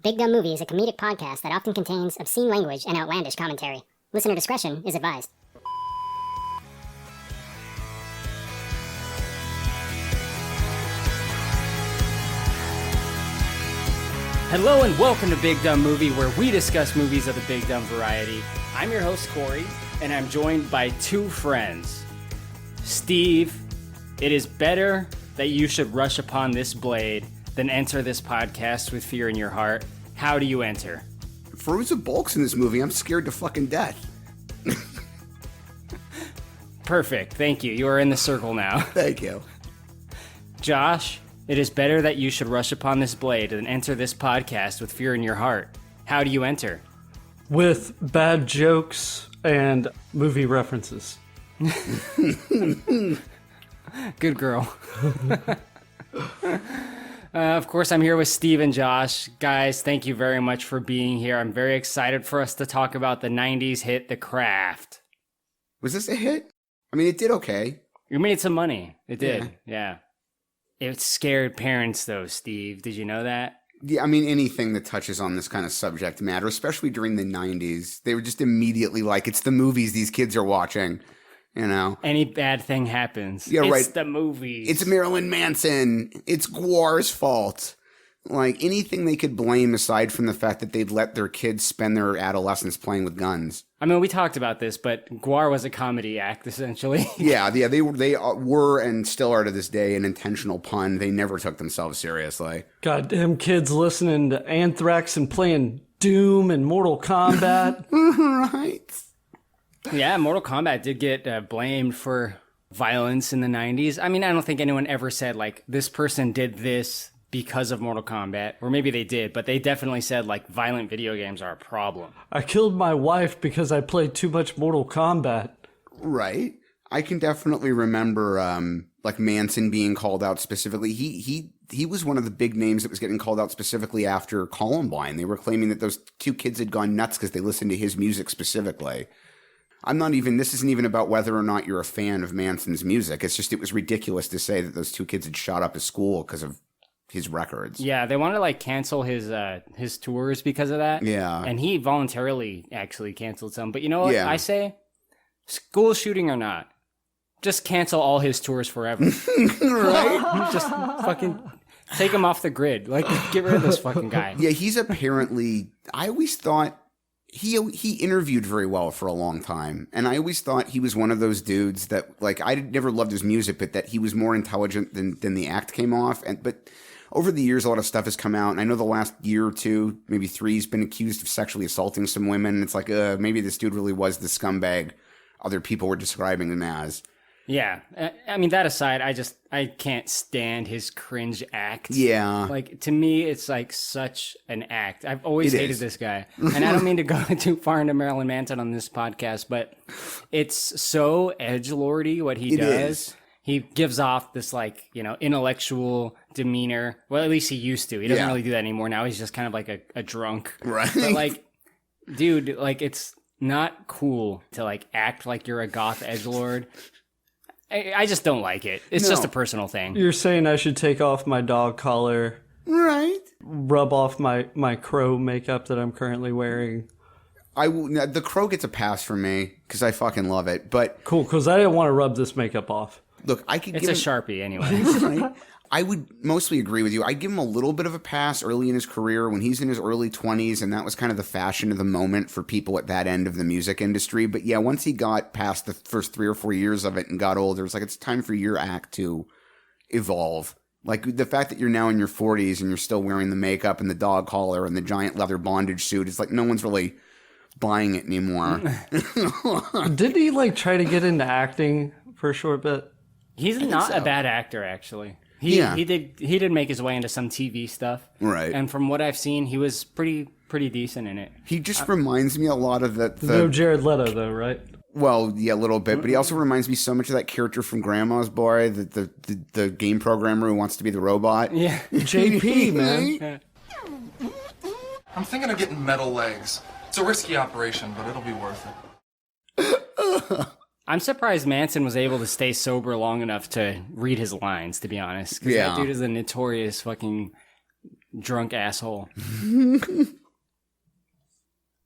Big Dumb Movie is a comedic podcast that often contains obscene language and outlandish commentary. Listener discretion is advised. Hello and welcome to Big Dumb Movie, where we discuss movies of the big dumb variety. I'm your host, Korey, and I'm joined by two friends. Steve, it is better that you should rush upon this blade than enter this podcast with fear in your heart. How do you enter? Frozen bulks in this movie. I'm scared to fucking death. Perfect. Thank you. You are in the circle now. Thank you. Josh, it is better that you should rush upon this blade than enter this podcast with fear in your heart. How do you enter? With bad jokes and movie references. Good girl. Of course, I'm here with Steve and Josh. Guys, thank you very much for being here. I'm very excited for us to talk about the 90s hit, The Craft. Was this a hit? I mean, it did okay. You made some money. It did, yeah. It scared parents, though, Steve. Did you know that? Yeah, I mean, anything that touches on this kind of subject matter, especially during the 90s, they were just immediately like, it's the movies these kids are watching, you know? Any bad thing happens. Yeah, it's right. The movies. It's Marilyn Manson. It's Guar's fault. Like, anything they could blame aside from the fact that they'd let their kids spend their adolescence playing with guns. I mean, we talked about this, but Guar was a comedy act, essentially. Yeah, they were and still are to this day an intentional pun. They never took themselves seriously. Goddamn kids listening to Anthrax and playing Doom and Mortal Kombat. Right. Yeah, Mortal Kombat did get blamed for violence in the 90s. I mean, I don't think anyone ever said, like, this person did this because of Mortal Kombat. Or maybe they did, but they definitely said, like, violent video games are a problem. I killed my wife because I played too much Mortal Kombat. Right. I can definitely remember, like, Manson being called out specifically. He was one of the big names that was getting called out specifically after Columbine. They were claiming that those two kids had gone nuts because they listened to his music specifically. This isn't even about whether or not you're a fan of Manson's music. It's just, it was ridiculous to say that those two kids had shot up his school because of his records. Yeah, they wanted to, like, cancel his tours because of that. Yeah. And he voluntarily actually canceled some. But you know what Yeah. I say? School shooting or not, just cancel all his tours forever. Right? Just fucking take him off the grid. Like, get rid of this fucking guy. Yeah, he's apparently, I always thought he interviewed very well for a long time. And I always thought he was one of those dudes that, like, I never loved his music, but that he was more intelligent than the act came off. But over the years, a lot of stuff has come out. And I know the last year or two, maybe three, he's been accused of sexually assaulting some women. And it's like, maybe this dude really was the scumbag other people were describing him as. Yeah. I mean, that aside, I can't stand his cringe act. Yeah. Like, to me, it's like such an act. I've always hated this guy. And I don't mean to go too far into Marilyn Manson on this podcast, but it's so edgelordy what he does. He gives off this, like, you know, intellectual demeanor. Well, at least he used to. He doesn't really do that anymore. Now he's just kind of like a drunk. Right. But, like, dude, like, it's not cool to, like, act like you're a goth edgelord. I just don't like it. It's just a personal thing. You're saying I should take off my dog collar, Right. rub off my crow makeup that I'm currently wearing. The crow gets a pass from me because I fucking love it. But Cool, because I didn't want to rub this makeup off. look, I could It's give a Sharpie anyway. Right? I would mostly agree with you. I'd give him a little bit of a pass early in his career when he's in his early 20s, and that was kind of the fashion of the moment for people at that end of the music industry. But yeah, once he got past the first 3 or 4 years of it and got older, it's like, it's time for your act to evolve. Like, the fact that you're now in your 40s and you're still wearing the makeup and the dog collar and the giant leather bondage suit, it's like no one's really buying it anymore. Didn't he, like, try to get into acting for a short bit? He's not a bad actor, actually. He did make his way into some TV stuff. Right. And from what I've seen, he was pretty decent in it. He just reminds me a lot of the No Jared Leto, though, right? Well, yeah, a little bit, but he also reminds me so much of that character from Grandma's Boy, the game programmer who wants to be the robot. Yeah. JP, man. I'm thinking of getting metal legs. It's a risky operation, but it'll be worth it. I'm surprised Manson was able to stay sober long enough to read his lines, to be honest. Because that dude is a notorious fucking drunk asshole.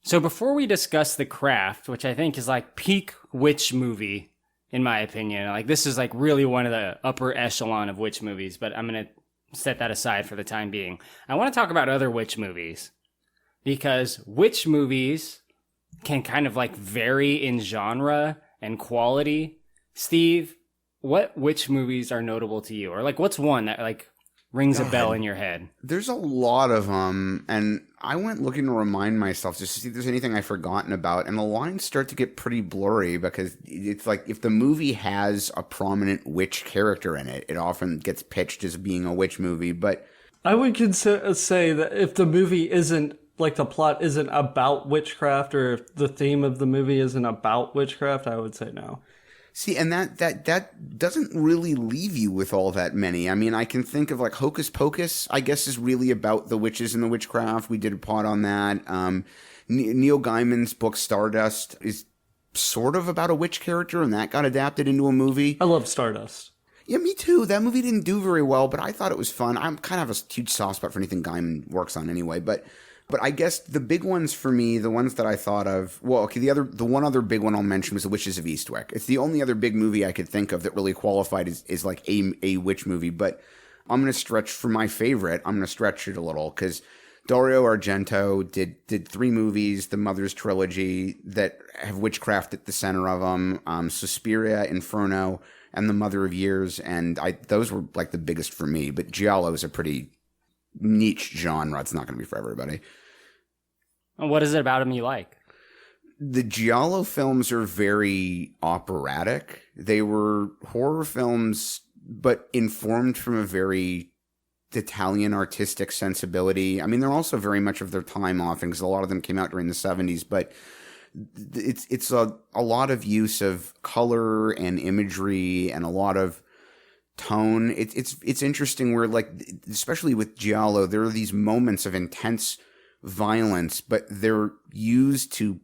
So before we discuss The Craft, which I think is like peak witch movie, in my opinion, like this is like really one of the upper echelon of witch movies, but I'm going to set that aside for the time being. I want to talk about other witch movies, because witch movies can kind of like vary in genre and quality. Steve, what witch movies are notable to you? Or like what's one that like rings a bell in your head? There's a lot of them, and I went looking to remind myself just to see if there's anything I've forgotten about, and the lines start to get pretty blurry because it's like if the movie has a prominent witch character in it, it often gets pitched as being a witch movie, but I would say that if the movie isn't, like the plot isn't about witchcraft, or if the theme of the movie isn't about witchcraft, I would say no. See, and that doesn't really leave you with all that many. I mean, I can think of like Hocus Pocus, I guess, is really about the witches and the witchcraft. We did a pod on that. Neil Gaiman's book Stardust is sort of about a witch character, and that got adapted into a movie. I love Stardust. Yeah, me too. That movie didn't do very well, but I thought it was fun. I'm kind of a huge soft spot for anything Gaiman works on anyway, but I guess the big ones for me, the ones that I thought of, well, okay, the one other big one I'll mention was The Witches of Eastwick. It's the only other big movie I could think of that really qualified as like a witch movie, but I'm going to stretch for my favorite. I'm going to stretch it a little because Dario Argento did 3 movies, the Mother's Trilogy, that have witchcraft at the center of them, Suspiria, Inferno, and The Mother of Years, and those were like the biggest for me, but Giallo is a pretty niche genre. It's not going to be for everybody. What is it about him you like? The Giallo films are very operatic. They were horror films, but informed from a very Italian artistic sensibility. I mean, they're also very much of their time often because a lot of them came out during the 70s, but it's a lot of use of color and imagery and a lot of tone. It's interesting where, like, especially with Giallo, there are these moments of intense violence, but they're used to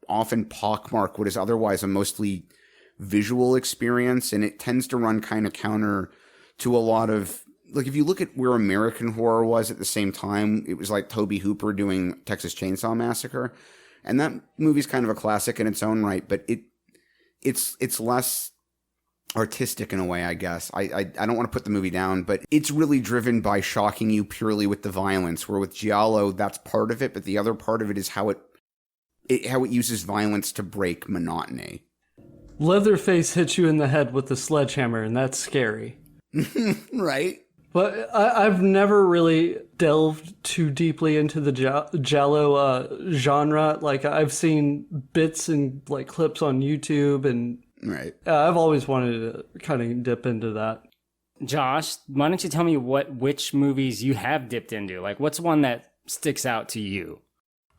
often pockmark what is otherwise a mostly visual experience, and it tends to run kind of counter to a lot of, like, if you look at where American horror was at the same time, it was like Tobe Hooper doing Texas Chainsaw Massacre, and that movie's kind of a classic in its own right, but it's less artistic in a way, I guess. I don't want to put the movie down, but it's really driven by shocking you purely with the violence, where with Giallo, that's part of it, but the other part of it is how it uses violence to break monotony. Leatherface hits you in the head with a sledgehammer, and that's scary. Right? But I've never really delved too deeply into the Giallo genre. Like, I've seen bits and like clips on YouTube, and right. I've always wanted to kind of dip into that. Josh, why don't you tell me which movies you have dipped into? Like, what's one that sticks out to you?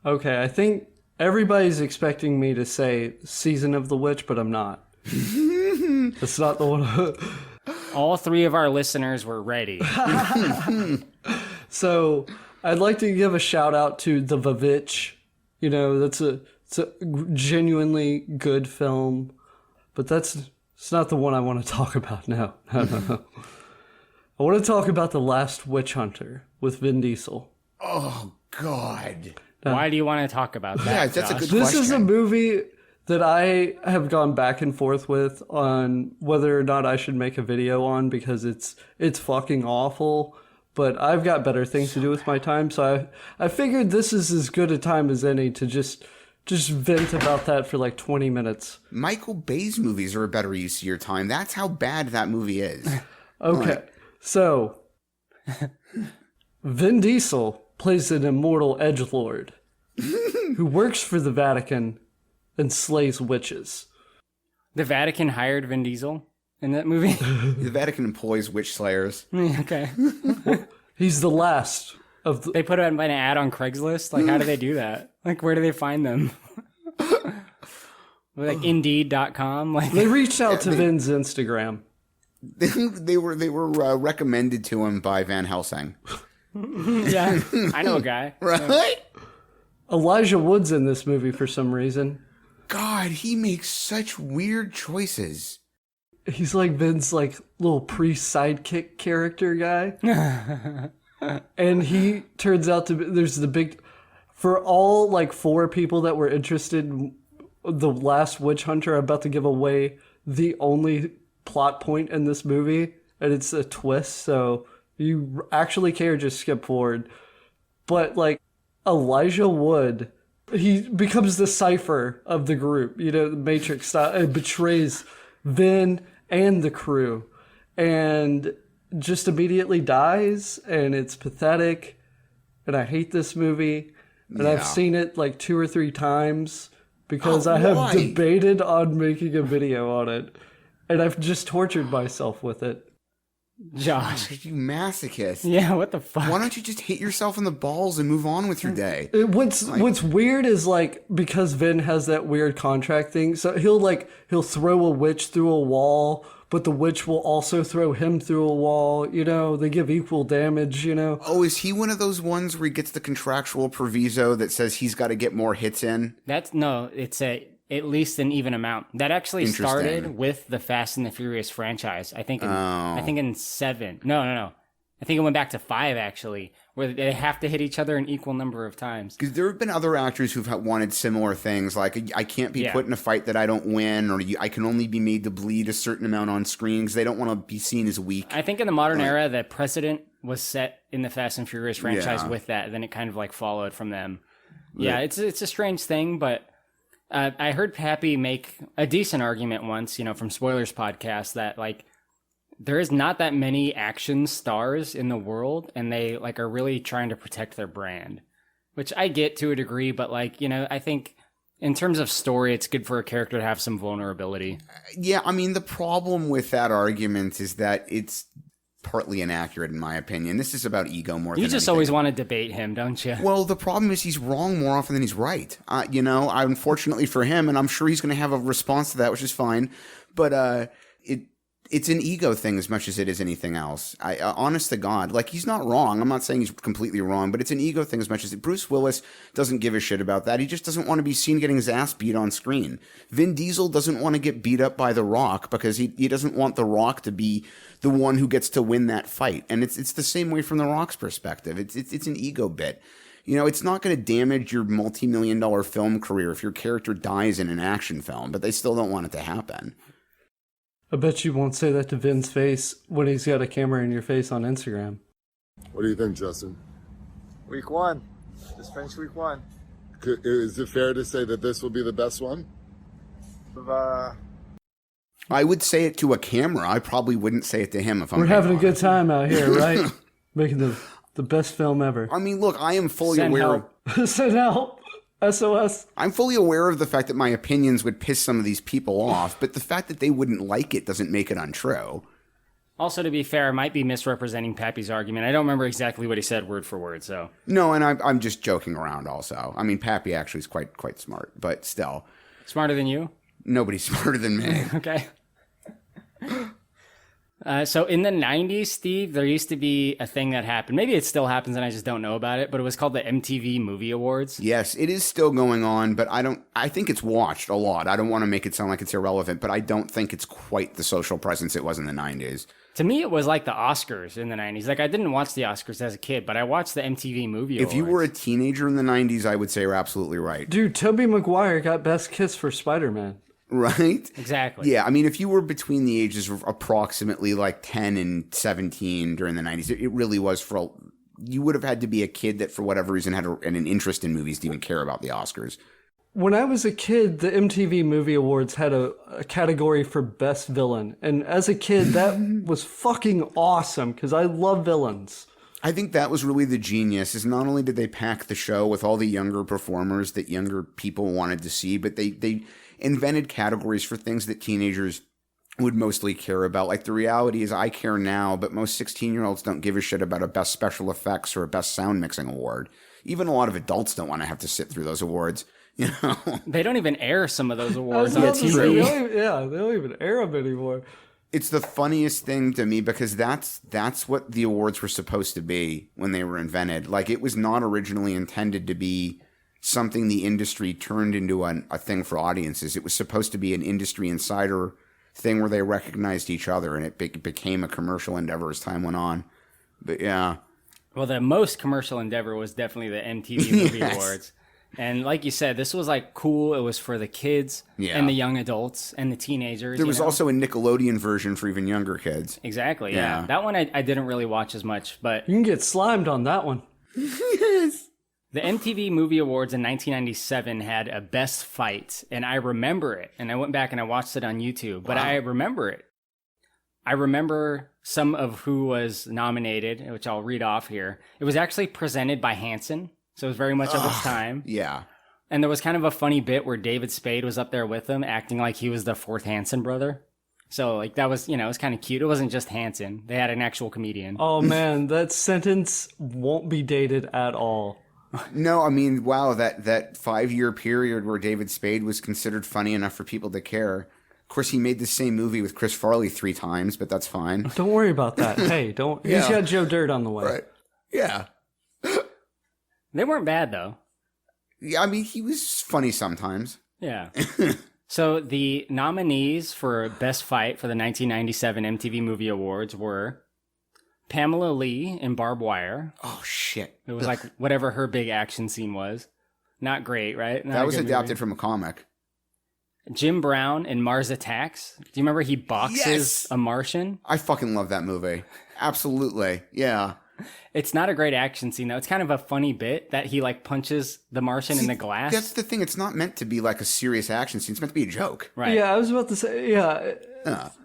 Okay, I think everybody's expecting me to say Season of the Witch, but I'm not. It's not the one. All 3 of our listeners were ready. So I'd like to give a shout out to The Vavitch. You know, it's a genuinely good film, but it's not the one I want to talk about now. No. I want to talk about The Last Witch Hunter with Vin Diesel. Oh, God. Why do you want to talk about that? Yeah, that's Josh? a good question. This is a movie that I have gone back and forth with on whether or not I should make a video on, because it's fucking awful, but I've got better things to do with my time, so I figured this is as good a time as any to just vent about that for like 20 minutes. Michael Bay's movies are a better use of your time. That's how bad that movie is. Okay, right. So Vin Diesel plays an immortal edgelord who works for the Vatican and slays witches. The Vatican hired Vin Diesel in that movie? The Vatican employs witch slayers. Okay. He's the last of the... They put an ad on Craigslist? Like, how do they do that? Like, where do they find them? Like, Indeed.com? Like, they reached out to Vin's Instagram. They were recommended to him by Van Helsing. Yeah, I know a guy. Right? Elijah Wood's in this movie for some reason. God, he makes such weird choices. He's like Vin's like little priest sidekick character guy. And he turns out to be, there's the big, for all like 4 people that were interested in the last witch hunter, I'm about to give away the only plot point in this movie, and it's a twist, so you actually care, just skip forward. But like Elijah Wood, he becomes the cipher of the group, the Matrix style, and betrays Vin and the crew, and just immediately dies, and it's pathetic, and I hate this movie, and I've seen it like 2 or 3 times because I have debated on making a video on it, and I've just tortured myself with it. Josh. You masochist. Yeah, what the fuck? Why don't you just hit yourself in the balls and move on with your day? What's weird is like, because Vin has that weird contract thing, so he'll throw a witch through a wall, but the witch will also throw him through a wall. They give equal damage. Oh, is he one of those ones where he gets the contractual proviso that says he's got to get more hits in? It's at least an even amount. That actually started with the Fast and the Furious franchise. I think in 7. No. I think it went back to 5 actually, where they have to hit each other an equal number of times. Because there have been other actors who've wanted similar things, like I can't be put in a fight that I don't win, or I can only be made to bleed a certain amount on screen because they don't want to be seen as weak. I think in the modern era, the precedent was set in the Fast and Furious franchise with that. Then it kind of like followed from them. Yeah, it's a strange thing, but I heard Pappy make a decent argument once, from Spoilers Podcast, that like there is not that many action stars in the world, and they like are really trying to protect their brand, which I get to a degree, but like, I think in terms of story, it's good for a character to have some vulnerability. Yeah, I mean, the problem with that argument is that it's partly inaccurate, in my opinion. This is about ego more than anything. You just always want to debate him, don't you? Well, the problem is he's wrong more often than he's right. Unfortunately for him, and I'm sure he's going to have a response to that, which is fine. But it's an ego thing as much as it is anything else. Honest to God, like, he's not wrong. I'm not saying he's completely wrong, but it's an ego thing as much as Bruce Willis doesn't give a shit about that. He just doesn't want to be seen getting his ass beat on screen. Vin Diesel doesn't want to get beat up by The Rock because he doesn't want The Rock to be the one who gets to win that fight. And it's the same way from The Rock's perspective. It's an ego bit. It's not going to damage your multi-million-dollar film career if your character dies in an action film, but they still don't want it to happen. I bet you won't say that to Vin's face when he's got a camera in your face on Instagram. What do you think, Justin? Week 1. Just finished week 1. Is it fair to say that this will be the best one? I would say it to a camera. I probably wouldn't say it to him if I'm We're having a good time out here, right? Making the best film ever. I mean, look, I am fully aware of... Send help. SOS. I'm fully aware of the fact that my opinions would piss some of these people off, but the fact that they wouldn't like it doesn't make it untrue. Also, to be fair, I might be misrepresenting Pappy's argument. I don't remember exactly what he said word for word, so... No, and I'm just joking around also. I mean, Pappy actually is quite smart, but still. Smarter than you? Nobody's smarter than me. Okay. So in the 90s, Steve, there used to be a thing that happened. Maybe it still happens and I just don't know about it, but it was called the MTV Movie Awards. Yes, it is still going on, but I think it's watched a lot. I don't want to make it sound like it's irrelevant, but I don't think it's quite the social presence it was in the 90s. To me, it was like the Oscars in the 90s. Like, I didn't watch the Oscars as a kid, but I watched the MTV Movie Awards. If you were a teenager in the 90s, I would say you're absolutely right. Dude, Tobey Maguire got Best Kiss for Spider-Man. Right? Exactly. Yeah, I mean, if you were between the ages of approximately like 10 and 17 during the 90s, it really was you would have had to be a kid that for whatever reason had an interest in movies to even care about the Oscars. When I was a kid, the MTV Movie Awards had a category for Best Villain. And as a kid, that was fucking awesome because I love villains. I think that was really the genius, is not only did they pack the show with all the younger performers that younger people wanted to see, but they invented categories for things that teenagers would mostly care about. Like, the reality is I care now, but most 16-year-olds don't give a shit about a Best Special Effects or a Best Sound Mixing award. Even a lot of adults don't want to have to sit through those awards. You know? They don't even air some of those awards on TV. They don't even air them anymore. It's the funniest thing to me because that's what the awards were supposed to be when they were invented. Like, it was not originally intended to be something the industry turned into a thing for audiences. It was supposed to be an industry insider thing where they recognized each other, and it became a commercial endeavor as time went on. But yeah. Well, the most commercial endeavor was definitely the MTV Movie Awards. And like you said, this was like cool. It was for the kids and the young adults and the teenagers. There was also a Nickelodeon version for even younger kids. Exactly, yeah. That one I didn't really watch as much, but... You can get slimed on that one. Yes. The MTV Movie Awards in 1997 had a best fight, and I remember it. And I went back and I watched it on YouTube, but I remember it. I remember some of who was nominated, which I'll read off here. It was actually presented by Hanson, so it was very much of its time. Yeah. And there was kind of a funny bit where David Spade was up there with him, acting like he was the fourth Hanson brother. So, like, that was, it was kind of cute. It wasn't just Hanson. They had an actual comedian. Oh, man, that sentence won't be dated at all. No, I mean, wow, that 5-year period where David Spade was considered funny enough for people to care. Of course, he made the same movie with Chris Farley 3 times, but that's fine. Don't worry about that. Hey, don't. He's got Joe Dirt on the way. Right. Yeah. They weren't bad, though. Yeah, I mean, he was funny sometimes. Yeah. So the nominees for Best Fight for the 1997 MTV Movie Awards were Pamela Lee in Barbed Wire. Oh, shit. It was like whatever her big action scene was. Not great, right? Not That a was good adapted movie. from a comic. Jim Brown in Mars Attacks. Do you remember he boxes a Martian? I fucking love that movie. Absolutely. Yeah. It's not a great action scene, though. It's kind of a funny bit that he, like, punches the Martian in the glass. That's the thing. It's not meant to be like a serious action scene. It's meant to be a joke. Right. Yeah, I was about to say,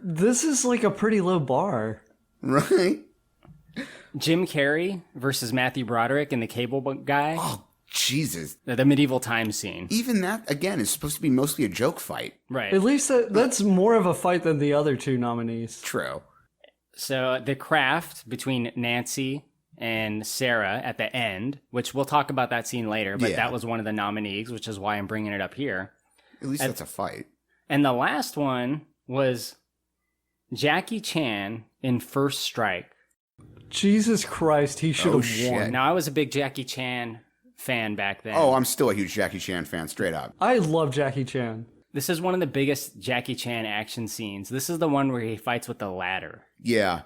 this is like a pretty low bar. Right? Jim Carrey versus Matthew Broderick in The Cable Guy. Oh, Jesus. The medieval times scene. Even that, again, is supposed to be mostly a joke fight. Right. At least that's more of a fight than the other 2 nominees. True. So The Craft between Nancy and Sarah at the end, which we'll talk about that scene later, but that was one of the nominees, which is why I'm bringing it up here. At least that's a fight. And the last one was Jackie Chan in First Strike. Jesus Christ, he should have shit. won. Now, I was a big Jackie Chan fan back then. Oh, I'm still a huge Jackie Chan fan, straight up. I love Jackie Chan. This is one of the biggest Jackie Chan action scenes. This is the one where he fights with the ladder. Yeah,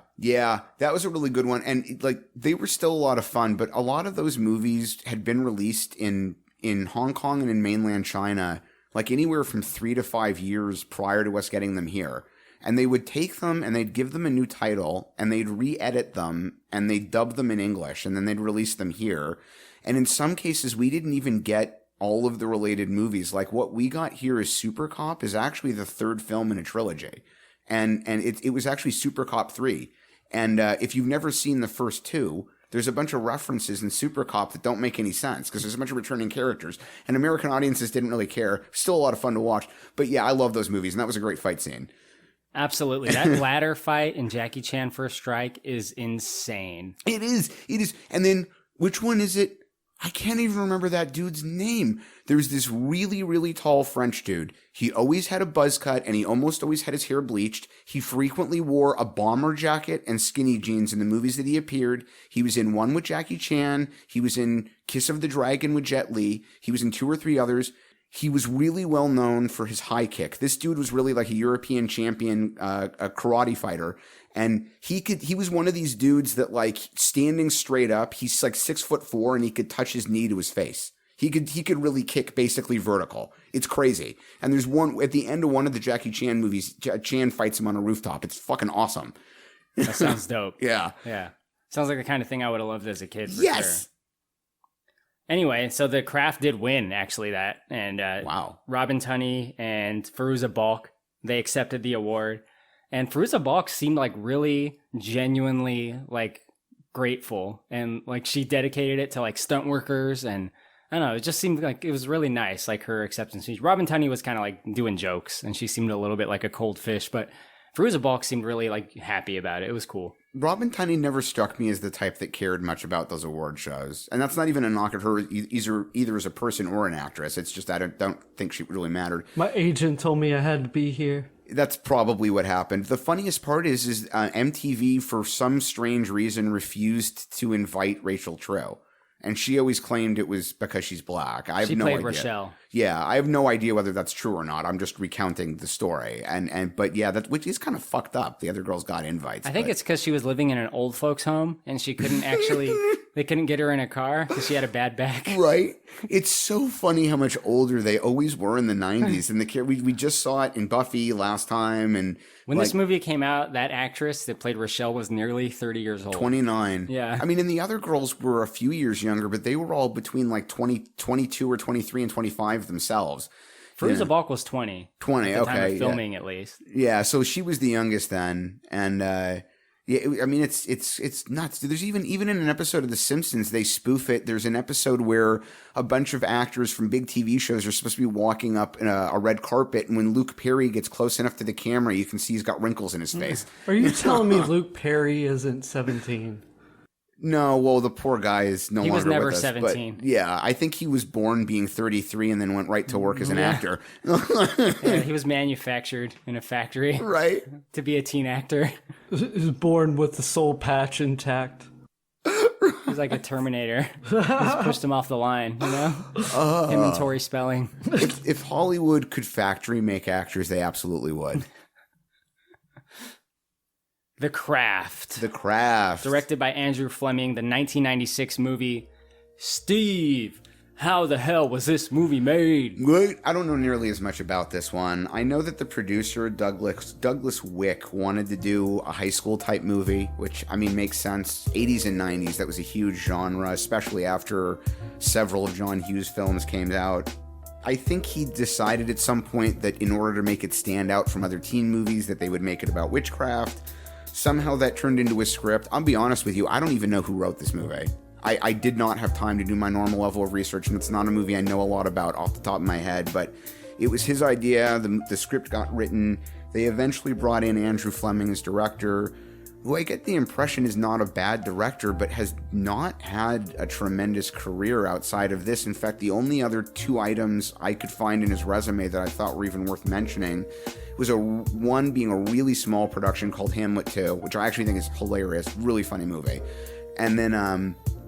that was a really good one. And, like, they were still a lot of fun, but a lot of those movies had been released in Hong Kong and in mainland China, like, anywhere from 3 to 5 years prior to us getting them here. And they would take them and they'd give them a new title and they'd re-edit them and they'd dub them in English and then they'd release them here. And in some cases, we didn't even get all of the related movies. Like, what we got here as Super Cop is actually the 3rd film in a trilogy. And it was actually Super Cop 3. And if you've never seen the first 2, there's a bunch of references in Super Cop that don't make any sense because there's a bunch of returning characters. And American audiences didn't really care. Still a lot of fun to watch. But yeah, I love those movies. And that was a great fight scene. Absolutely. That ladder fight in Jackie Chan First Strike is insane. It is. And then, which one is it? I can't even remember that dude's name. There's this really, really tall French dude. He always had a buzz cut and he almost always had his hair bleached. He frequently wore a bomber jacket and skinny jeans in the movies that he appeared. He was in one with Jackie Chan. He was in Kiss of the Dragon with Jet Li. He was in 2 or 3 others. He was really well known for his high kick. This dude was really like a European champion, a karate fighter. And he was one of these dudes that, like, standing straight up, he's like 6'4" and he could touch his knee to his face. He could really kick basically vertical. It's crazy. And there's one at the end of one of the Jackie Chan movies, Chan fights him on a rooftop. It's fucking awesome. That sounds dope. Yeah. Sounds like the kind of thing I would have loved as a kid for Yes. sure. Anyway, so The Craft did win, actually, that. And Wow. Robin Tunney and Fairuza Balk, they accepted the award. And Fairuza Balk seemed like really genuinely like grateful. And like she dedicated it to like stunt workers. And I don't know, it just seemed like it was really nice, like her acceptance speech. Robin Tunney was kind of like doing jokes and she seemed a little bit like a cold fish. But Fairuza Balk seemed really like happy about it. It was cool. Robin Tunney never struck me as the type that cared much about those award shows. And that's not even a knock at her either as a person or an actress. It's just I don't think she really mattered. My agent told me I had to be here. That's probably what happened. The funniest part is MTV, for some strange reason, refused to invite Rachel True. And she always claimed it was because she's black. I have She no played idea. Rochelle. Yeah, I have no idea whether that's true or not. I'm just recounting the story. But yeah, which is kind of fucked up. The other girls got invites. I think it's because she was living in an old folks home and she couldn't actually, they couldn't get her in a car because she had a bad back. Right? It's so funny how much older they always were in the 90s. And we just saw it in Buffy last time. And When this movie came out, that actress that played Rochelle was nearly 30 years old. 29. Yeah. I mean, and the other girls were a few years younger, but they were all between like 22 or 23 and 25 themselves. Firuza Balk was 20. 20, at the okay. time of filming, at least. Yeah, so she was the youngest then. And yeah, I mean, it's nuts. There's even in an episode of The Simpsons, they spoof it. There's an episode where a bunch of actors from big TV shows are supposed to be walking up in a red carpet, and when Luke Perry gets close enough to the camera, you can see he's got wrinkles in his face. Are you telling me Luke Perry isn't 17? No, well, the poor guy is no longer was never with us, 17. But yeah, I think he was born being 33 and then went right to work as an actor. Yeah, he was manufactured in a factory Right? to be a teen actor. He was born with the soul patch intact. He's like a Terminator. Just pushed him off the line, you know? Him and Tori Spelling. If Hollywood could factory make actors, they absolutely would. The Craft. The Craft. Directed by Andrew Fleming, the 1996 movie Steve. How the hell was this movie made? Good. I don't know nearly as much about this one. I know that the producer, Douglas Wick, wanted to do a high school type movie, which, I mean, makes sense. 80s and 90s, that was a huge genre, especially after several of John Hughes' films came out. I think he decided at some point that in order to make it stand out from other teen movies, that they would make it about witchcraft. Somehow that turned into a script. I'll be honest with you, I don't even know who wrote this movie. I did not have time to do my normal level of research, and it's not a movie I know a lot about off the top of my head, but it was his idea. The script got written. They eventually brought in Andrew Fleming as director, who I get the impression is not a bad director, but has not had a tremendous career outside of this. In fact, the only other two items I could find in his resume that I thought were even worth mentioning was one being a really small production called Hamlet 2, which I actually think is hilarious, really funny movie. And then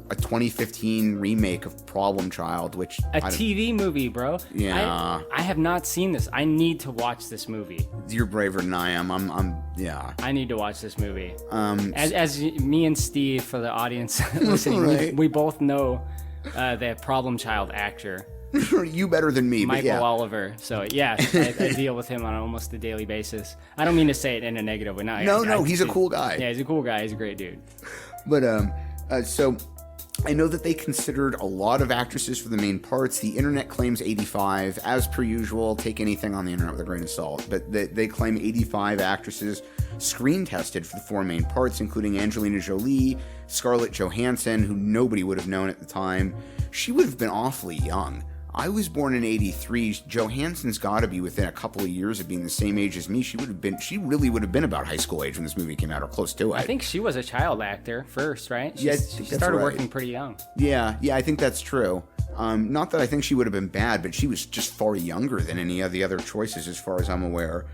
a 2015 remake of Problem Child, which TV movie, bro. Yeah. I have not seen this. I need to watch this movie. You're braver than I am. Yeah. I need to watch this movie. As me and Steve, for the audience listening, Right. we both know the Problem Child actor. You better than me, but Michael yeah. Oliver. So yeah, I deal with him on almost a daily basis. I don't mean to say it in a negative way. No, he's a cool guy. Yeah, he's a cool guy. He's a great dude. But so I know that they considered a lot of actresses for the main parts. The internet claims 85. As per usual, take anything on the internet with a grain of salt. But they claim 85 actresses screen tested for the four main parts, including Angelina Jolie, Scarlett Johansson, who nobody would have known at the time. She would have been awfully young. I was born in 83. Johansson's got to be within a couple of years of being the same age as me. She really would have been about high school age when this movie came out, or close to it. I think she was a child actor first, right? Yeah, She started working pretty young. Yeah, I think that's true. Not that I think she would have been bad, but she was just far younger than any of the other choices, as far as I'm aware.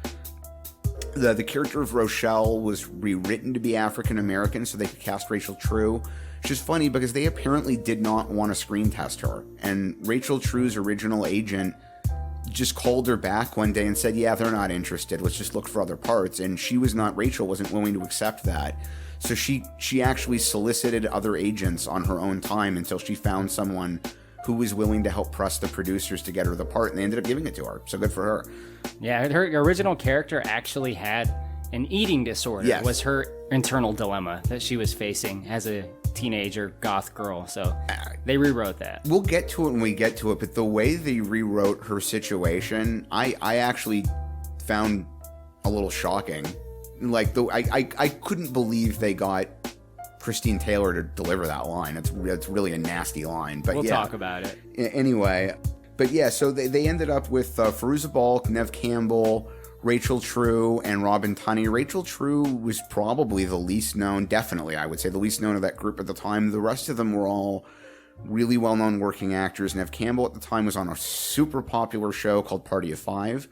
The character of Rochelle was rewritten to be African American, so they could cast Rachel True. Which is funny because they apparently did not want to screen test her. And Rachel True's original agent just called her back one day and said, yeah, they're not interested. Let's just look for other parts. And Rachel wasn't willing to accept that. So she actually solicited other agents on her own time until she found someone who was willing to help press the producers to get her the part. And they ended up giving it to her. So good for her. Yeah, her original character actually had an eating disorder. Yes. Was her internal dilemma that she was facing as a teenager goth girl. So they rewrote that. We'll get to it when we get to it, but the way they rewrote her situation, I actually found a little shocking. Like, I couldn't believe they got Christine Taylor to deliver that line. It's really a nasty line. But We'll yeah. talk about it. Anyway, but yeah, so they ended up with Fairuza Balk, Neve Campbell, Rachel True, and Robin Tunney. Rachel True was probably the least known, definitely, I would say, the least known of that group at the time. The rest of them were all really well-known working actors. Neve Campbell at the time was on a super popular show called Party of Five.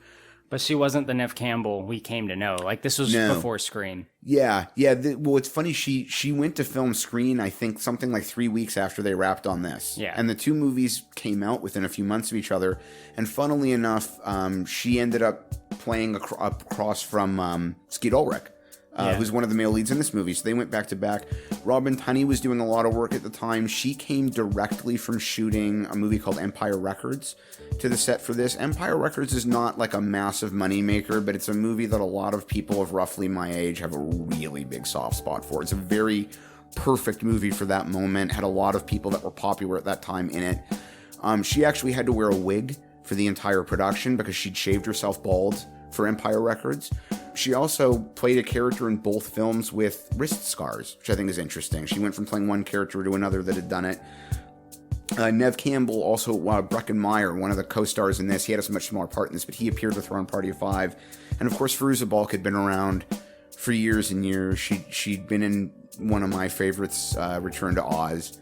But she wasn't the Neve Campbell we came to know. Like, this was before Screen. Yeah. Well, it's funny. She went to film Screen, I think, something like 3 weeks after they wrapped on this. Yeah. And the two movies came out within a few months of each other. And funnily enough, she ended up playing across from Skeet Ulrich. Who's one of the male leads in this movie. So they went back to back. Robin Tunney was doing a lot of work at the time. She came directly from shooting a movie called Empire Records to the set for this. Empire Records is not like a massive moneymaker, but it's a movie that a lot of people of roughly my age have a really big soft spot for. It's a very perfect movie for that moment. Had a lot of people that were popular at that time in it. She actually had to wear a wig for the entire production because she'd shaved herself bald for Empire Records. She also played a character in both films with wrist scars, which I think is interesting. She went from playing one character to another that had done it. Neve Campbell, also Breckin Meyer, one of the co-stars in this. He had a much smaller part in this, but he appeared with her on Party of Five. And of course, Fairuza Balk had been around for years and years. She'd been in one of my favorites, Return to Oz.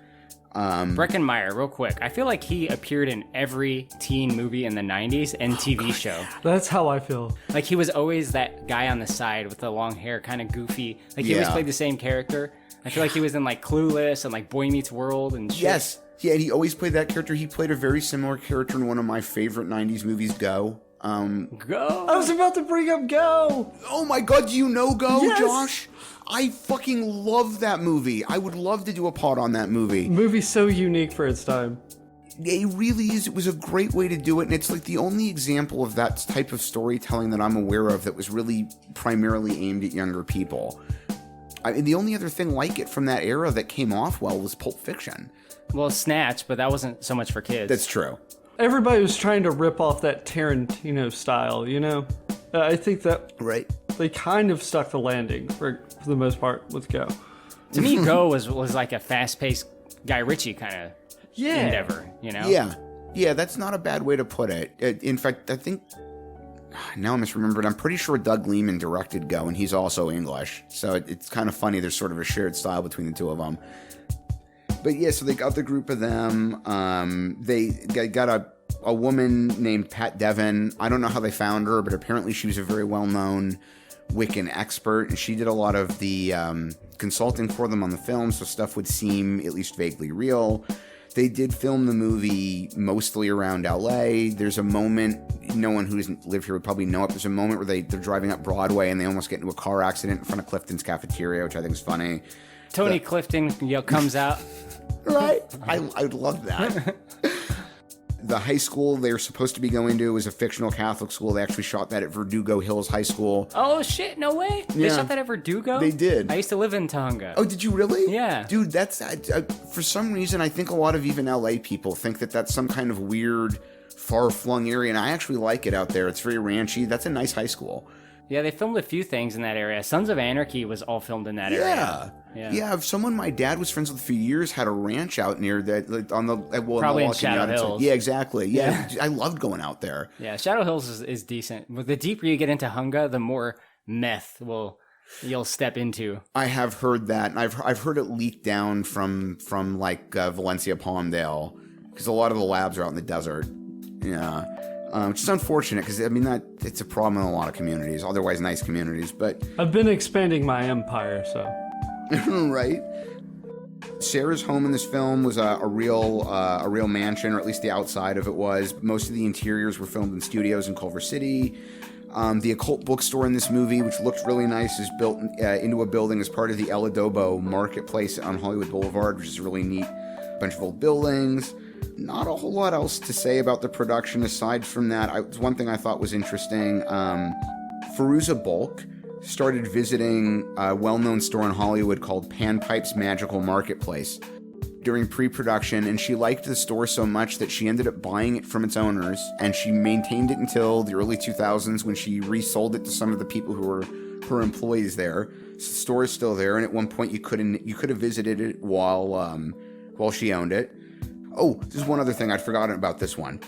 Breckin Meyer, real quick. I feel like he appeared in every teen movie in the 90s and TV show. That's how I feel. Like, he was always that guy on the side with the long hair, kind of goofy. Like, he always played the same character. I feel like he was in, like, Clueless and, like, Boy Meets World and shit. Yes. Yeah, and he always played that character. He played a very similar character in one of my favorite 90s movies, Go. Go! I was about to bring up Go! Oh my god, do you know Go, Yes! Josh? I fucking love that movie. I would love to do a pod on that movie. Movie's so unique for its time. It really is. It was a great way to do it, and it's like the only example of that type of storytelling that I'm aware of that was really primarily aimed at younger people. I mean, the only other thing like it from that era that came off well was Pulp Fiction. Well, Snatch, but that wasn't so much for kids. That's true. Everybody was trying to rip off that Tarantino style, you know? I think that Right. they kind of stuck the landing for the most part with Go. To me, Go was like a fast-paced Guy Ritchie kind of Yeah. endeavor, you know? Yeah, that's not a bad way to put it. In fact, I think, now I'm misremembered, I'm pretty sure Doug Liman directed Go, and he's also English. So it's kind of funny, there's sort of a shared style between the two of them. But yeah, so they got the group of them. They got a woman named Pat Devon. I don't know how they found her, but apparently she was a very well-known Wiccan expert, and she did a lot of the consulting for them on the film, so stuff would seem at least vaguely real. They did film the movie mostly around LA. There's a moment, no one who doesn't live here would probably know it, there's a moment where they're driving up Broadway and they almost get into a car accident in front of Clifton's cafeteria, which I think is funny. Tony Clifton comes out. Right? I'd love that. The high school they were supposed to be going to was a fictional Catholic school. They actually shot that at Verdugo Hills High School. Oh, shit, no way? They Yeah. shot that at Verdugo? They did. I used to live in Tonga. Oh, did you really? Yeah. Dude, that's... for some reason, I think a lot of even LA people think that that's some kind of weird, far-flung area, and I actually like it out there. It's very ranchy. That's a nice high school. Yeah, they filmed a few things in that area. Sons of Anarchy was all filmed in that area. Yeah, if someone my dad was friends with for years had a ranch out near that, like on the Probably in Shadow Hills. Yeah, exactly. Yeah, I loved going out there. Yeah, Shadow Hills is decent. But the deeper you get into Hunga, the more meth you'll step into. I have heard that, and I've heard it leak down from like Valencia, Palmdale, because a lot of the labs are out in the desert. Yeah. Which is unfortunate because, I mean, it's a problem in a lot of communities, otherwise nice communities, but... I've been expanding my empire, so... Right? Sarah's home in this film was a real mansion, or at least the outside of it was. Most of the interiors were filmed in studios in Culver City. The occult bookstore in this movie, which looked really nice, is built into a building as part of the El Adobo Marketplace on Hollywood Boulevard, which is a really neat bunch of old buildings. Not a whole lot else to say about the production aside from that. One thing I thought was interesting, Fairuza Balk started visiting a well-known store in Hollywood called Panpipe's Magical Marketplace during pre-production, and she liked the store so much that she ended up buying it from its owners, and she maintained it until the early 2000s when she resold it to some of the people who were her employees there. So the store is still there, and at one point you could have visited it while she owned it. Oh, this is one other thing I'd forgotten about this one.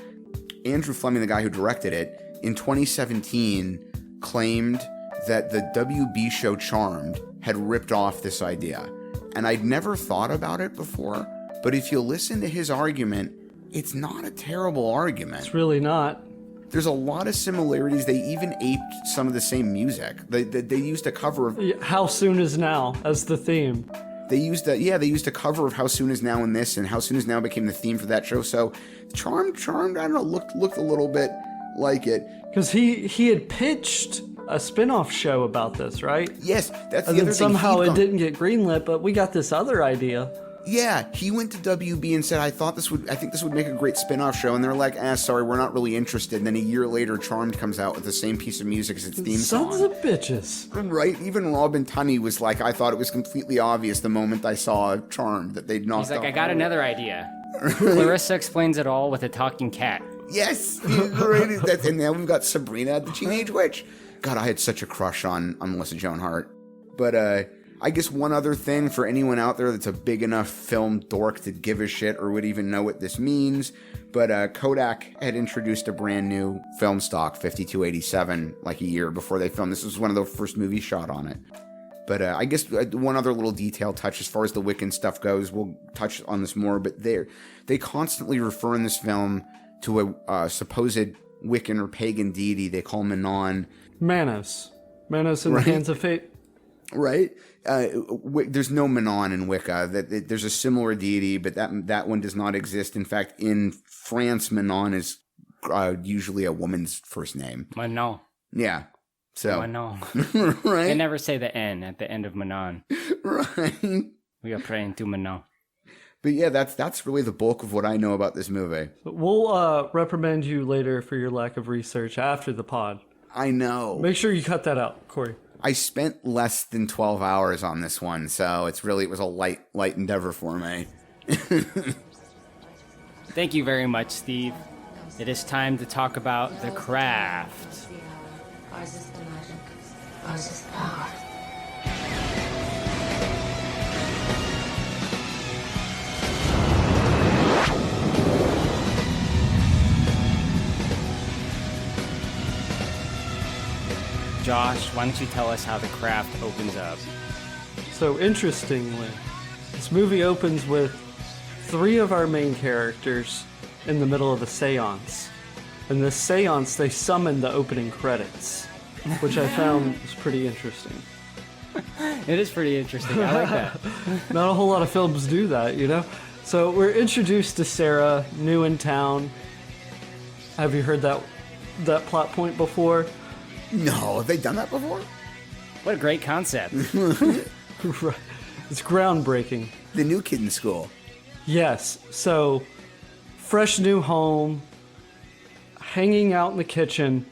Andrew Fleming, the guy who directed it, in 2017 claimed that the WB show Charmed had ripped off this idea. And I'd never thought about it before, but if you listen to his argument, it's not a terrible argument. It's really not. There's a lot of similarities. They even aped some of the same music. They used a cover of How Soon Is Now as the theme. They used a cover of How Soon Is Now in this, and How Soon Is Now became the theme for that show. So Charmed, I don't know, looked a little bit like it. Because he had pitched a spin-off show about this, right? Yes, that's the And other then thing. somehow it didn't get greenlit, but we got this other idea. Yeah, he went to WB and said, I think this would make a great spin-off show. And they're like, sorry, we're not really interested. And then a year later, Charmed comes out with the same piece of music as its theme song. Sons of bitches. Right? Even Robin Tunney was like, I thought it was completely obvious the moment I saw Charmed that they'd knocked He's like, off. I got another idea. Clarissa explains it all with a talking cat. Yes! And now we've got Sabrina the Teenage Witch. God, I had such a crush on Melissa Joan Hart. But I guess one other thing for anyone out there that's a big enough film dork to give a shit or would even know what this means, but Kodak had introduced a brand new film stock, 5287, like a year before they filmed. This was one of the first movies shot on it. But I guess one other little detail touch as far as the Wiccan stuff goes, we'll touch on this more, but they constantly refer in this film to a supposed Wiccan or pagan deity they call Manon. Manos in the Hands of Fate. Right? There's no Manon in Wicca. There's a similar deity, but that one does not exist. In fact, in France, Manon is usually a woman's first name. Manon. Yeah. So. Manon. Right? They never say the N at the end of Manon. Right. We are praying to Manon. But yeah, that's really the bulk of what I know about this movie. We'll reprimand you later for your lack of research after the pod. I know. Make sure you cut that out, Corey. I spent less than 12 hours on this one, so it was a light endeavor for me. Thank you very much, Steve. It is time to talk about The Craft. Ours is the magic. Ours is the power. Josh, why don't you tell us how The Craft opens up? So interestingly, this movie opens with 3 of our main characters in the middle of a seance. And this seance, they summon the opening credits, which I found was pretty interesting. It is pretty interesting. I like that. Not a whole lot of films do that, you know? So we're introduced to Sarah, new in town. Have you heard that plot point before? No, have they done that before? What a great concept. Right. It's groundbreaking. The new kid in school. Yes. So, fresh new home, hanging out in the kitchen,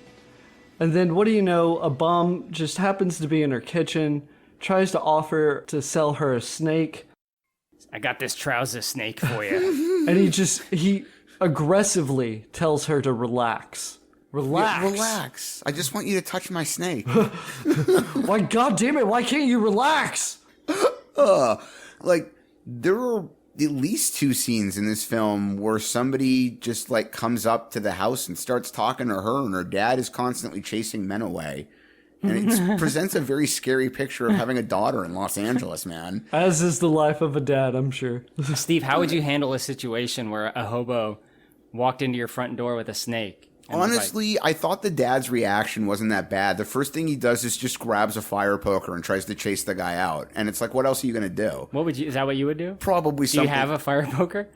and then what do you know? A bum just happens to be in her kitchen, tries to offer to sell her a snake, I got this trouser snake for you. and he aggressively tells her to relax. Relax. Yeah, relax. I just want you to touch my snake. Why, God damn it, why can't you relax? There are at least 2 scenes in this film where somebody just comes up to the house and starts talking to her, and her dad is constantly chasing men away. And it presents a very scary picture of having a daughter in Los Angeles, man. As is the life of a dad, I'm sure. Steve, how would you handle a situation where a hobo walked into your front door with a snake? Honestly, I thought the dad's reaction wasn't that bad. The first thing he does is just grabs a fire poker and tries to chase the guy out. And it's like, what else are you going to do? Is that what you would do? Probably Do something. you have a fire poker?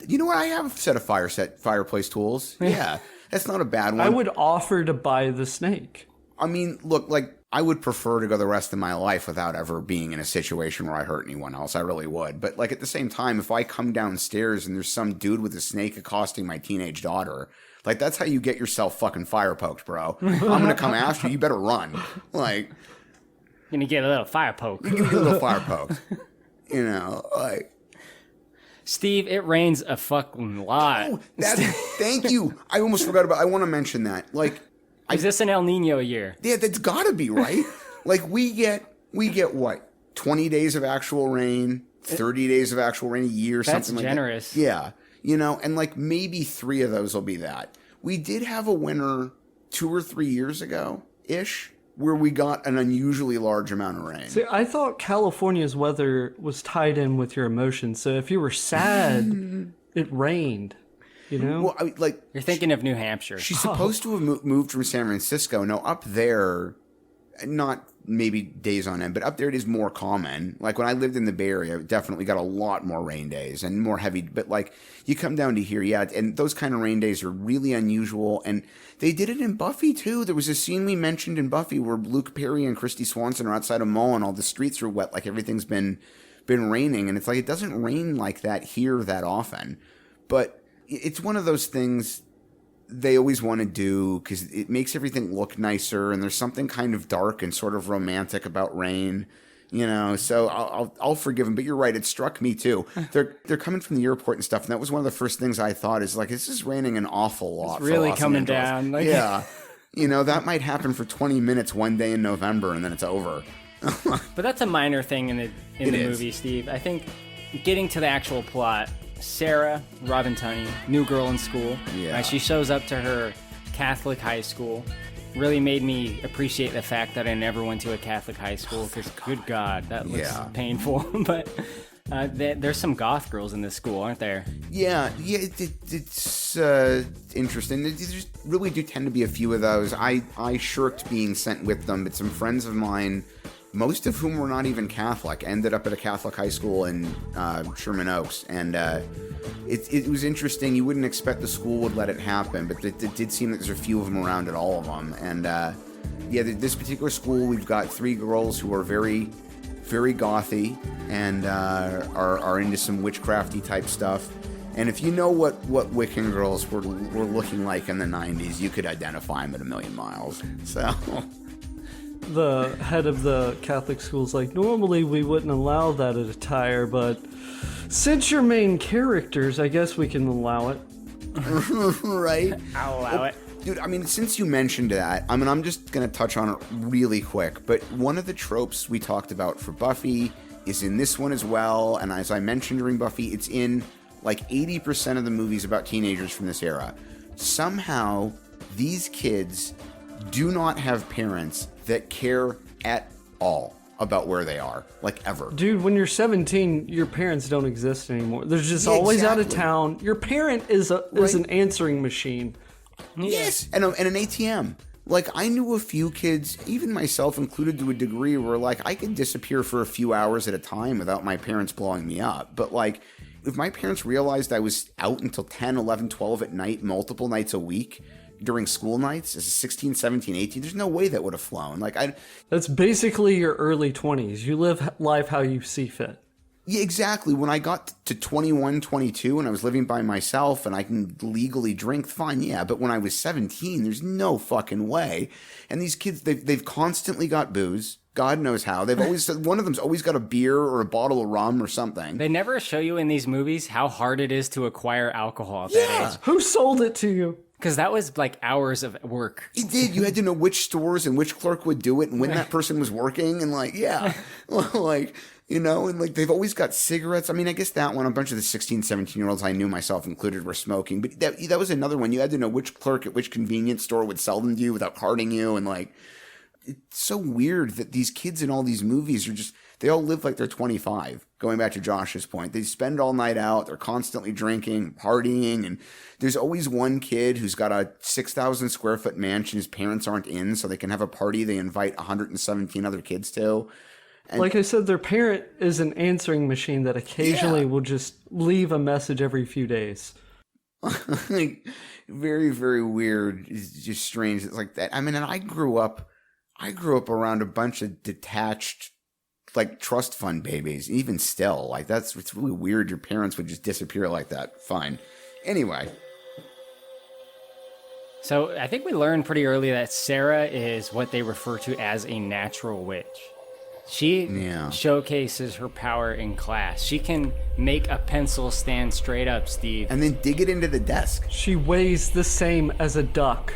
You know what? I have a set of fireplace tools. Yeah, that's not a bad one. I would offer to buy the snake. I mean, look, I would prefer to go the rest of my life without ever being in a situation where I hurt anyone else. I really would. But at the same time, if I come downstairs and there's some dude with a snake accosting my teenage daughter, that's how you get yourself fucking fire poked, bro. I'm gonna come after you. You better run. Gonna get a little fire poke. You get a little fire poke. You know, Steve, it rains a fucking lot. Oh, thank you. I almost forgot about. I want to mention that. Is this an El Nino year? Yeah, that's gotta be right. We get what? 20 days of actual rain, 30 days of actual rain a year, something like that. That's generous. Yeah. You know, and maybe 3 of those will be that. We did have a winter 2 or 3 years ago-ish where we got an unusually large amount of rain. See, I thought California's weather was tied in with your emotions. So if you were sad, it rained. You know? Well, I mean, like You're thinking of New Hampshire. she's supposed to have moved from San Francisco. No, up there, not maybe days on end, but up there it is more common. Like when I lived in the Bay Area, it definitely got a lot more rain days and more heavy. But like you come down to here, yeah, and those kind of rain days are really unusual. And they did it in Buffy too. There was a scene we mentioned in Buffy where Luke Perry and Christy Swanson are outside a mall and all the streets are wet, like everything's been raining. And it's like it doesn't rain like that here that often. But it's one of those things they always want to do because it makes everything look nicer, and there's something kind of dark and sort of romantic about rain, you know. So I'll forgive them. But you're right; it struck me too. They're coming from the airport and stuff, and that was one of the first things I thought is like, this is raining an awful lot. It's really for Los coming Angeles. down. Like, yeah, you know that might happen for 20 minutes one day in November, and then it's over. But that's a minor thing in the movie, Steve. I think getting to the actual plot. Sarah, Robin Tunney, new girl in school. Yeah. She shows up to her Catholic high school. Really made me appreciate the fact that I never went to a Catholic high school because, good God, that looks painful. But there's some goth girls in this school, aren't there? Yeah, it's interesting. There really do tend to be a few of those. I shirked being sent with them, but some friends of mine, most of whom were not even Catholic, ended up at a Catholic high school in Sherman Oaks. And it was interesting. You wouldn't expect the school would let it happen, but it did seem that there's a few of them around at all of them. And this particular school, we've got 3 girls who are very, very gothy and are into some witchcrafty type stuff. And if you know what Wiccan girls were looking like in the 90s, you could identify them at a million miles. So... The head of the Catholic school's like, normally we wouldn't allow that attire, but since you're main characters, I guess we can allow it. Right? I'll allow it. Dude, I mean, since you mentioned that, I mean, I'm just going to touch on it really quick, but one of the tropes we talked about for Buffy is in this one as well, and as I mentioned during Buffy, it's in like 80% of the movies about teenagers from this era. Somehow, these kids do not have parents that care at all about where they are, like ever. Dude, when you're 17, your parents don't exist anymore. They're just always out of town. Your parent is an answering machine. Yes, and an ATM. Like, I knew a few kids, even myself included to a degree, where, like, I could disappear for a few hours at a time without my parents blowing me up. But, like, if my parents realized I was out until 10, 11, 12 at night, multiple nights a week, during school nights as a 16, 17, 18, there's no way that would have flown. That's basically your early 20s. You live life how you see fit. Yeah, exactly. When I got to 21, 22, and I was living by myself and I can legally drink, fine, yeah. But when I was 17, there's no fucking way. And these kids, they've constantly got booze. God knows how. They've always, one of them's always got a beer or a bottle of rum or something. They never show you in these movies how hard it is to acquire alcohol at that age. Who sold it to you? Because that was like hours of work. It did. You had to know which stores and which clerk would do it and when that person was working. And they've always got cigarettes. I mean, I guess that one, a bunch of the 16, 17-year-olds I knew, myself included, were smoking. But that was another one. You had to know which clerk at which convenience store would sell them to you without carding you. And it's so weird that these kids in all these movies are just, they all live like they're 25, going back to Josh's point. They spend all night out. They're constantly drinking, partying. And there's always one kid who's got a 6,000 square foot mansion his parents aren't in, so they can have a party they invite 117 other kids to. And like I said, their parent is an answering machine that occasionally will just leave a message every few days. Very, very weird. It's just strange. It's like that. I mean, and I grew up around a bunch of detached, like, trust fund babies. Even still, it's really weird. Your parents would just disappear like that. Fine. Anyway. So I think we learned pretty early that Sarah is what they refer to as a natural witch. She showcases her power in class. She can make a pencil stand straight up, Steve. And then dig it into the desk. She weighs the same as a duck.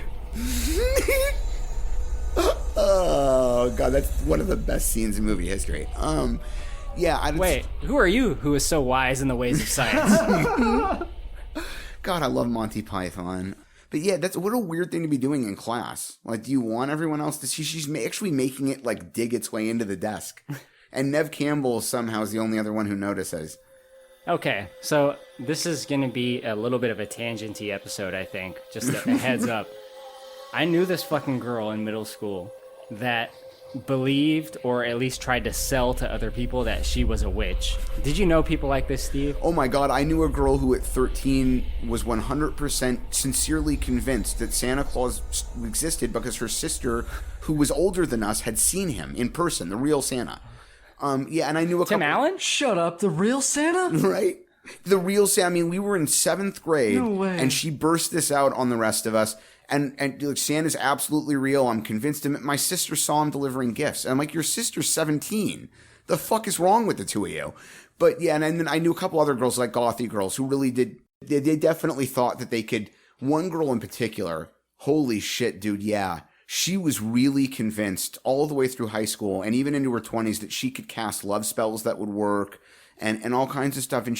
Oh, God, that's one of the best scenes in movie history. Wait, who are you who is so wise in the ways of science? God, I love Monty Python. But yeah, what a weird thing to be doing in class. Like, do you want everyone else to see? She's actually making it, dig its way into the desk. And Nev Campbell somehow is the only other one who notices. Okay, so this is going to be a little bit of a tangenty episode, I think. Just a heads up. I knew this fucking girl in middle school that believed, or at least tried to sell to other people, that she was a witch. Did you know people like this, Steve? Oh my God, I knew a girl who at 13 was 100% sincerely convinced that Santa Claus existed because her sister, who was older than us, had seen him in person, the real Santa. Yeah, and I knew a Tim couple... Allen? Shut up, the real Santa? Right? The real Santa. I mean, we were in 7th grade, No way. and she burst this out on the rest of us. And like, Santa's absolutely real. I'm convinced him. My sister saw him delivering gifts. And I'm like, your sister's 17. The fuck is wrong with the two of you? But yeah, and then I knew a couple other girls, like gothy girls, who really did. They definitely thought that they could. One girl in particular, holy shit, dude, yeah. She was really convinced all the way through high school and even into her 20s that she could cast love spells that would work and all kinds of stuff. And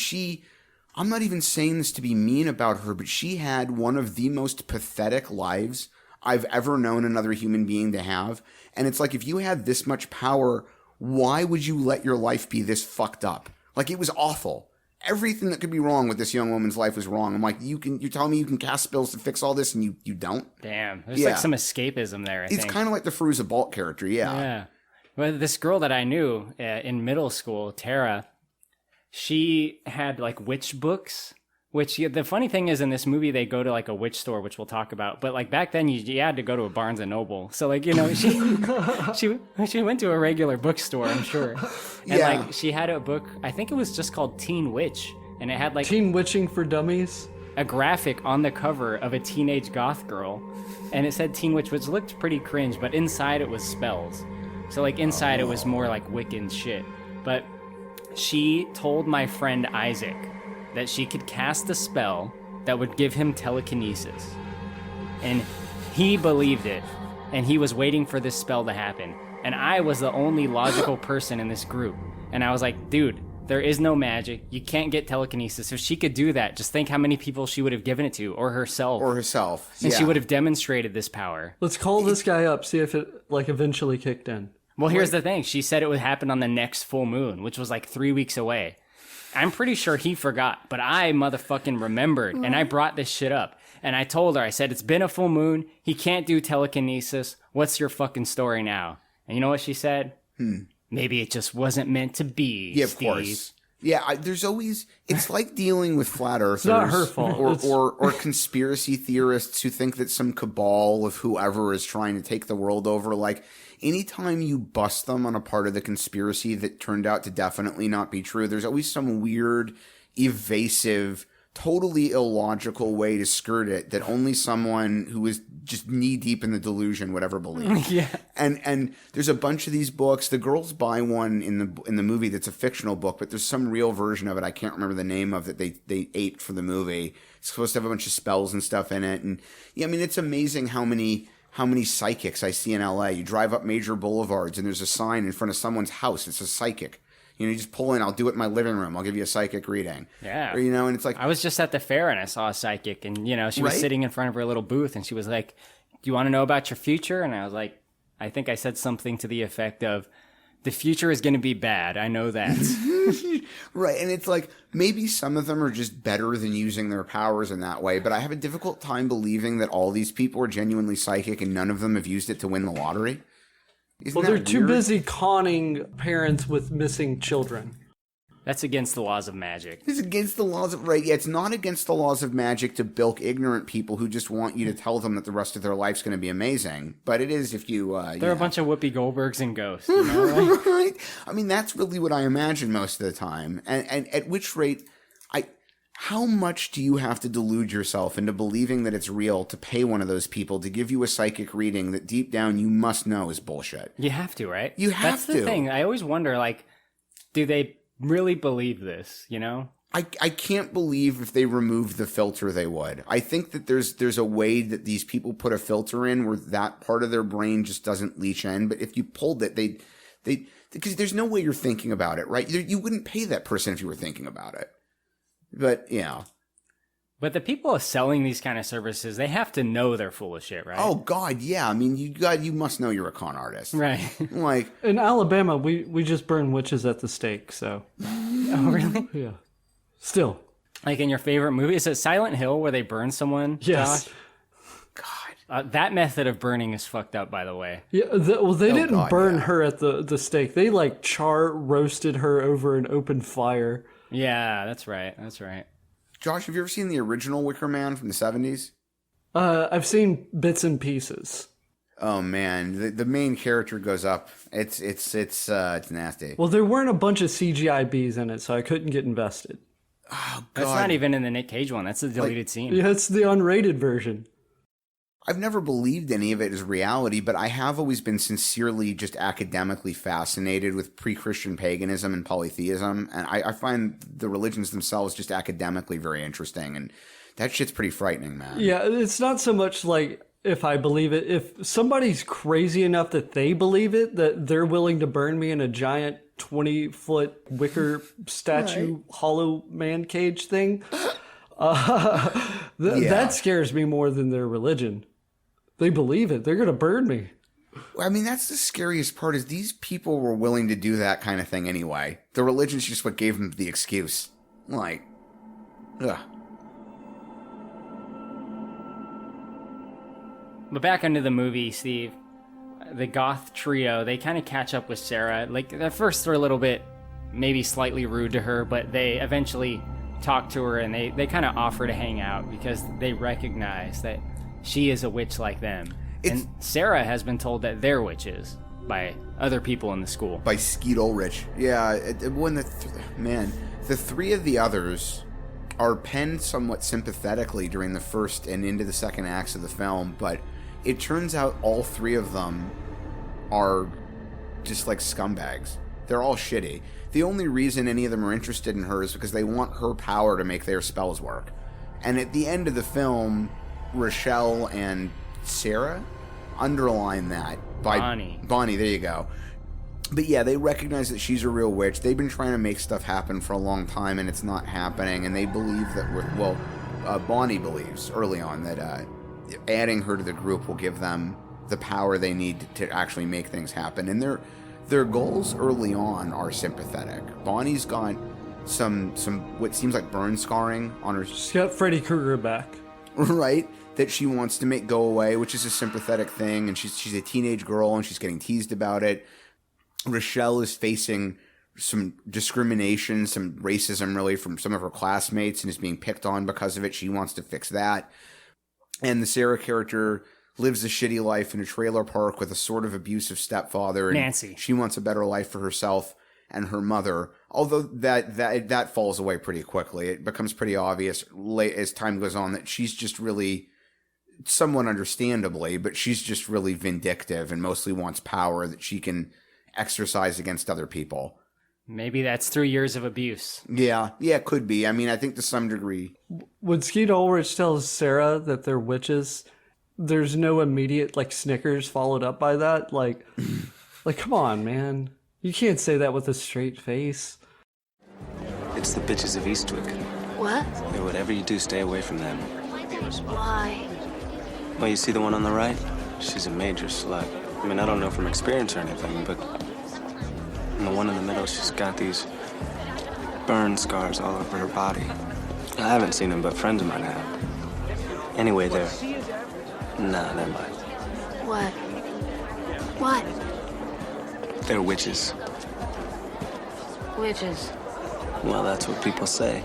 I'm not even saying this to be mean about her, but she had one of the most pathetic lives I've ever known another human being to have. And it's like, if you had this much power, why would you let your life be this fucked up? Like, it was awful. Everything that could be wrong with this young woman's life was wrong. I'm like, you're telling me you can cast spells to fix all this and you don't? Damn. There's like some escapism there, I think. It's kind of like the Firuza Balk character, yeah. Yeah. Well, this girl that I knew in middle school, Tara, she had like witch books, which the funny thing is in this movie, they go to like a witch store, which we'll talk about. But like back then you had to go to a Barnes and Noble. So like, you know, she went to a regular bookstore, I'm sure. And like she had a book, I think it was just called Teen Witch. And it had like Teen Witching for Dummies. A graphic on the cover of a teenage goth girl. And it said Teen Witch, which looked pretty cringe, but inside it was spells. So like inside it was more like Wiccan shit. But she told my friend Isaac that she could cast a spell that would give him telekinesis. And he believed it. And he was waiting for this spell to happen. And I was the only logical person in this group. And I was like, dude, there is no magic. You can't get telekinesis. If she could do that, just think how many people she would have given it to, or herself. And she would have demonstrated this power. Let's call this guy up, see if it like eventually kicked in. Well, here's the thing. She said it would happen on the next full moon, which was like 3 weeks away. I'm pretty sure he forgot, but I motherfucking remembered, and I brought this shit up. And I told her, I said, it's been a full moon. He can't do telekinesis. What's your fucking story now? And you know what she said? Maybe it just wasn't meant to be, Yeah, of Steve. course. Yeah, there's always... It's like dealing with flat earthers. It's not her fault. Or conspiracy theorists who think that some cabal of whoever is trying to take the world over. Like, anytime you bust them on a part of the conspiracy that turned out to definitely not be true, there's always some weird, evasive, totally illogical way to skirt it that only someone who is just knee deep in the delusion would ever believe. Yeah. And there's a bunch of these books. The girls buy one in the movie that's a fictional book, but there's some real version of it. I can't remember the name of that they aped for the movie. It's supposed to have a bunch of spells and stuff in it. And yeah, I mean, it's amazing how many psychics I see in LA. You drive up major boulevards and there's a sign in front of someone's house. It's a psychic. You know, you just pull in, I'll do it in my living room. I'll give you a psychic reading. Yeah. Or, you know, and it's like... I was just at the fair and I saw a psychic and, you know, she was sitting in front of her little booth and she was like, do you want to know about your future? And I was like, I think I said something to the effect of, the future is going to be bad. I know that. Right. And it's like, maybe some of them are just better than using their powers in that way. But I have a difficult time believing that all these people are genuinely psychic and none of them have used it to win the lottery. Isn't They're that too weird? busy conning parents with missing children. That's against the laws of magic. It's against the laws of... Right, yeah, it's not against the laws of magic to bilk ignorant people who just want you to tell them that the rest of their life's going to be amazing. But it is if you... They're a bunch of Whoopi Goldbergs and ghosts. You know, right? Right? I mean, that's really what I imagine most of the time. And at which rate... How much do you have to delude yourself into believing that it's real to pay one of those people to give you a psychic reading that deep down you must know is bullshit? You have to, right? You have That's to. the thing. I always wonder, like, do they really believe this, you know? I can't believe if they removed the filter they would. I think that there's a way that these people put a filter in where that part of their brain just doesn't leach in. But if you pulled it, they because there's no way you're thinking about it, right? You wouldn't pay that person if you were thinking about it. But, yeah. But the people selling these kind of services, they have to know they're full of shit, right? Oh, God, yeah. I mean, you must know you're a con artist. Right. Like... In Alabama, we just burn witches at the stake, so... Oh, really? Yeah. Still. Like in your favorite movie, is it Silent Hill where they burn someone? Yes. Josh? That method of burning is fucked up, by the way. Yeah, they didn't burn her at the stake. They like roasted her over an open fire. Yeah, that's right. That's right. Josh, have you ever seen the original Wicker Man from the 70s? I've seen bits and pieces. Oh man, the main character goes up. It's nasty. Well, there weren't a bunch of CGI bees in it, so I couldn't get invested. Oh god, that's not even in the Nick Cage one. That's the deleted scene. Yeah, it's the unrated version. I've never believed any of it as reality, but I have always been sincerely just academically fascinated with pre-Christian paganism and polytheism, and I find the religions themselves just academically very interesting, and that shit's pretty frightening, man. Yeah, it's not so much like if I believe it. If somebody's crazy enough that they believe it, that they're willing to burn me in a giant 20-foot wicker statue hollow man cage thing, that scares me more than their religion. They believe it. They're going to burn me. I mean, that's the scariest part is these people were willing to do that kind of thing anyway. The religion's just what gave them the excuse. Like, ugh. But back into the movie, Steve, the goth trio, they kind of catch up with Sarah. Like, at first they're a little bit, maybe slightly rude to her, but they eventually talk to her and they kind of offer to hang out because they recognize that she is a witch like them. And Sarah has been told that they're witches by other people in the school. By Skeet Ulrich. Yeah, when the three of the others are penned somewhat sympathetically during the first and into the second acts of the film, but it turns out all three of them are just like scumbags. They're all shitty. The only reason any of them are interested in her is because they want her power to make their spells work. And at the end of the film, Rochelle and Sarah underline that by Bonnie, there you go. But yeah, they recognize that she's a real witch. They've been trying to make stuff happen for a long time and it's not happening, and they believe that Bonnie believes early on that adding her to the group will give them the power they need to actually make things happen. And their goals early on are sympathetic. Bonnie's got some what seems like burn scarring on her. She's got Freddy Krueger back. Right, that she wants to make go away, which is a sympathetic thing, and she's a teenage girl and she's getting teased about it. Rochelle is facing some discrimination, some racism really from some of her classmates and is being picked on because of it. She wants to fix that. And the Sarah character lives a shitty life in a trailer park with a sort of abusive stepfather. And Nancy. She wants a better life for herself and her mother, although that falls away pretty quickly. It becomes pretty obvious as time goes on that she's just really, somewhat understandably, but she's just really vindictive and mostly wants power that she can exercise against other people. Maybe that's 3 years of abuse. Yeah, it could be. I mean, I think to some degree. When Skeet Ulrich tells Sarah that they're witches, there's no immediate like snickers followed up by that. Like come on, man. You can't say that with a straight face. It's the bitches of Eastwick. What? Yeah, whatever you do, stay away from them. Why? Well, you see the one on the right? She's a major slut. I mean, I don't know from experience or anything, but... And the one in the middle, she's got these burn scars all over her body. I haven't seen them, but friends of mine have. Anyway, they're... Nah, never mind. What? What? They're witches. Witches. Well, that's what people say.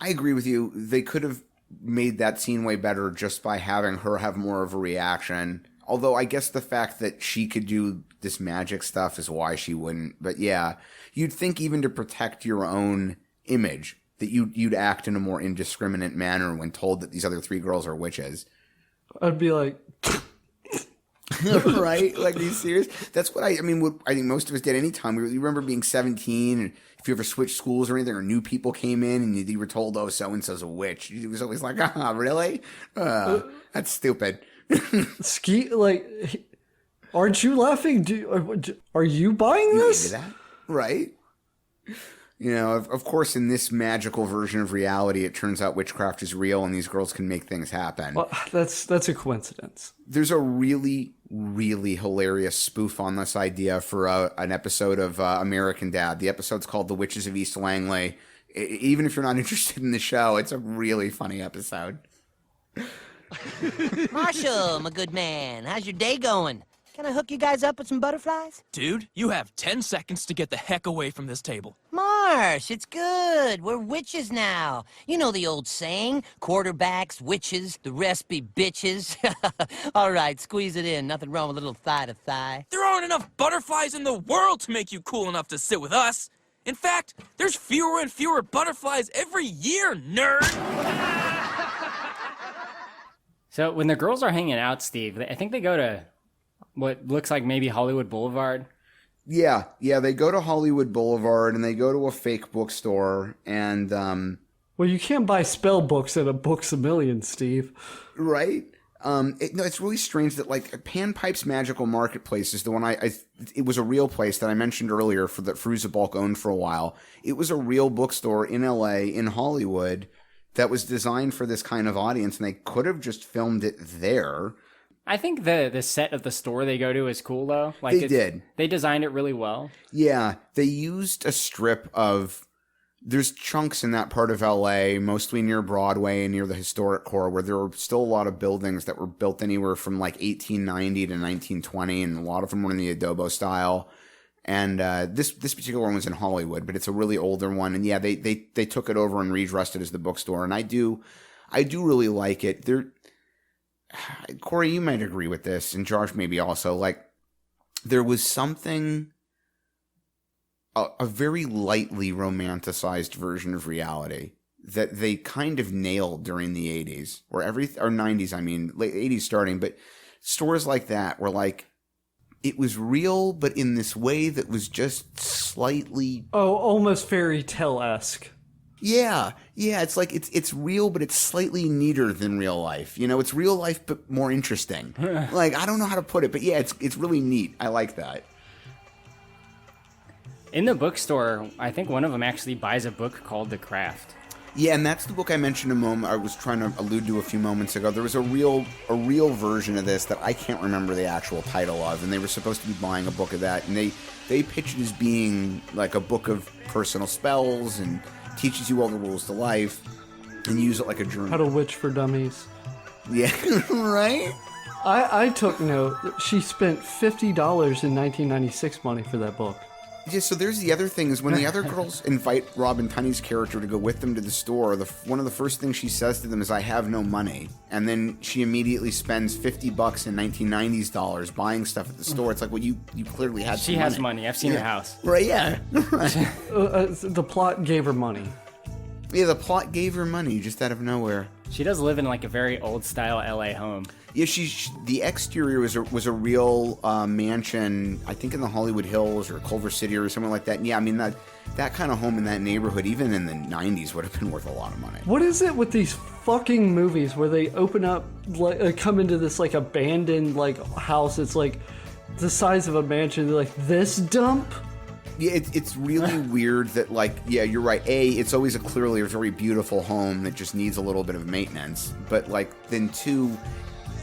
I agree with you. They could have made that scene way better just by having her have more of a reaction. Although I guess the fact that she could do this magic stuff is why she wouldn't. But yeah, you'd think even to protect your own image that you'd act in a more indiscriminate manner when told that these other three girls are witches. I'd be like... Right? Like, are you serious? That's what I think most of us did anytime. You remember being 17 and if you ever switched schools or anything or new people came in and you were told, oh, so-and-so's a witch. It was always like, really? That's stupid. Skeet, like, aren't you laughing? Are you buying this? Into that? Right? You know, of course, in this magical version of reality, it turns out witchcraft is real and these girls can make things happen. Well, that's a coincidence. There's a really, really hilarious spoof on this idea for an episode of American Dad. The episode's called The Witches of East Langley. Even if you're not interested in the show, it's a really funny episode. Marshall, my good man, how's your day going? Can I hook you guys up with some butterflies? Dude, you have 10 seconds to get the heck away from this table. Marsh, it's good. We're witches now. You know the old saying, quarterbacks, witches, the rest be bitches. All right, squeeze it in. Nothing wrong with a little thigh to thigh. There aren't enough butterflies in the world to make you cool enough to sit with us. In fact, there's fewer and fewer butterflies every year, nerd. So when the girls are hanging out, Steve, I think they go to what looks like maybe Hollywood Boulevard. Yeah, they go to Hollywood Boulevard and they go to a fake bookstore and well, you can't buy spell books at a Books A Million, Steve. Right? It's really strange that like Panpipe's Magical Marketplace is the one it was a real place that I mentioned earlier that Fruza Balk owned for a while. It was a real bookstore in LA, in Hollywood, that was designed for this kind of audience, and they could have just filmed it there. I think the set of the store they go to is cool, though. Like they did. They designed it really well. Yeah, they used a strip of... There's chunks in that part of LA, mostly near Broadway and near the historic core, where there are still a lot of buildings that were built anywhere from like 1890 to 1920, and a lot of them were in the adobo style. And this particular one was in Hollywood, but it's a really older one. And yeah, they took it over and redressed it as the bookstore. And I do really like it. Korey, you might agree with this, and Josh maybe also. Like, there was something, a very lightly romanticized version of reality that they kind of nailed during the 80s, or 90s, I mean, late 80s starting. But stores like that were like, it was real, but in this way that was just slightly... Oh, almost fairy tale-esque. Yeah, it's like, it's real, but it's slightly neater than real life. You know, it's real life, but more interesting. Like, I don't know how to put it, but yeah, it's really neat. I like that. In the bookstore, I think one of them actually buys a book called The Craft. Yeah, and that's the book I mentioned I was trying to allude to a few moments ago. There was a real version of this that I can't remember the actual title of, and they were supposed to be buying a book of that, and they pitched it as being like a book of personal spells and teaches you all the rules to life, and use it like a journal. How to witch for dummies. Yeah, right? I took note that she spent $50 in 1996 money for that book. Yeah, so there's the other thing is when the other girls invite Robin Tunney's character to go with them to the store, one of the first things she says to them is, "I have no money." And then she immediately spends $50 in 1990s dollars buying stuff at the store. It's like, well, you clearly had some money. She has money. I've seen her house. Right, yeah. Right. The plot gave her money. Yeah, the plot gave her money just out of nowhere. She does live in like a very old style LA home. Yeah, the exterior was a real mansion, I think in the Hollywood Hills or Culver City or something like that. And yeah, I mean that kind of home in that neighborhood, even in the 90s, would have been worth a lot of money. What is it with these fucking movies where they open up, like, come into this like abandoned like house? It's like the size of a mansion. They're like, this dump. Yeah, it's really weird that, like, yeah, you're right. It's always clearly a very beautiful home that just needs a little bit of maintenance. But, like, then two,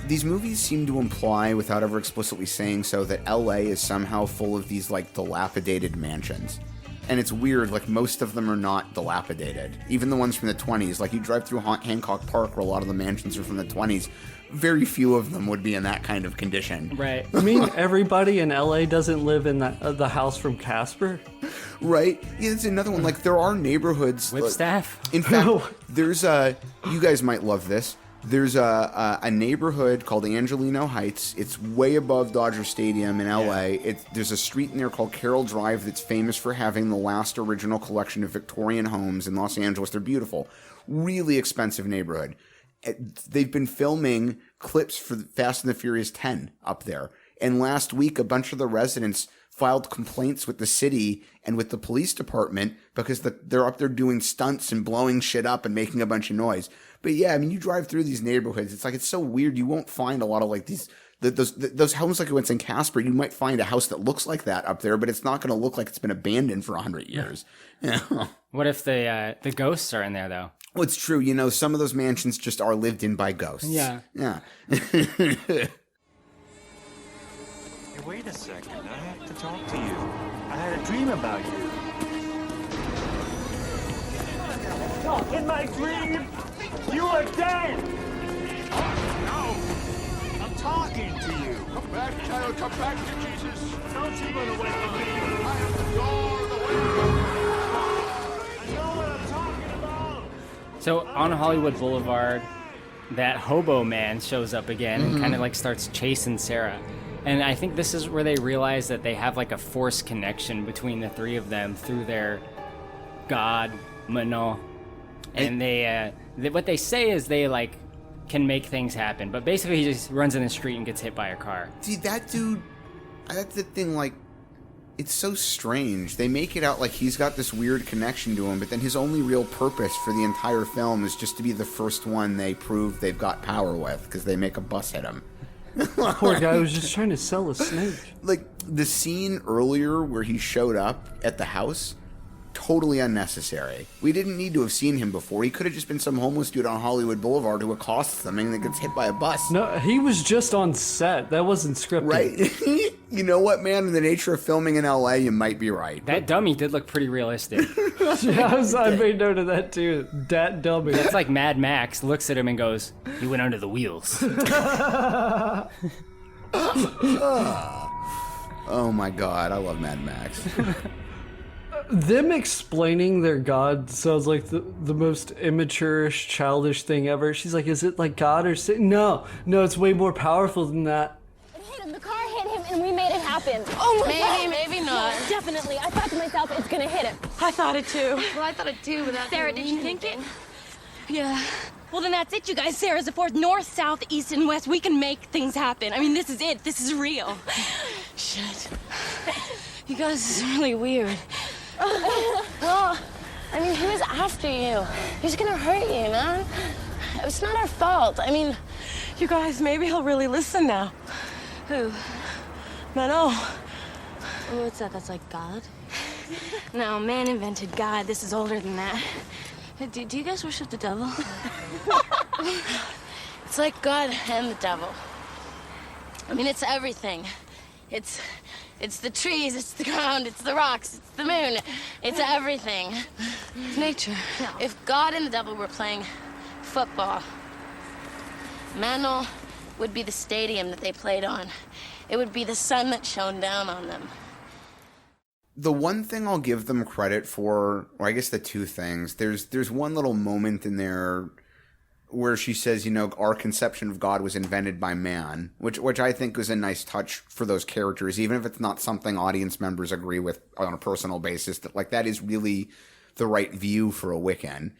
these movies seem to imply, without ever explicitly saying so, that LA is somehow full of these, like, dilapidated mansions. And it's weird, like, most of them are not dilapidated. Even the ones from the 20s. Like, you drive through Hancock Park, where a lot of the mansions are from the 20s. Very few of them would be in that kind of condition. Right. I mean, everybody in LA doesn't live in the house from Casper. Right. Yeah, it's another one. Like, there are neighborhoods. With staff. In fact, there's you guys might love this. There's a neighborhood called Angelino Heights. It's way above Dodger Stadium in LA. Yeah. There's a street in there called Carroll Drive that's famous for having the last original collection of Victorian homes in Los Angeles. They're beautiful. Really expensive neighborhood. They've been filming clips for Fast and the Furious 10 up there. And last week, a bunch of the residents filed complaints with the city and with the police department because they're up there doing stunts and blowing shit up and making a bunch of noise. But yeah, I mean, you drive through these neighborhoods, it's so weird. You won't find a lot of like those homes like what's in Casper. You might find a house that looks like that up there, but it's not going to look like it's been abandoned for 100 years. Yeah. What if the ghosts are in there though? Well, it's true. You know, some of those mansions just are lived in by ghosts. Yeah. Yeah. Hey, wait a second. I have to talk to you. I had a dream about you. Oh, in my dream, you are dead! No! I'm talking to you. Come back, child. Come back to Jesus. Don't you run away from me. I am the door of the way. I know what I'm talking about. So on Hollywood Boulevard, that hobo man shows up again and kind of like starts chasing Sarah. And I think this is where they realize that they have like a force connection between the three of them through their god, Manon. And they what they say is they like can make things happen. But basically he just runs in the street and gets hit by a car. See, that dude, that's the thing, like, it's so strange. They make it out like he's got this weird connection to him, but then his only real purpose for the entire film is just to be the first one they prove they've got power with, because they make a bus hit him. Poor guy was just trying to sell a snake. Like, the scene earlier where he showed up at the house, totally unnecessary. We didn't need to have seen him before. He could have just been some homeless dude on Hollywood Boulevard who accosts them and then gets hit by a bus. No, he was just on set. That wasn't scripted. Right? You know what, man? In the nature of filming in LA, you might be right. That dummy did look pretty realistic. Yeah, I made note of that too. Dat dummy. That's like Mad Max looks at him and goes, "He went under the wheels." Oh my god, I love Mad Max. Them explaining their god sounds like the most immature-ish, childish thing ever. She's like, is it like God or Satan? No, it's way more powerful than that. It hit him. The car hit him, and we made it happen. Oh my God. Maybe not. Yeah, definitely. I thought to myself, it's gonna hit him. I thought it too. Well, I thought it too, without Sarah, did you think it? Yeah. Well, then that's it, you guys. Sarah's the fourth. North, south, east, and west. We can make things happen. I mean, this is it. This is real. Shit. You guys, this is really weird. Well, I mean, who is after you? He's gonna hurt you, man. It's not our fault. I mean, You guys, maybe he'll really listen now. Who? Manon. what's that? That's like God? No, man invented God. This is older than that. Do you guys worship the devil? It's like God and the devil. I mean, it's everything. It's the trees, it's the ground, it's the rocks, it's the moon. It's everything. It's nature. If God and the devil were playing football, Manon would be the stadium that they played on. It would be the sun that shone down on them. The one thing I'll give them credit for, or I guess the two things, there's one little moment in there where she says, you know, our conception of God was invented by man, which I think was a nice touch for those characters, even if it's not something audience members agree with on a personal basis, that like that is really the right view for a Wiccan.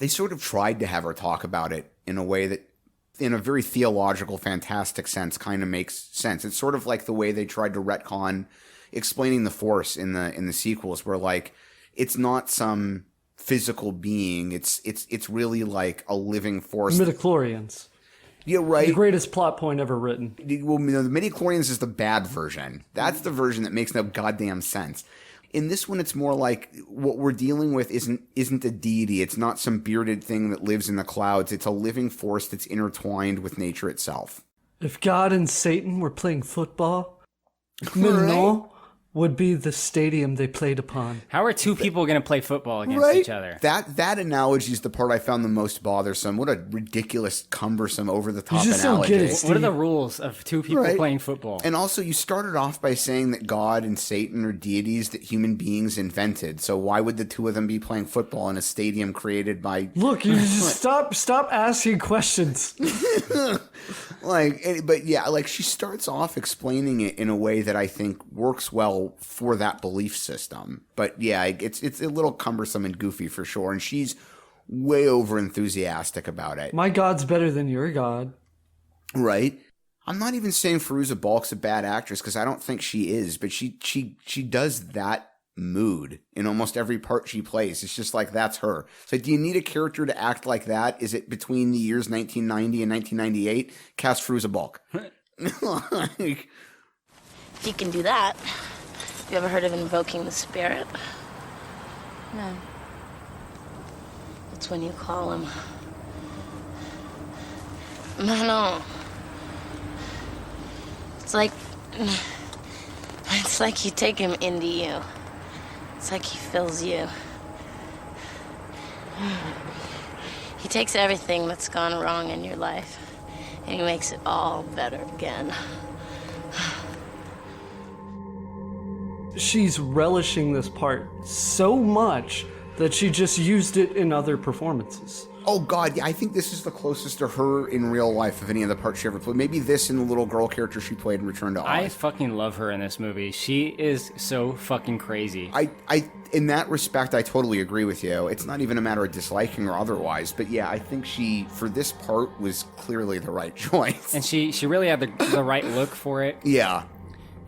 They sort of tried to have her talk about it in a way that, in a very theological, fantastic sense, kind of makes sense. It's sort of like the way they tried to retcon explaining the Force in the sequels, where like it's not some physical being, it's really like a living force. Midichlorians. Yeah, right. The greatest plot point ever written. Well, you know, the midichlorians is the bad version. That's the version that makes no goddamn sense. In this one, it's more like what we're dealing with isn't a deity. It's not some bearded thing that lives in the clouds. It's a living force that's intertwined with nature itself. If God and Satan were playing football, Manon would be the stadium they played upon. How are two people going to play football against each other? That analogy is the part I found the most bothersome. What a ridiculous, cumbersome, over-the-top You just analogy. don't get it, Steve. What are the rules of two people playing football? And also, you started off by saying that God and Satan are deities that human beings invented. So why would the two of them be playing football in a stadium created by... Look, you just stop asking questions. But yeah, like she starts off explaining it in a way that I think works well for that belief system. But yeah, it's a little cumbersome and goofy for sure. And she's way over enthusiastic about it. My God's better than your God. Right? I'm not even saying Fairuza Balk's a bad actress, because I don't think she is, but she does that mood in almost every part she plays. It's just like, that's her. So do you need a character to act like that? Is it between the years 1990 and 1998? Cast Fairuza Balk. If you can do that, you ever heard of invoking the spirit? No. That's when you call him. Manon. It's like It's like you take him into you. It's like he fills you. He takes everything that's gone wrong in your life, and he makes it all better again. She's relishing this part so much that she just used it in other performances. Oh God, yeah, I think this is the closest to her in real life of any of the parts she ever played. Maybe this and the little girl character she played in Return to Oz. I fucking love her in this movie. She is so fucking crazy. In that respect, I totally agree with you. It's not even a matter of disliking or otherwise, but yeah, I think she, for this part, was clearly the right choice. And she really had the right look for it. Yeah.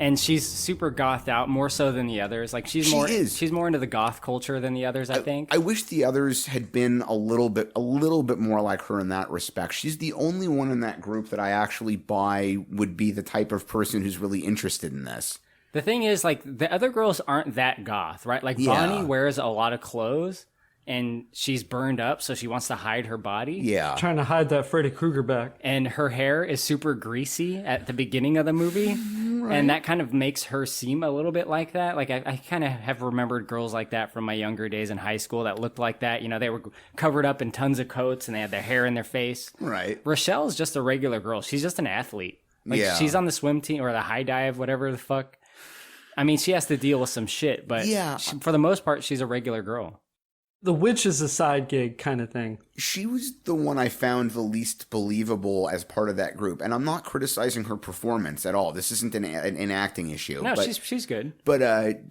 And she's super gothed out, more so than the others. Like she's more into the goth culture than the others, I think. I wish the others had been a little bit more like her in that respect. She's the only one in that group that I actually buy would be the type of person who's really interested in this. The thing is, like, the other girls aren't that goth, right? Like, Bonnie wears a lot of clothes, and she's burned up, so she wants to hide her body. Yeah. Trying to hide that Freddy Krueger back. And her hair is super greasy at the beginning of the movie. Right. And that kind of makes her seem a little bit like that. Like, I kind of have remembered girls like that from my younger days in high school that looked like that. You know, they were covered up in tons of coats, and they had their hair in their face. Right. Rochelle's just a regular girl. She's just an athlete. Like, she's on the swim team, or the high dive, whatever the fuck. I mean, she has to deal with some shit, but for the most part, she's a regular girl. The witch is a side gig kind of thing. She was the one I found the least believable as part of that group. And I'm not criticizing her performance at all. This isn't an acting issue. No, but, she's good. But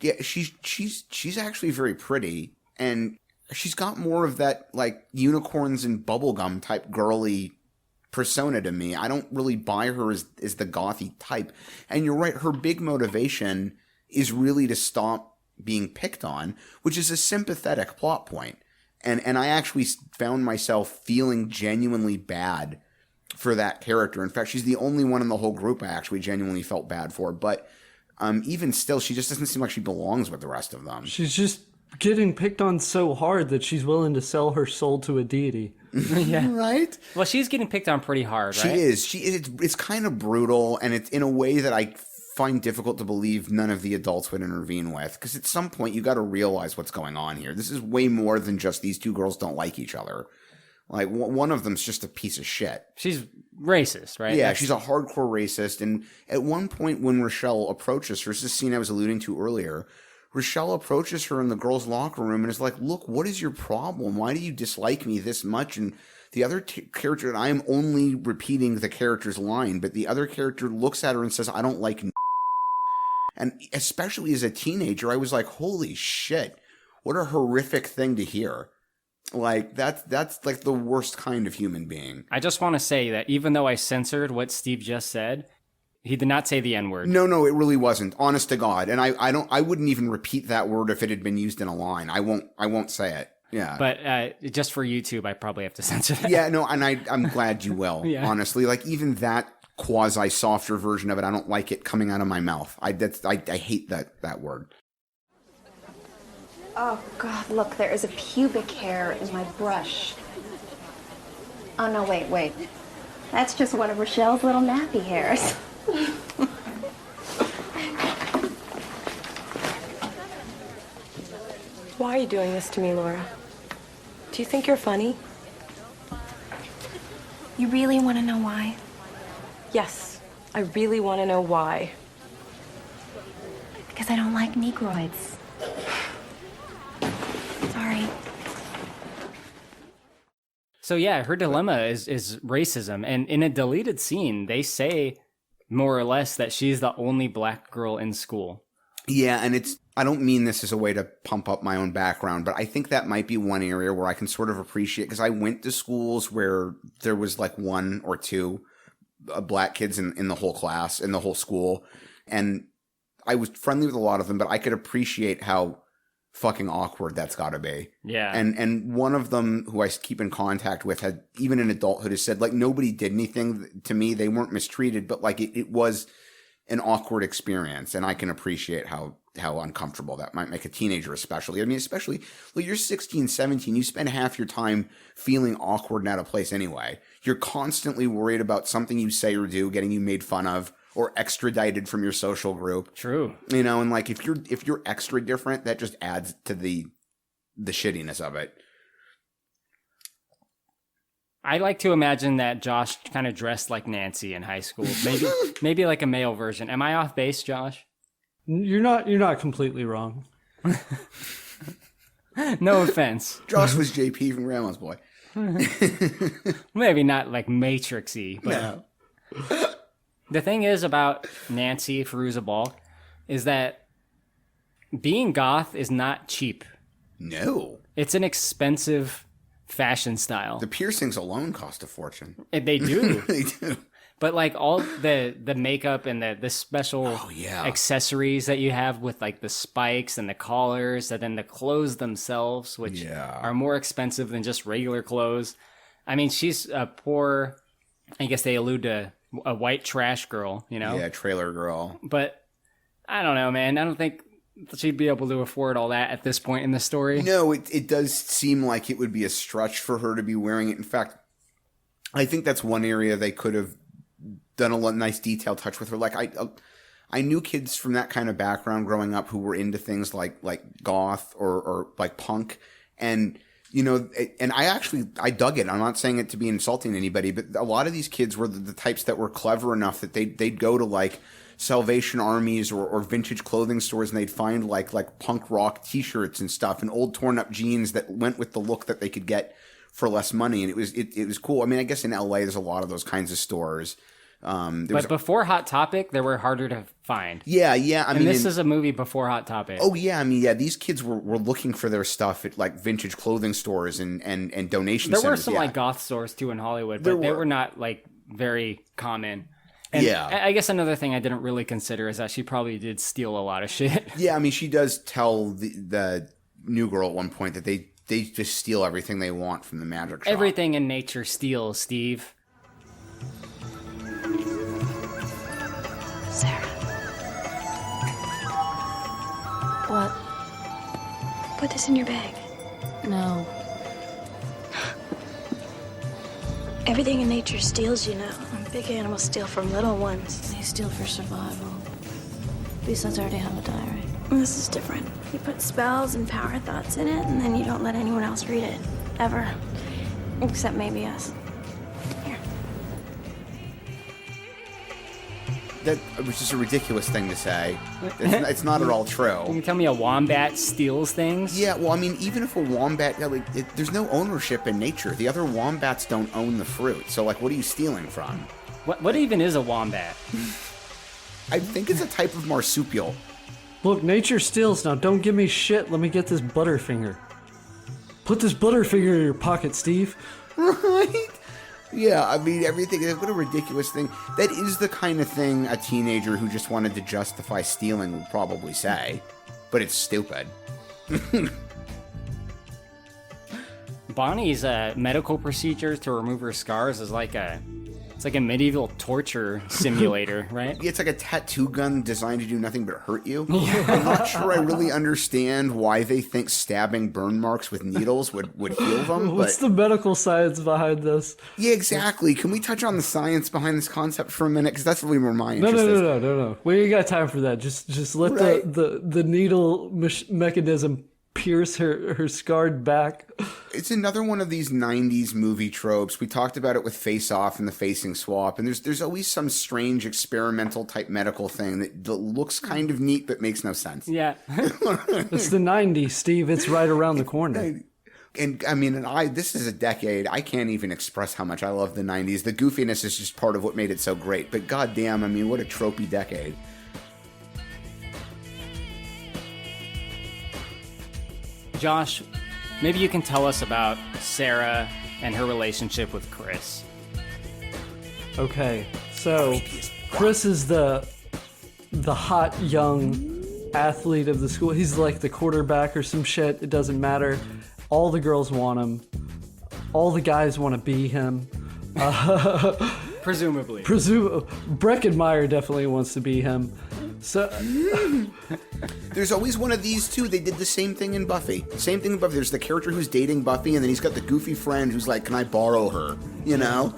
yeah, she's actually very pretty. And she's got more of that, like, unicorns and bubblegum type girly persona to me. I don't really buy her as the gothy type. And you're right, her big motivation is really to stop being picked on, which is a sympathetic plot point. And I actually found myself feeling genuinely bad for that character. In fact, she's the only one in the whole group I actually genuinely felt bad for. But even still, she just doesn't seem like she belongs with the rest of them. She's just getting picked on so hard that she's willing to sell her soul to a deity. Yeah. Right? Well, she's getting picked on pretty hard, right? She is. It's kind of brutal, and it's in a way that I find difficult to believe none of the adults would intervene with, because at some point you got to realize what's going on here. This is way more than just these two girls don't like each other. Like, one of them's just a piece of shit. She's racist, right? Yeah, she's a hardcore racist. And at one point when Rochelle approaches her, this is the scene I was alluding to earlier, Rochelle approaches her in the girls' locker room and is like, look, what is your problem? Why do you dislike me this much? And the other character, and I am only repeating the character's line, but the other character looks at her and says, I don't like And especially as a teenager, I was like, holy shit, what a horrific thing to hear. Like, that's like the worst kind of human being. I just want to say that even though I censored what Steve just said, he did not say the N-word. No, it really wasn't. Honest to God. And I wouldn't even repeat that word if it had been used in a line. I won't say it. Yeah. But just for YouTube, I probably have to censor that. Yeah, no, and I'm glad you will, Yeah. honestly. Like, even that quasi-softer version of it, I don't like it coming out of my mouth. I hate that word. Oh, God, look, there is a pubic hair in my brush. Oh, no, wait. That's just one of Rochelle's little nappy hairs. Why are you doing this to me, Laura? Do you think you're funny? You really want to know why? Yes, I really want to know why. Because I don't like Negroids. Sorry. So yeah, her dilemma is racism. And in a deleted scene, they say more or less that she's the only black girl in school. Yeah, and I don't mean this as a way to pump up my own background, but I think that might be one area where I can sort of appreciate, because I went to schools where there was like one or two black kids in the whole class, in the whole school, and I was friendly with a lot of them, but I could appreciate how fucking awkward that's got to be. Yeah. And one of them who I keep in contact with had, even in adulthood, has said, like, nobody did anything to me. They weren't mistreated, but like it was an awkward experience, and I can appreciate how uncomfortable that might make a teenager, especially. I mean, especially, like, you're 16, 17, you spend half your time feeling awkward and out of place anyway. You're constantly worried about something you say or do getting you made fun of, or extradited from your social group. True. You know, and like if you're extra different, that just adds to the shittiness of it. I like to imagine that Josh kind of dressed like Nancy in high school. Maybe like a male version. Am I off base, Josh? You're not completely wrong. No offense. Josh was JP from Grandma's Boy. Maybe not like Matrix-y, but no. The thing is about Nancy Fairuza Balk is that being goth is not cheap. No. It's an expensive fashion style. The piercings alone cost a fortune. They do. They do. But like all the makeup and the special accessories that you have with like the spikes and the collars and then the clothes themselves, which are more expensive than just regular clothes. I mean, she's a poor, I guess they allude to a white trash girl, you know? Yeah, trailer girl. But I don't know, man. I don't think she'd be able to afford all that at this point in the story. No, it does seem like it would be a stretch for her to be wearing it. In fact, I think that's one area they could have done a nice detail touch with her. Like I knew kids from that kind of background growing up who were into things like goth or like punk, and you know, and I dug it. I'm not saying it to be insulting to anybody, but a lot of these kids were the types that were clever enough that they'd go to like Salvation Armies or vintage clothing stores, and they'd find like punk rock T-shirts and stuff and old torn up jeans that went with the look that they could get for less money, and it was cool. I mean, I guess in LA there's a lot of those kinds of stores. But before Hot Topic, they were harder to find. Yeah. I mean, this is a movie before Hot Topic. Oh yeah, I mean, yeah. These kids were looking for their stuff at like vintage clothing stores and donation centers. There were some like goth stores too in Hollywood, but they were not like very common. And I guess another thing I didn't really consider is that she probably did steal a lot of shit. Yeah, I mean, she does tell the new girl at one point that they just steal everything they want from the magic shop. Everything in nature steals, Steve. Sarah. What? Put this in your bag. No. Everything in nature steals, you know. Big animals steal from little ones. They steal for survival. Besides, I already have a diary. This is different. You put spells and power thoughts in it, and then you don't let anyone else read it. Ever. Except maybe us. Here. That was just a ridiculous thing to say. It's not at all true. Can you tell me a wombat steals things? Yeah, well, I mean, even if a wombat, there's no ownership in nature. The other wombats don't own the fruit. So, like, what are you stealing from? What even is a wombat? I think it's a type of marsupial. Look, nature steals. Now, don't give me shit. Let me get this Butterfinger. Put this Butterfinger in your pocket, Steve. Right? Yeah, I mean, everything. What a ridiculous thing. That is the kind of thing a teenager who just wanted to justify stealing would probably say. But it's stupid. Bonnie's medical procedures to remove her scars is like a medieval torture simulator, right? Yeah, it's like a tattoo gun designed to do nothing but hurt you. I'm not sure I really understand why they think stabbing burn marks with needles would heal them. What's the medical science behind this? Yeah, exactly. Can we touch on the science behind this concept for a minute? Because that's really more my interest. No. We ain't got time for that. Just let the needle mechanism pierce her scarred back. It's another one of these 90s movie tropes. We talked about it with Face Off and the facing swap, and there's always some strange experimental type medical thing that looks kind of neat but makes no sense. Yeah. It's the 90s, Steve. It's right around the corner. And I mean, this is a decade. I can't even express how much I love the 90s. The goofiness is just part of what made it so great. But goddamn, I mean, what a tropey decade. Josh, maybe you can tell us about Sarah and her relationship with Chris. Okay, so Chris is the hot young athlete of the school. He's like the quarterback or some shit. It doesn't matter. All the girls want him. All the guys want to be him. Presumably. Breckenmeyer definitely wants to be him. So there's always one of these two. They did the same thing in Buffy. Same thing in Buffy. There's the character who's dating Buffy, and then he's got the goofy friend who's like, "Can I borrow her?" You know?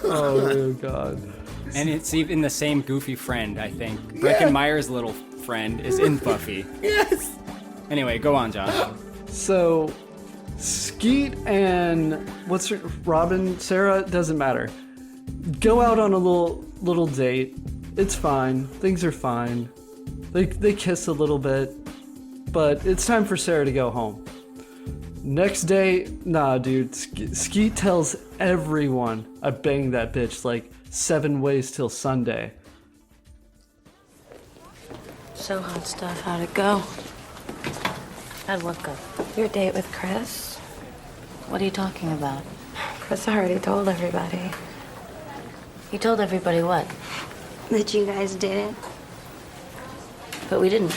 Oh God. And it's even the same goofy friend, I think. Breckin Meyer's little friend is in Buffy. Yes. Anyway, go on, John. So, Skeet and Robin, Sarah, doesn't matter. Go out on a little date. It's fine. Things are fine. They kiss a little bit, but it's time for Sarah to go home. Next day, nah, dude. Skeet tells everyone I banged that bitch like 7 ways till Sunday. So, hot stuff, how'd it go? How'd what go? Your date with Chris? What are you talking about? Chris already told everybody. You told everybody what? That you guys did it. But we didn't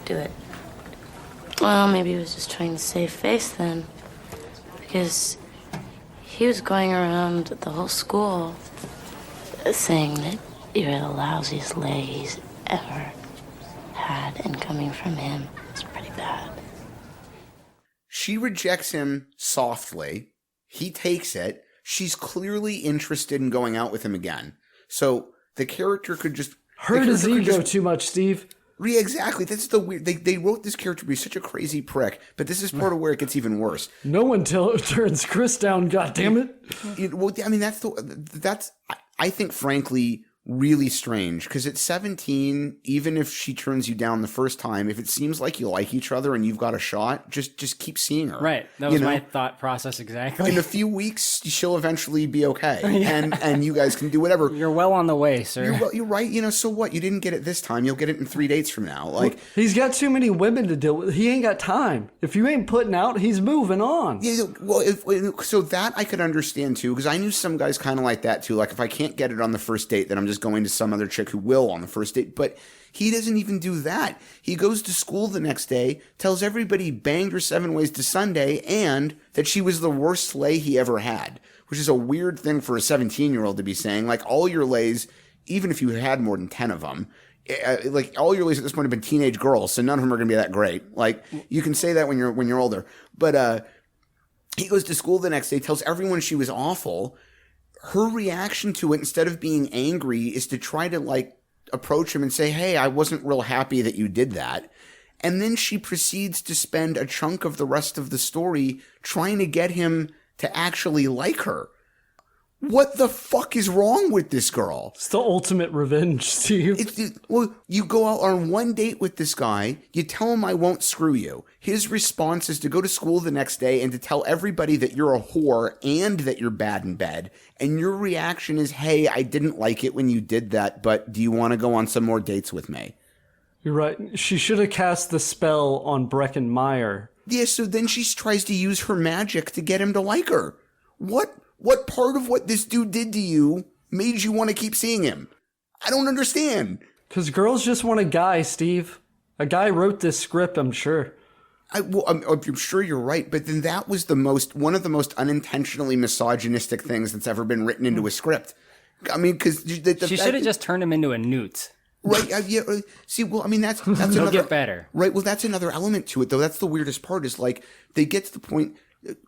do it. Well, maybe he was just trying to save face then. Because he was going around the whole school saying that you're the lousiest lay he's ever had, and coming from him is pretty bad. She rejects him softly. He takes it. She's clearly interested in going out with him again. So the character could just hurt his ego too much, Steve. Exactly. That's the weird. They wrote this character to be such a crazy prick, but this is part of where it gets even worse. No one turns Chris down. God damn it! Well, I mean, that's I think, frankly, really strange, because at 17, even if she turns you down the first time, if it seems like you like each other and you've got a shot, just keep seeing her. Right. That was my thought process exactly. In a few weeks, she'll eventually be okay, and you guys can do whatever. You're well on the way, sir. You're right. You know, so what? You didn't get it this time. You'll get it in 3 dates from now. Like, he's got too many women to deal with. He ain't got time. If you ain't putting out, he's moving on. Yeah. Well, so that I could understand too, because I knew some guys kind of like that too. Like, if I can't get it on the first date, then I'm just going to some other chick who will on the first date. But he doesn't even do that. He goes to school the next day, tells everybody he banged her 7 ways to Sunday, and that she was the worst slay he ever had, which is a weird thing for a 17-year-old to be saying. Like, all your lays, even if you had more than 10 of them, like, all your lays at this point have been teenage girls, so none of them are going to be that great. Like, you can say that when you're older. But he goes to school the next day, tells everyone she was awful. Her reaction to it, instead of being angry, is to try to, like, approach him and say, "Hey, I wasn't real happy that you did that." And then she proceeds to spend a chunk of the rest of the story trying to get him to actually like her. What the fuck is wrong with this girl? It's the ultimate revenge, Steve. Well, you go out on one date with this guy, you tell him I won't screw you. His response is to go to school the next day and to tell everybody that you're a whore and that you're bad in bed. And your reaction is, "Hey, I didn't like it when you did that, but do you want to go on some more dates with me?" You're right. She should have cast the spell on Breckin Meyer. Yeah, so then she tries to use her magic to get him to like her. What part of what this dude did to you made you want to keep seeing him? I don't understand. Because girls just want a guy, Steve. A guy wrote this script, I'm sure. I'm sure you're right, but then that was one of the most unintentionally misogynistic things that's ever been written into a script. I mean, because she should have just turned him into a newt. Right. Yeah. See, well, I mean, that's He'll another, get better. Right. Well, that's another element to it, though. That's the weirdest part, is like, they get to the point.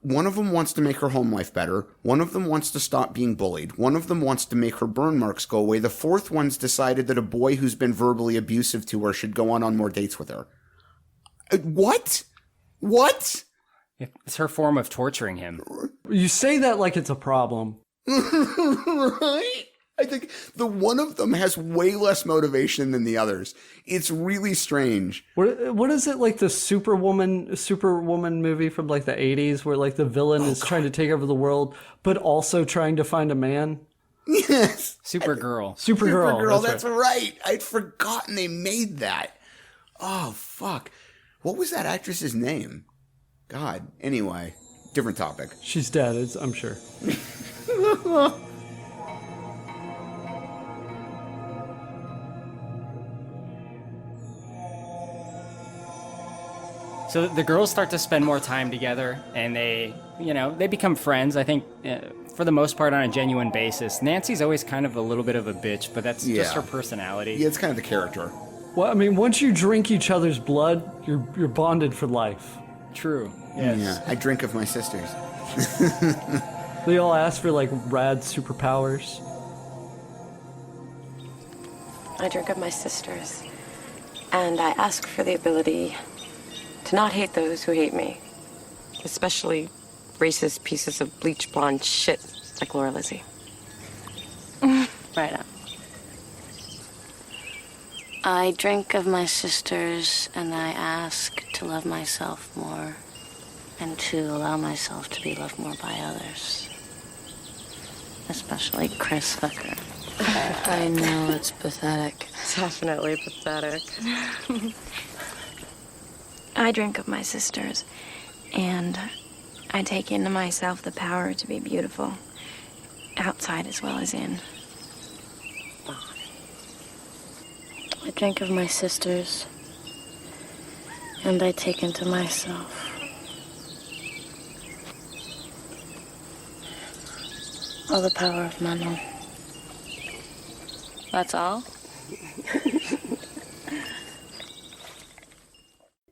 One of them wants to make her home life better. One of them wants to stop being bullied. One of them wants to make her burn marks go away. The fourth one's decided that a boy who's been verbally abusive to her should go on more dates with her. What? It's her form of torturing him. You say that like it's a problem. Right? I think the one of them has way less motivation than the others. It's really strange. What is it, like the Superwoman movie from like the 80s, where like the villain is trying to take over the world, but also trying to find a man? Yes. Supergirl. Supergirl, that's right. I'd forgotten they made that. Oh, fuck. What was that actress's name? God. Anyway, different topic. She's dead, I'm sure. So the girls start to spend more time together, and they become friends. I think for the most part, on a genuine basis. Nancy's always kind of a little bit of a bitch, but that's just her personality. Yeah, it's kind of the character. Well, I mean, once you drink each other's blood, you're bonded for life. True. Yes. Yeah, I drink of my sisters. They all ask for, like, rad superpowers. I drink of my sisters. And I ask for the ability to not hate those who hate me. Especially racist pieces of bleach blonde shit like Laura Lizzie. Right on. I drink of my sisters, and I ask to love myself more, and to allow myself to be loved more by others. Especially Chris Hooker. I know it's pathetic. Definitely pathetic. I drink of my sisters, and I take into myself the power to be beautiful, outside as well as in. I drink of my sisters, and I take into myself all the power of Manon. That's all?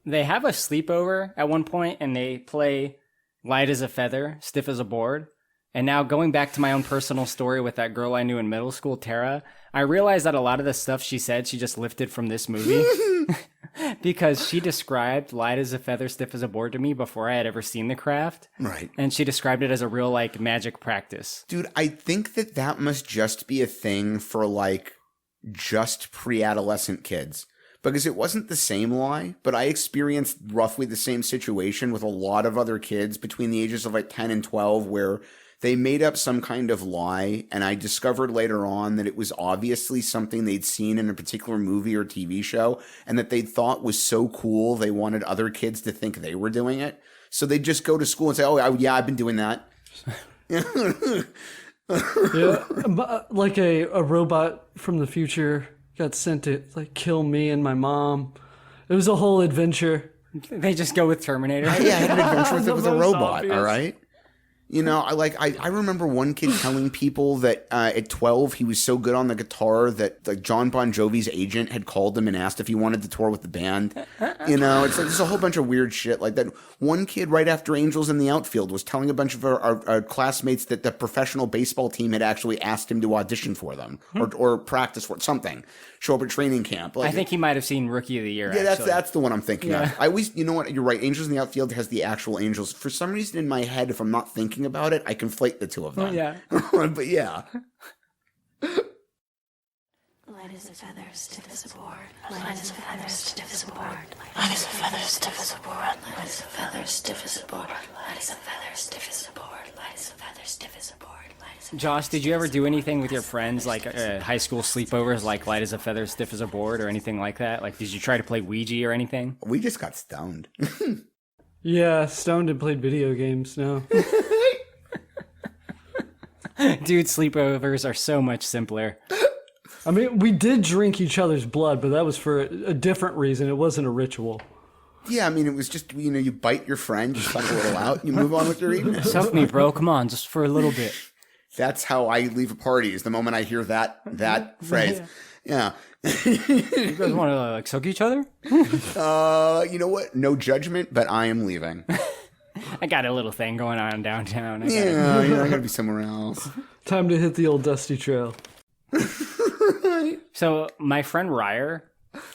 They have a sleepover at one point, and they play Light as a Feather, Stiff as a Board. And now going back to my own personal story with that girl I knew in middle school, Tara, I realized that a lot of the stuff she said, she just lifted from this movie. Because she described Light as a Feather, Stiff as a Board to me before I had ever seen The Craft. Right. And she described it as a real, like, magic practice. Dude, I think that must just be a thing for, like, just pre-adolescent kids. Because it wasn't the same lie, but I experienced roughly the same situation with a lot of other kids between the ages of, like, 10 and 12, where they made up some kind of lie, and I discovered later on that it was obviously something they'd seen in a particular movie or TV show, and that they thought was so cool they wanted other kids to think they were doing it. So they'd just go to school and say, oh yeah, I've been doing that. Yeah, like a robot from the future got sent to, like, kill me and my mom. It was a whole adventure. They just go with Terminator. Yeah, I had an adventure with a robot, obvious. all right? You know, I remember one kid telling people that at 12 he was so good on the guitar that, like, John Bon Jovi's agent had called him and asked if he wanted to tour with the band. You know, it's like there's a whole bunch of weird shit like that. One kid right after Angels in the Outfield was telling a bunch of our classmates that the professional baseball team had actually asked him to audition for them or practice for something, show up at training camp. Like, I think he might have seen Rookie of the Year. Yeah, actually. that's the one I'm thinking of. I always, you know what, you're right. Angels in the Outfield has the actual Angels. For some reason in my head, if I'm not thinking about it, I conflate the two of them. Oh, yeah. But yeah. Light as a feather, stiff as a board. Light as a feather, stiff as a board. Light as a feather, stiff as a board. Light as a feather, stiff as a board. Light as a feather, stiff as a board. Light as a feather, stiff as a board. Josh, did you ever do anything with your friends, like high school sleepovers, like Light as a Feather, Stiff as a Board, or anything like that? Like, did you try to play Ouija or anything? We just got stoned. Yeah, stoned and played video games now. Dude, sleepovers are so much simpler. I mean, we did drink each other's blood, but that was for a different reason. It wasn't a ritual. Yeah, I mean, it was just, you know, you bite your friend, you suck a little out, you move on with your evening. Suck me, bro. Come on, just for a little bit. That's how I leave a party, is the moment I hear that phrase. Yeah. You guys want to, like, suck each other? You know what? No judgment, but I am leaving. I got a little thing going on downtown. I gotta be somewhere else. Time to hit the old dusty trail. So my friend Ryer,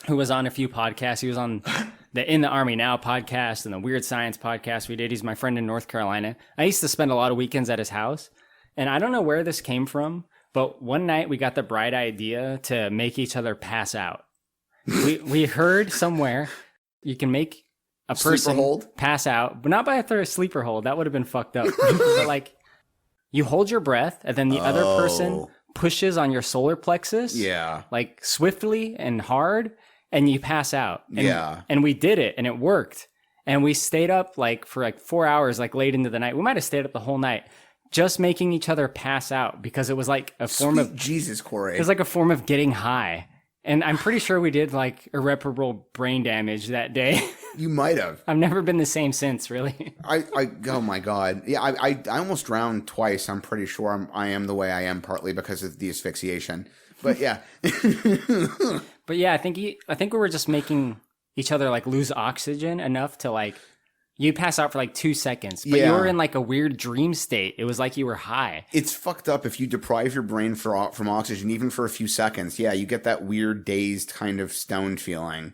who was on a few podcasts, he was on the In the Army Now podcast and the Weird Science podcast we did. He's my friend in North Carolina. I used to spend a lot of weekends at his house. And I don't know where this came from, but one night we got the bright idea to make each other pass out. We heard somewhere you can make a person pass out, but not by a sleeper hold. That would have been fucked up. But, like, you hold your breath, and then the other person pushes on your solar plexus, like, swiftly and hard, and you pass out. And, and we did it, and it worked. And we stayed up, like, for, like, 4 hours, like, late into the night. We might have stayed up the whole night. Just making each other pass out because it was like a form of Jesus, Korey. It was like a form of getting high, and I'm pretty sure we did like irreparable brain damage that day. You might have. I've never been the same since, really. Oh my God. Yeah, I almost drowned twice. I'm pretty sure I am the way I am, partly because of the asphyxiation. But yeah. But yeah, I think we were just making each other like lose oxygen enough to like, you pass out for like 2 seconds, but you were in like a weird dream state. It was like you were high. It's fucked up if you deprive your brain from oxygen, even for a few seconds. Yeah, you get that weird dazed kind of stoned feeling.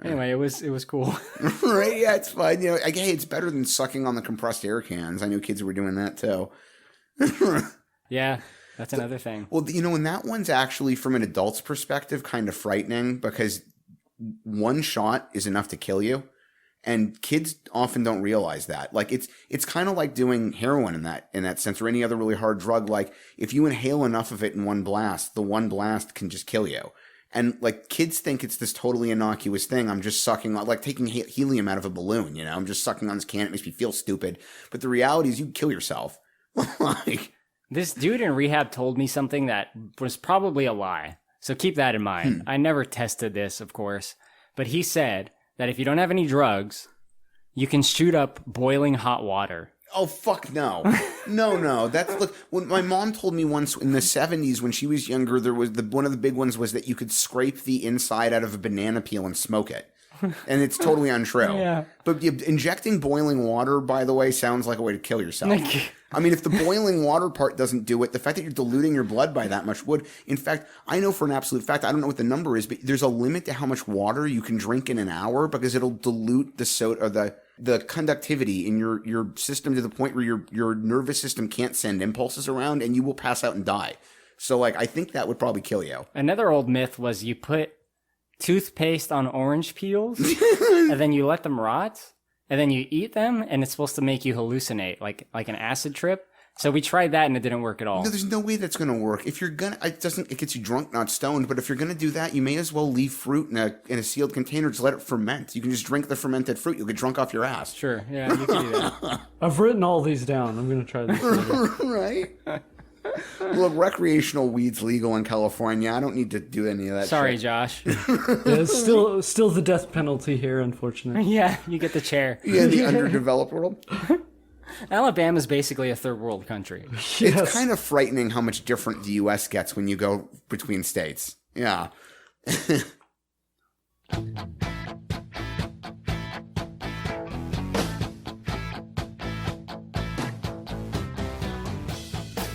Anyway, it was cool. Right? Yeah, it's fun. You know, hey, it's better than sucking on the compressed air cans. I knew kids were doing that too. Yeah, that's another thing. Well, you know, and that one's actually, from an adult's perspective, kind of frightening because one shot is enough to kill you. And kids often don't realize that. Like it's kind of like doing heroin in that sense, or any other really hard drug. Like if you inhale enough of it in one blast, the one blast can just kill you. And like kids think it's this totally innocuous thing. I'm just sucking on, like taking helium out of a balloon. You know, I'm just sucking on this can. It makes me feel stupid. But the reality is, you kill yourself. Like, this dude in rehab told me something that was probably a lie. So keep that in mind. I never tested this, of course, but he said that if you don't have any drugs, you can shoot up boiling hot water. Oh, fuck no. No. That's, look, when my mom told me once in the 70s when she was younger, there was one of the big ones was that you could scrape the inside out of a banana peel and smoke it. And it's totally untrue. Yeah. But injecting boiling water, by the way, sounds like a way to kill yourself. I mean, if the boiling water part doesn't do it, the fact that you're diluting your blood by that much would. In fact, I know for an absolute fact, I don't know what the number is, but there's a limit to how much water you can drink in an hour because it'll dilute the soda or the conductivity in your system to the point where your nervous system can't send impulses around and you will pass out and die. So, like, I think that would probably kill you. Another old myth was you put toothpaste on orange peels and then you let them rot and then you eat them and it's supposed to make you hallucinate like an acid trip. So we tried that and it didn't work at all. No, there's no way that's going to work. If you're gonna, it gets you drunk, not stoned. But if you're going to do that, you may as well leave fruit in a sealed container. Just let it ferment. You can just drink the fermented fruit. You'll get drunk off your ass. Sure, yeah, you can do that. I've written all these down. I'm going to try this later. Right? Look, recreational weed's legal in California. I don't need to do any of that. Sorry, shit. Josh. Yeah, it's still the death penalty here, unfortunately. Yeah, you get the chair. Yeah, the underdeveloped world. Alabama's basically a third world country. Yes. It's kind of frightening how much different the U.S. gets when you go between states. Yeah.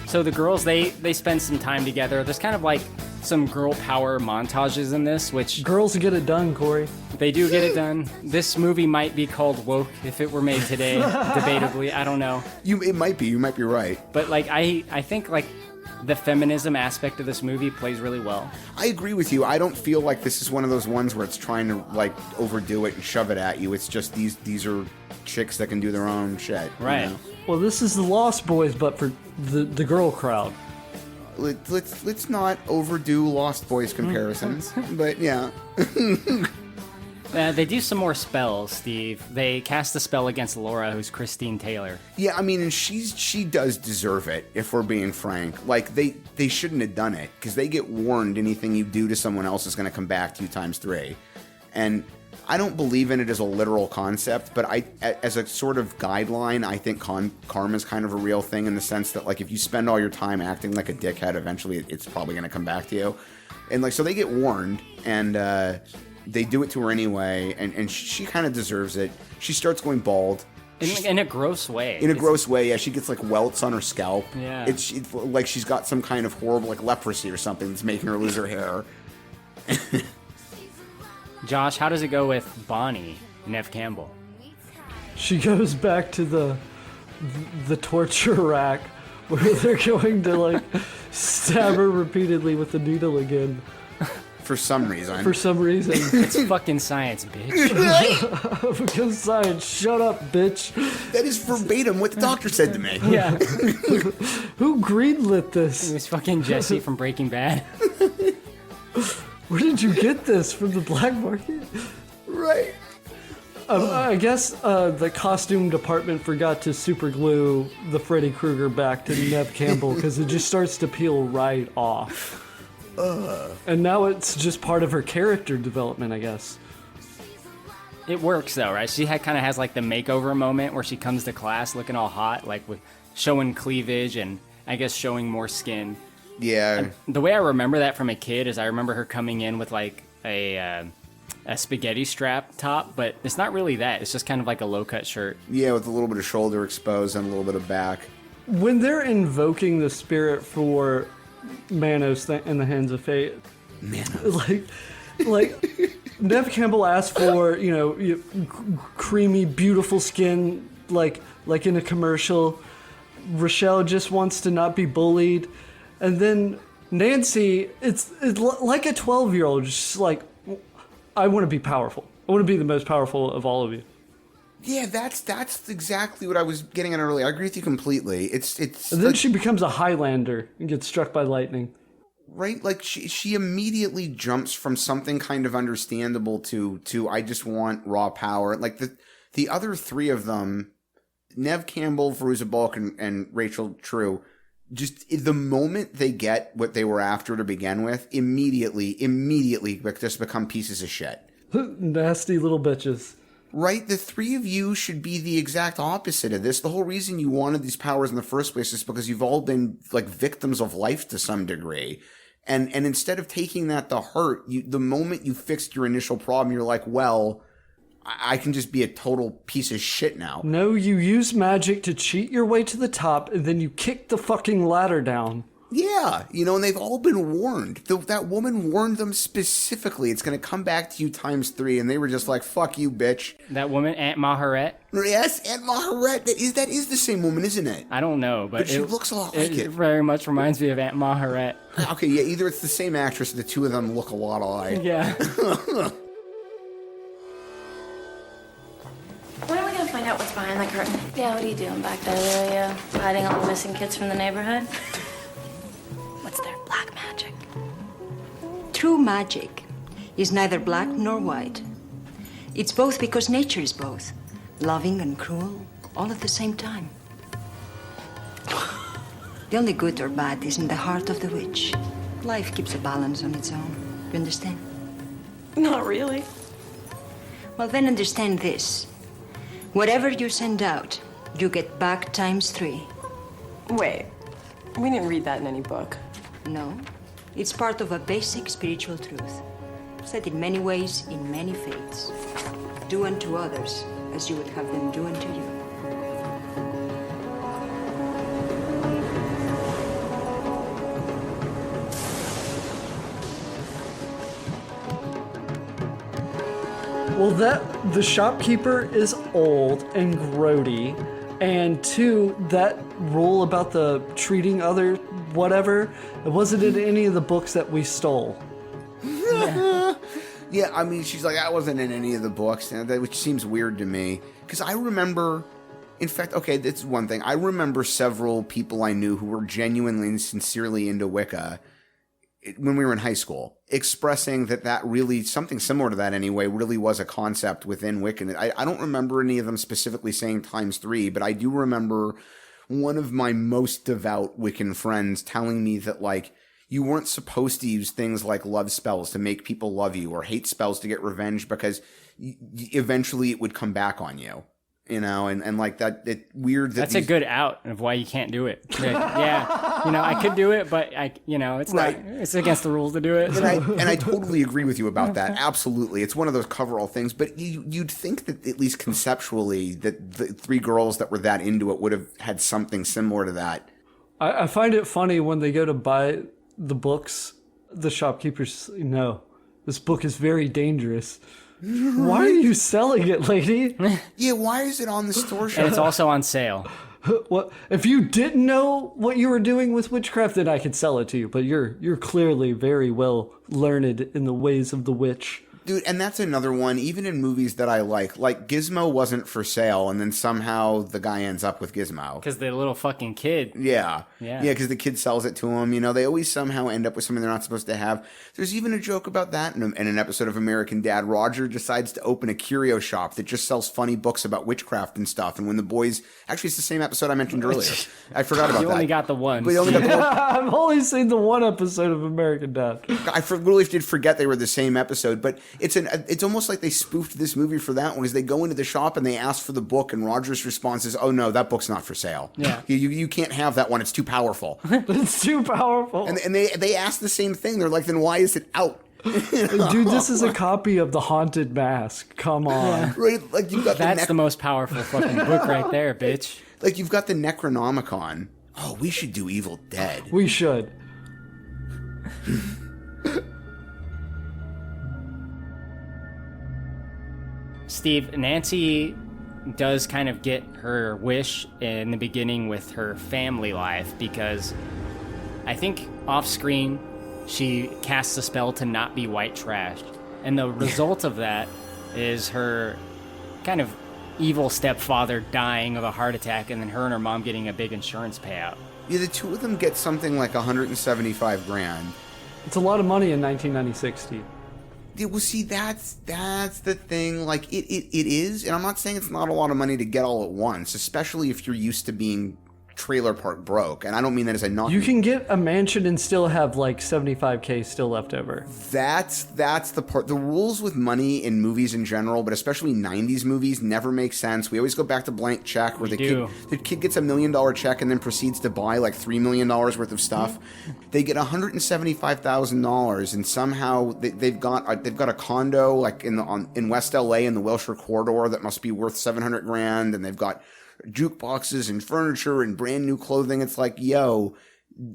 So the girls, they spend some time together. There's kind of like some girl power montages in this, which... Girls get it done, Korey. They do get it done. This movie might be called woke if it were made today, debatably. I don't know. It might be. You might be right. But like, I think like the feminism aspect of this movie plays really well. I agree with you. I don't feel like this is one of those ones where it's trying to like overdo it and shove it at you. It's just these are chicks that can do their own shit. Right. You know? Well, this is the Lost Boys, but for the girl crowd. Let's not overdo Lost Boys comparisons, but yeah. They do some more spells, Steve. They cast a spell against Laura, who's Christine Taylor. Yeah, I mean, and she does deserve it, if we're being frank. Like, they shouldn't have done it, because they get warned anything you do to someone else is going to come back to you times 3. And I don't believe in it as a literal concept, but as a sort of guideline, I think karma is kind of a real thing in the sense that, like, if you spend all your time acting like a dickhead, eventually it's probably going to come back to you. And, like, so they get warned, and they do it to her anyway, and she kind of deserves it. She starts going bald. In a gross way. In a gross way, yeah. She gets, like, welts on her scalp. Yeah. It's like she's got some kind of horrible, like, leprosy or something that's making her lose her hair. Josh, how does it go with Bonnie, Neve Campbell? She goes back to the torture rack where they're going to like stab her repeatedly with the needle again. For some reason. It's fucking science, bitch. Because science, shut up, bitch. That is verbatim what the doctor said to me. Yeah. Who greenlit this? It was fucking Jesse from Breaking Bad. Where did you get this? From the black market? Right. I guess the costume department forgot to super glue the Freddy Krueger back to Neve Campbell because it just starts to peel right off. And now it's just part of her character development, I guess. It works though, right? She kind of has like the makeover moment where she comes to class looking all hot, like with showing cleavage and I guess showing more skin. Yeah. And the way I remember that from a kid is I remember her coming in with like a spaghetti strap top, but it's not really that. It's just kind of like a low-cut shirt. Yeah, with a little bit of shoulder exposed and a little bit of back. When they're invoking the spirit for Manos in the Hands of Fate, Manos. like Nev Campbell asked for, creamy, beautiful skin, like in a commercial. Rochelle just wants to not be bullied. And then Nancy, it's like a 12-year-old, just like, I want to be powerful. I want to be the most powerful of all of you. Yeah, that's exactly what I was getting at earlier. I agree with you completely. It's and then she becomes a Highlander and gets struck by lightning. Right? Like she immediately jumps from something kind of understandable to I just want raw power. Like the other three of them, Nev Campbell, Fairuza Balk, and Rachel True, just the moment they get what they were after to begin with, immediately just become pieces of shit. Nasty little bitches. Right? The three of you should be the exact opposite of this. The whole reason you wanted these powers in the first place is because you've all been like victims of life to some degree. And instead of taking that to heart, the moment you fixed your initial problem, you're like, well, I can just be a total piece of shit now. No, you use magic to cheat your way to the top, and then you kick the fucking ladder down. Yeah, and they've all been warned. That woman warned them specifically. It's going to come back to you times 3, and they were just like, fuck you, bitch. That woman, Aunt Maharet? Yes, Aunt Maharet. That is the same woman, isn't it? I don't know, but she looks a lot like it. It very much reminds me of Aunt Maharet. Okay, yeah, either it's the same actress or the two of them look a lot alike. Yeah. When are we gonna find out what's behind the curtain? Yeah, what are you doing back there, Lilia? Hiding all the missing kids from the neighborhood? What's there? Black magic. True magic is neither black nor white. It's both because nature is both, loving and cruel, all at the same time. The only good or bad is in the heart of the witch. Life keeps a balance on its own. You understand? Not really. Well, then understand this. Whatever you send out, you get back times 3. Wait, we didn't read that in any book. No, it's part of a basic spiritual truth, said in many ways, in many faiths. Do unto others as you would have them do unto you. Well, the shopkeeper is old and grody, and 2, that rule about the treating other whatever, it wasn't in any of the books that we stole. Yeah, I mean, she's like, I wasn't in any of the books, which seems weird to me. Because I remember, in fact, okay, this is one thing. I remember several people I knew who were genuinely and sincerely into Wicca when we were in high school, expressing that really, something similar to that anyway, really was a concept within Wiccan. I don't remember any of them specifically saying times 3, but I do remember one of my most devout Wiccan friends telling me that, like, you weren't supposed to use things like love spells to make people love you or hate spells to get revenge because eventually it would come back on you. And like that, it weird that that's a good out of why you can't do it. Yeah, I could do it, but it's right. Not. It's against the rules to do it. And I totally agree with you about that. Absolutely, it's one of those coverall things. But you'd think that at least conceptually, that the 3 girls that were that into it would have had something similar to that. I find it funny when they go to buy the books, the shopkeepers say, no, this book is very dangerous. Why are you selling it, lady? Yeah, why is it on the store shelf? And it's also on sale. What if you didn't know what you were doing with witchcraft? Then I could sell it to you. But you're clearly very well learned in the ways of the witch. Dude, and that's another one, even in movies that I like Gizmo wasn't for sale, and then somehow the guy ends up with Gizmo. Because the little fucking kid. Yeah, because the kid sells it to him. They always somehow end up with something they're not supposed to have. There's even a joke about that in an episode of American Dad. Roger decides to open a curio shop that just sells funny books about witchcraft and stuff, and when the boys... Actually, it's the same episode I mentioned earlier. I forgot about that. You only got the one. But you only got the one. I've only seen the one episode of American Dad. I really did forget they were the same episode, but It's almost like they spoofed this movie for that one. Is they go into the shop and they ask for the book, and Roger's response is, "Oh no, that book's not for sale. Yeah, you can't have that one. It's too powerful. It's too powerful." And they ask the same thing. They're like, "Then why is it out?" Dude, this is a copy of The Haunted Mask. Come on. Yeah. Right? Like you've got That's the most powerful fucking book right there, bitch. Like you've got the Necronomicon. Oh, we should do Evil Dead. We should. Steve, Nancy does kind of get her wish in the beginning with her family life because I think off screen she casts a spell to not be white trashed. And the result of that is her kind of evil stepfather dying of a heart attack and then her and her mom getting a big insurance payout. Yeah, the two of them get something like $175,000. It's a lot of money in 1996, Steve. Yeah, well, see, that's the thing. Like, it is, and I'm not saying it's not a lot of money to get all at once, especially if you're used to being trailer park broke. And I don't mean that as a knock. You can get a mansion and still have like $75K still left over. That's the part. The rules with money in movies in general, but especially 90s movies, never make sense. We always go back to Blank Check, where the kid gets $1 million check and then proceeds to buy like $3 million worth of stuff. They get $175,000, and somehow they've got a condo like in West LA in the Wilshire corridor that must be worth $700,000, and they've got jukeboxes and furniture and brand new clothing. It's like, yo,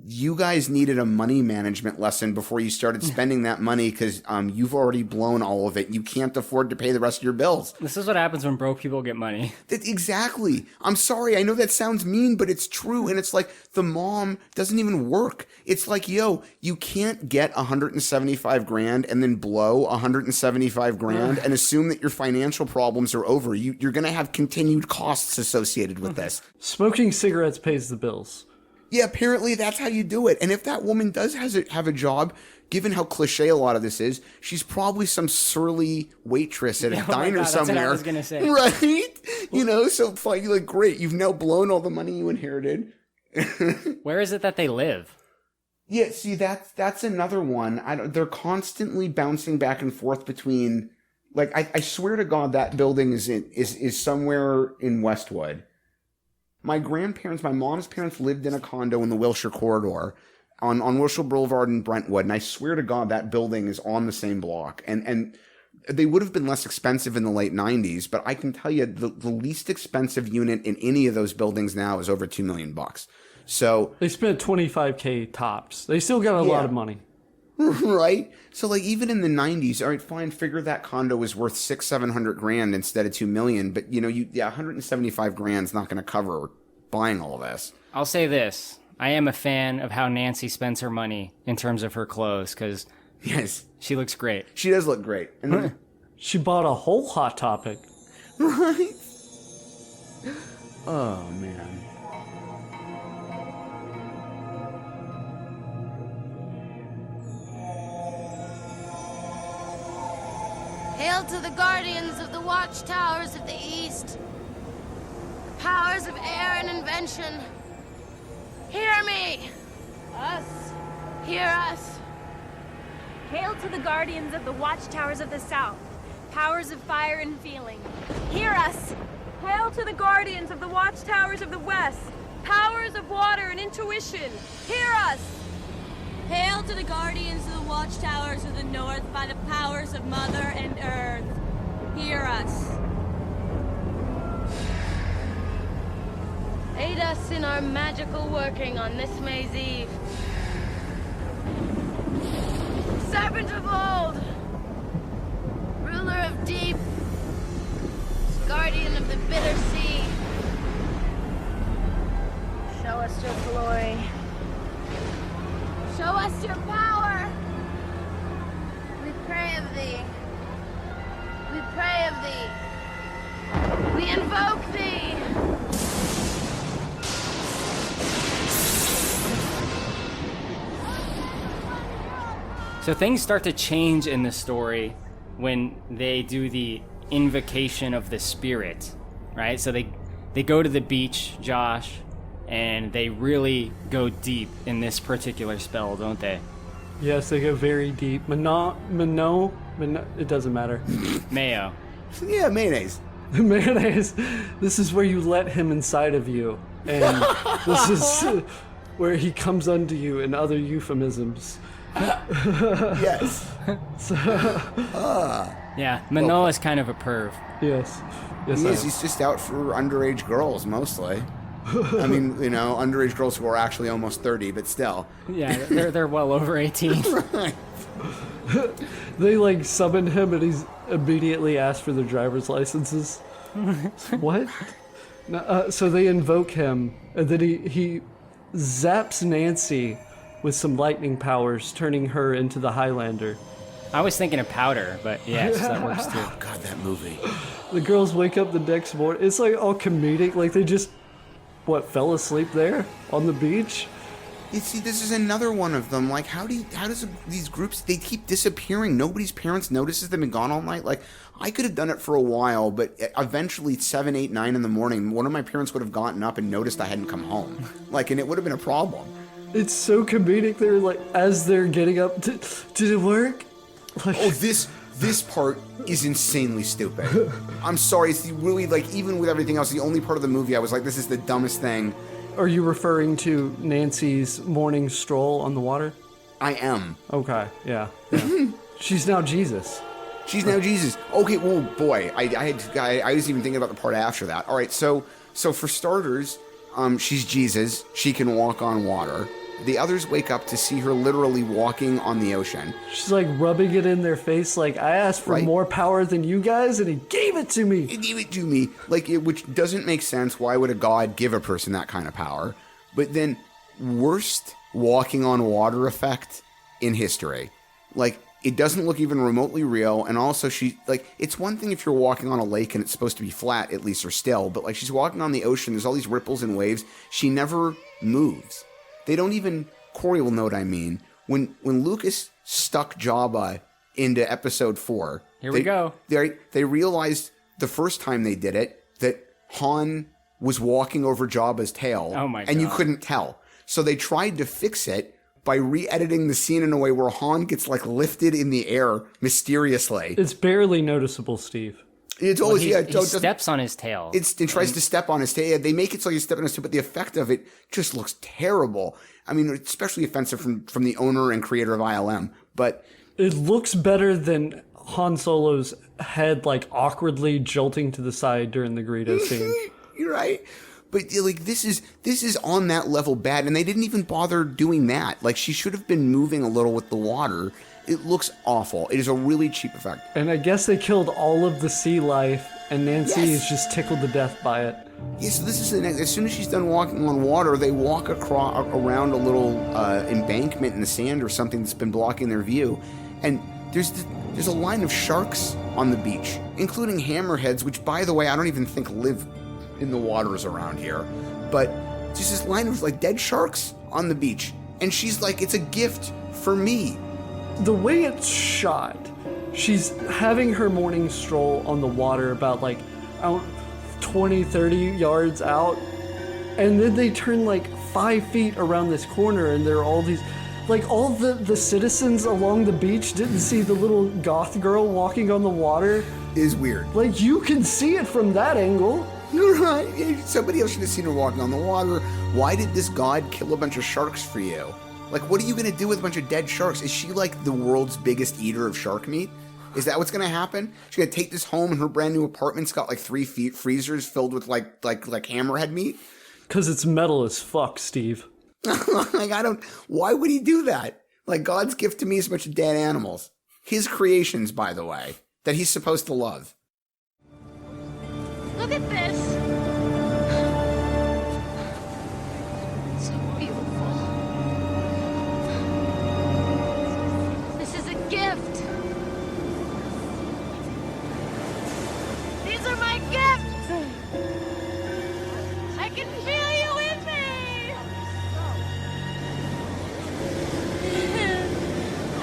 you guys needed a money management lesson before you started spending that money because you've already blown all of it. You can't afford to pay the rest of your bills. This is what happens when broke people get money. Exactly. I'm sorry. I know that sounds mean, but it's true. And it's like the mom doesn't even work. It's like, yo, you can't get $175,000 and then blow $175,000 and assume that your financial problems are over. You're going to have continued costs associated with this. Smoking cigarettes pays the bills. Yeah, apparently that's how you do it. And if that woman does have a job, given how cliche a lot of this is, she's probably some surly waitress at a diner somewhere. That's what I was gonna say. Right? You know, so fine, you're like, great, you've now blown all the money you inherited. Where is it that they live? Yeah, see, that's another one. They're constantly bouncing back and forth between, like, I swear to God, that building is somewhere in Westwood. My mom's parents lived in a condo in the Wilshire corridor on Wilshire Boulevard in Brentwood, and I swear to God that building is on the same block. And they would have been less expensive in the late 90s, but I can tell you the least expensive unit in any of those buildings now is over $2 million. So they spent $25K tops. They still got a lot of money. Right? So, like, even in the 90s, all right, fine, figure that condo was worth $600,000-700,000 instead of $2 million, but, you know, $175,000 is not going to cover buying all of this. I'll say this. I am a fan of how Nancy spends her money in terms of her clothes, because she looks great. She does look great. And then, she bought a whole Hot Topic. Right? Oh, man. Hail to the guardians of the watchtowers of the East, powers of air and invention. Hear me! Us. Hear us. Hail to the guardians of the watchtowers of the South, powers of fire and feeling. Hear us! Hail to the guardians of the watchtowers of the West, powers of water and intuition. Hear us! Hail to the guardians of the watchtowers of the North by the powers of Mother and Earth. Hear us. Aid us in our magical working on this May's Eve. Serpent of old, ruler of deep, guardian of the bitter sea, show us your glory. Show us your power. We pray of thee. We pray of thee. We invoke thee. So things start to change in the story when they do the invocation of the spirit, right? So they go to the beach, Josh, and they really go deep in this particular spell, don't they? Yes, they go very deep. Minot but no, it doesn't matter. Mayo. Yeah, mayonnaise. Mayonnaise. This is where you let him inside of you, and this is where he comes unto you and other euphemisms. Yes. Yeah, Manoa's kind of a perv. Yes. Yes, he is. He's just out for underage girls, mostly. I mean, you know, underage girls who are actually almost 30, but still. Yeah, they're well over 18. Right. They, like, summoned him, and he's immediately asked for their driver's licenses. What? No, so they invoke him, and then he zaps Nancy with some lightning powers, turning her into the Highlander. I was thinking of powder, but yes, that works too. Oh, God, that movie. The girls wake up the next morning. It's like all comedic. Like they just, fell asleep there on the beach? You see, this is another one of them. Like, how does these groups, they keep disappearing. Nobody's parents notices them and gone all night. Like, I could have done it for a while, but eventually 7, 8, 9 in the morning, one of my parents would have gotten up and noticed I hadn't come home. Like, and it would have been a problem. It's so comedic. They're like, as they're getting up, did it work? Like, oh, this part is insanely stupid. I'm sorry, it's really, like, even with everything else, the only part of the movie I was like, this is the dumbest thing. Are you referring to Nancy's morning stroll on the water? I am. Okay, yeah. She's now Jesus. She's now Jesus. Okay, well, boy, I was even thinking about the part after that. All right, so for starters, she's Jesus. She can walk on water. The others wake up to see her literally walking on the ocean. She's like rubbing it in their face like, I asked for more power than you guys, and he gave it to me. He gave it to me. Like, which doesn't make sense. Why would a god give a person that kind of power? But then, worst walking on water effect in history. Like, it doesn't look even remotely real, and also it's one thing if you're walking on a lake and it's supposed to be flat, at least, or still, but like she's walking on the ocean, there's all these ripples and waves, she never moves. They don't even, Korey will know what I mean, when Lucas stuck Jabba into episode 4. Here we go. They realized the first time they did it that Han was walking over Jabba's tail. Oh my God. And you couldn't tell. So they tried to fix it by re-editing the scene in a way where Han gets like lifted in the air mysteriously. It's barely noticeable, Steve. It's always, he steps on his tail. It tries to step on his tail. They make it so he's stepping on his tail, but the effect of it just looks terrible. I mean, it's especially offensive from the owner and creator of ILM, but it looks better than Han Solo's head like awkwardly jolting to the side during the Greedo scene. You're right. But like this is on that level bad, and they didn't even bother doing that. Like she should have been moving a little with the water. It looks awful. It is a really cheap effect. And I guess they killed all of the sea life, and Nancy is just tickled to death by it. Yeah, so this is the next. As soon as she's done walking on water, they walk around a little embankment in the sand or something that's been blocking their view, and there's a line of sharks on the beach, including hammerheads, which, by the way, I don't even think live in the waters around here. But just this line of like dead sharks on the beach, and she's like, "It's a gift for me." The way it's shot, she's having her morning stroll on the water about like 20, 30 yards out, and then they turn like 5 feet around this corner, and there are all these, like all the citizens along the beach didn't see the little goth girl walking on the water. It is weird. Like you can see it from that angle. You're right. Somebody else should have seen her walking on the water. Why did this god kill a bunch of sharks for you? Like, what are you going to do with a bunch of dead sharks? Is she like the world's biggest eater of shark meat? Is that what's going to happen? She's going to take this home and her brand new apartment's got like 3 feet freezers filled with like hammerhead meat? Because it's metal as fuck, Steve. Like, why would he do that? Like, God's gift to me is a bunch of dead animals. His creations, by the way, that he's supposed to love. Look at this. So beautiful. This is a gift. These are my gifts. I can feel you with me.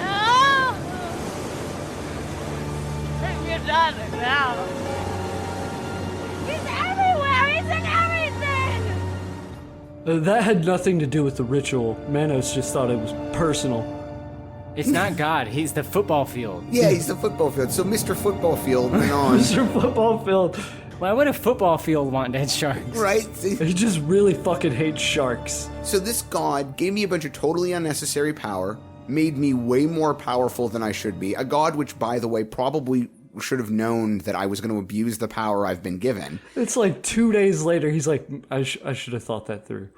Oh. I'm your daughter now. He's everywhere! He's in everything! That had nothing to do with the ritual. Manos just thought it was personal. It's not God. He's the football field. Yeah, he's the football field. So Mr. Football Field went on. Mr. Football Field. Why would a football field want dead sharks? Right? He just really fucking hates sharks. So this god gave me a bunch of totally unnecessary power, made me way more powerful than I should be. A god which, by the way, probably should have known that I was going to abuse the power I've been given. It's like 2 days later, he's like, I should have thought that through.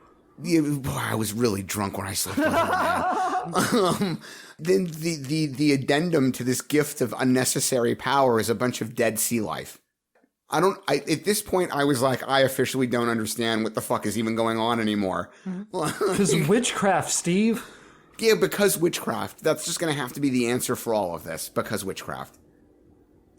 Yeah, boy, I was really drunk when I slept with him, man. Then the addendum to this gift of unnecessary power is a bunch of dead sea life. At this point, I was like, I officially don't understand what the fuck is even going on anymore. Because witchcraft, Steve. Yeah, because witchcraft. That's just going to have to be the answer for all of this. Because witchcraft.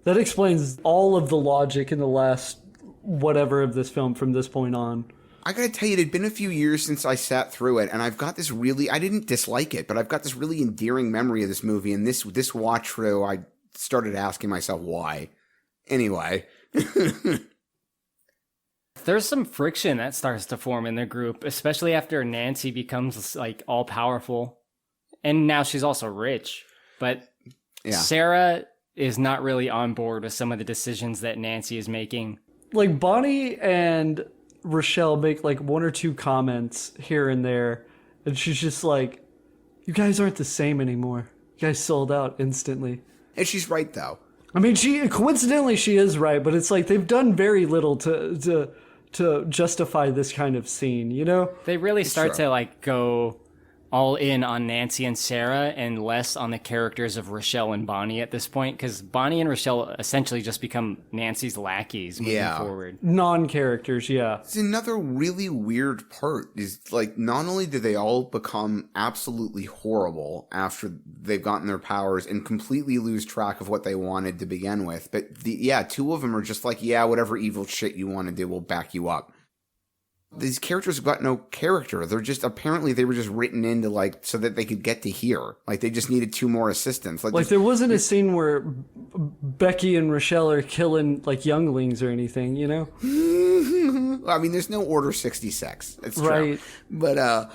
That explains all of the logic in the last whatever of this film from this point on. I gotta tell you, it had been a few years since I sat through it, and I've got this really, I didn't dislike it, but I've got this really endearing memory of this movie, and this watch through, I started asking myself why. Anyway. There's some friction that starts to form in the group, especially after Nancy becomes like all powerful. And now she's also rich. But Sarah is not really on board with some of the decisions that Nancy is making. Like Bonnie and Rochelle make like one or two comments here and there, and she's just like, you guys aren't the same anymore. You guys sold out instantly. And she's right though. I mean, coincidentally she is right, but it's like they've done very little to justify this kind of scene, you know? They really start to like go all in on Nancy and Sarah and less on the characters of Rochelle and Bonnie at this point, because Bonnie and Rochelle essentially just become Nancy's lackeys moving forward. Non-characters, yeah. It's another really weird part is like not only do they all become absolutely horrible after they've gotten their powers and completely lose track of what they wanted to begin with, but two of them are just like, yeah, whatever evil shit you want to do, we'll back you up. These characters have got no character. They're just, apparently they were just written into like, so that they could get to here. Like they just needed two more assistants. Like there wasn't a scene where Becky and Rochelle are killing like younglings or anything, you know? I mean, there's no Order 66. It's true. Right. But,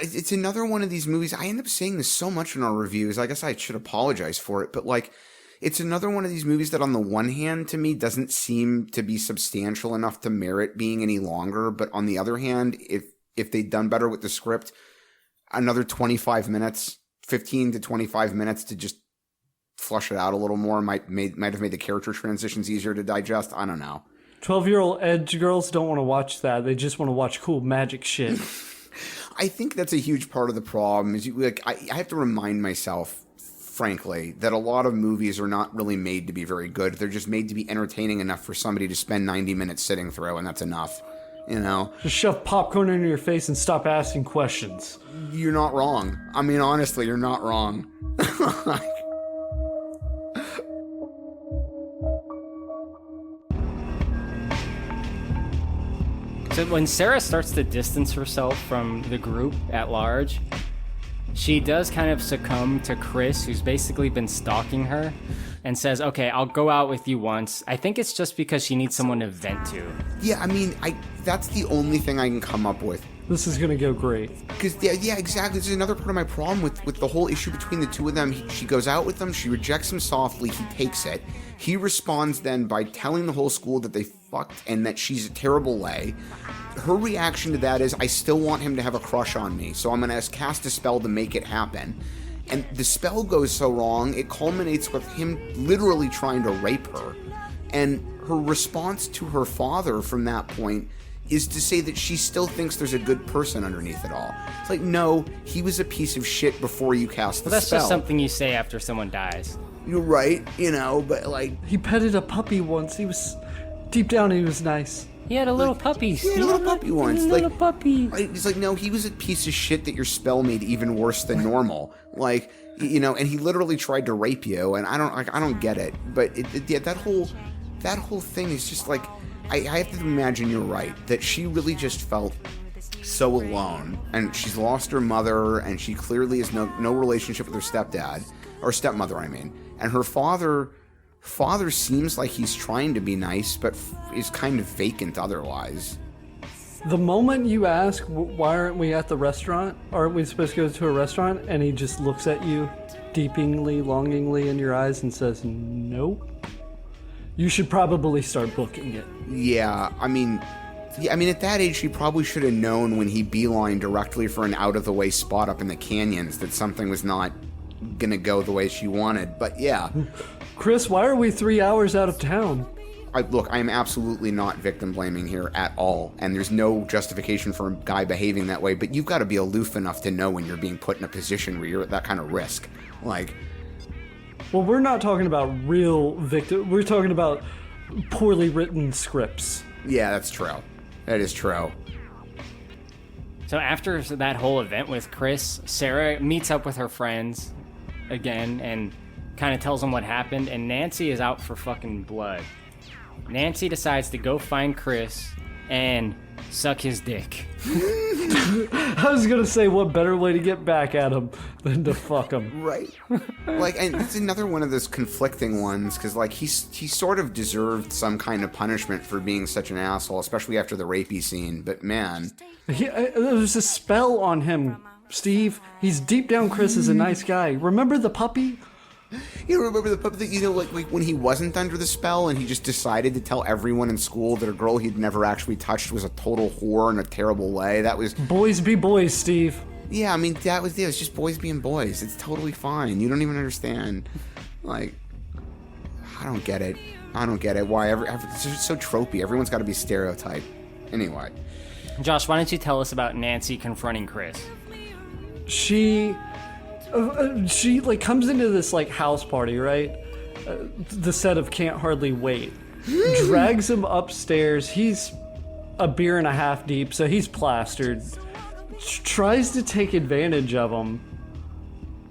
it's another one of these movies. I end up saying this so much in our reviews. I guess I should apologize for it, but like, it's another one of these movies that on the one hand to me doesn't seem to be substantial enough to merit being any longer. But on the other hand, if they'd done better with the script, another 25 minutes, 15 to 25 minutes to just flush it out a little more might have made the character transitions easier to digest. I don't know. 12-year-old edge girls don't want to watch that. They just want to watch cool magic shit. I think that's a huge part of the problem is I have to remind myself, frankly, that a lot of movies are not really made to be very good. They're just made to be entertaining enough for somebody to spend 90 minutes sitting through, and that's enough. You know? Just shove popcorn into your face and stop asking questions. You're not wrong. I mean, honestly, you're not wrong. So when Sarah starts to distance herself from the group at large, she does kind of succumb to Chris, who's basically been stalking her, and says, okay, I'll go out with you once. I think it's just because she needs someone to vent to. Yeah, I mean, that's the only thing I can come up with. This is going to go great. Because, yeah, exactly. This is another part of my problem with the whole issue between the two of them. She goes out with them. She rejects him softly. He takes it. He responds then by telling the whole school that they fucked and that she's a terrible lay. Her reaction to that is, I still want him to have a crush on me, so I'm going to cast a spell to make it happen. And the spell goes so wrong, it culminates with him literally trying to rape her. And her response to her father from that point is to say that she still thinks there's a good person underneath it all. It's like, no, he was a piece of shit before you cast the spell. That's just something you say after someone dies. You're right, but like... He petted a puppy once. Deep down, he was nice. He had a little puppy. He had a little puppy once. Little puppy. He's like, no, he was a piece of shit that your spell made even worse than normal. Like, and he literally tried to rape you, and I don't get it. But that whole thing is just like, I have to imagine you're right, that she really just felt so alone, and she's lost her mother, and she clearly has no relationship with her stepdad, or stepmother, I mean. And her father seems like he's trying to be nice, but is kind of vacant otherwise. The moment you ask, why aren't we at the restaurant? Aren't we supposed to go to a restaurant? And he just looks at you deepingly, longingly in your eyes and says, nope. You should probably start booking it. Yeah, I mean, at that age, she probably should have known when he beelined directly for an out-of-the-way spot up in the canyons that something was not going to go the way she wanted. But yeah. Chris, why are we 3 hours out of town? Look, I am absolutely not victim blaming here at all, and there's no justification for a guy behaving that way, but you've got to be aloof enough to know when you're being put in a position where you're at that kind of risk. Like... Well, we're not talking about real victim. We're talking about poorly written scripts. Yeah, that's true. That is true. So after that whole event with Chris, Sarah meets up with her friends again and kind of tells them what happened, and Nancy is out for fucking blood. Nancy decides to go find Chris and suck his dick. I was gonna say, what better way to get back at him than to fuck him? Right. Like, and it's another one of those conflicting ones, because, like, he sort of deserved some kind of punishment for being such an asshole, especially after the rapey scene, but man. There's a spell on him, Steve. He's deep down, Chris is a nice guy. Remember the puppy? You remember the puppet that, you know, like when he wasn't under the spell and he just decided to tell everyone in school that a girl he'd never actually touched was a total whore in a terrible way? That was... Boys be boys, Steve. Yeah, I mean, that was it. It's just boys being boys. It's totally fine. You don't even understand. Like, I don't get it. I don't get it. Why? It's just so tropey. Everyone's got to be stereotyped. Anyway. Josh, why don't you tell us about Nancy confronting Chris? She like comes into this like house party, right? The set of Can't Hardly Wait. Drags him upstairs. He's a beer and a half deep, so he's plastered. Tries to take advantage of him,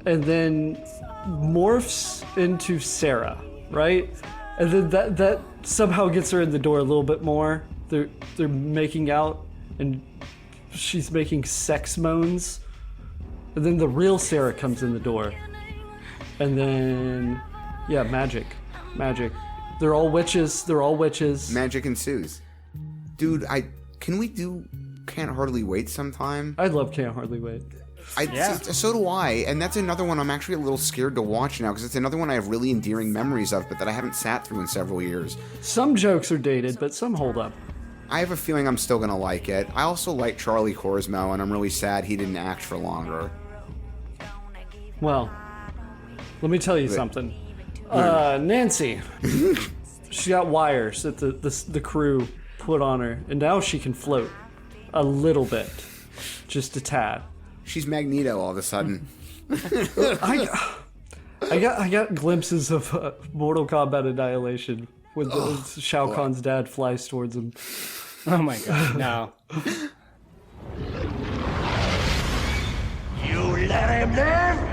and then morphs into Sarah, right? And then that somehow gets her in the door a little bit more. They're making out, and she's making sex moans. And then the real Sarah comes in the door. And then, yeah, magic. They're all witches. Magic ensues. Dude, can we do Can't Hardly Wait sometime? I love Can't Hardly Wait. So do I, and that's another one I'm actually a little scared to watch now, because it's another one I have really endearing memories of, but that I haven't sat through in several years. Some jokes are dated, but some hold up. I have a feeling I'm still going to like it. I also like Charlie Korsmo, and I'm really sad he didn't act for longer. Well, let me tell you something. Nancy, she got wires that the crew put on her, and now she can float a little bit, just a tad. She's Magneto all of a sudden. I got glimpses of Mortal Kombat Annihilation when Shao Kahn's dad flies towards him. Oh my god, no. You let him live?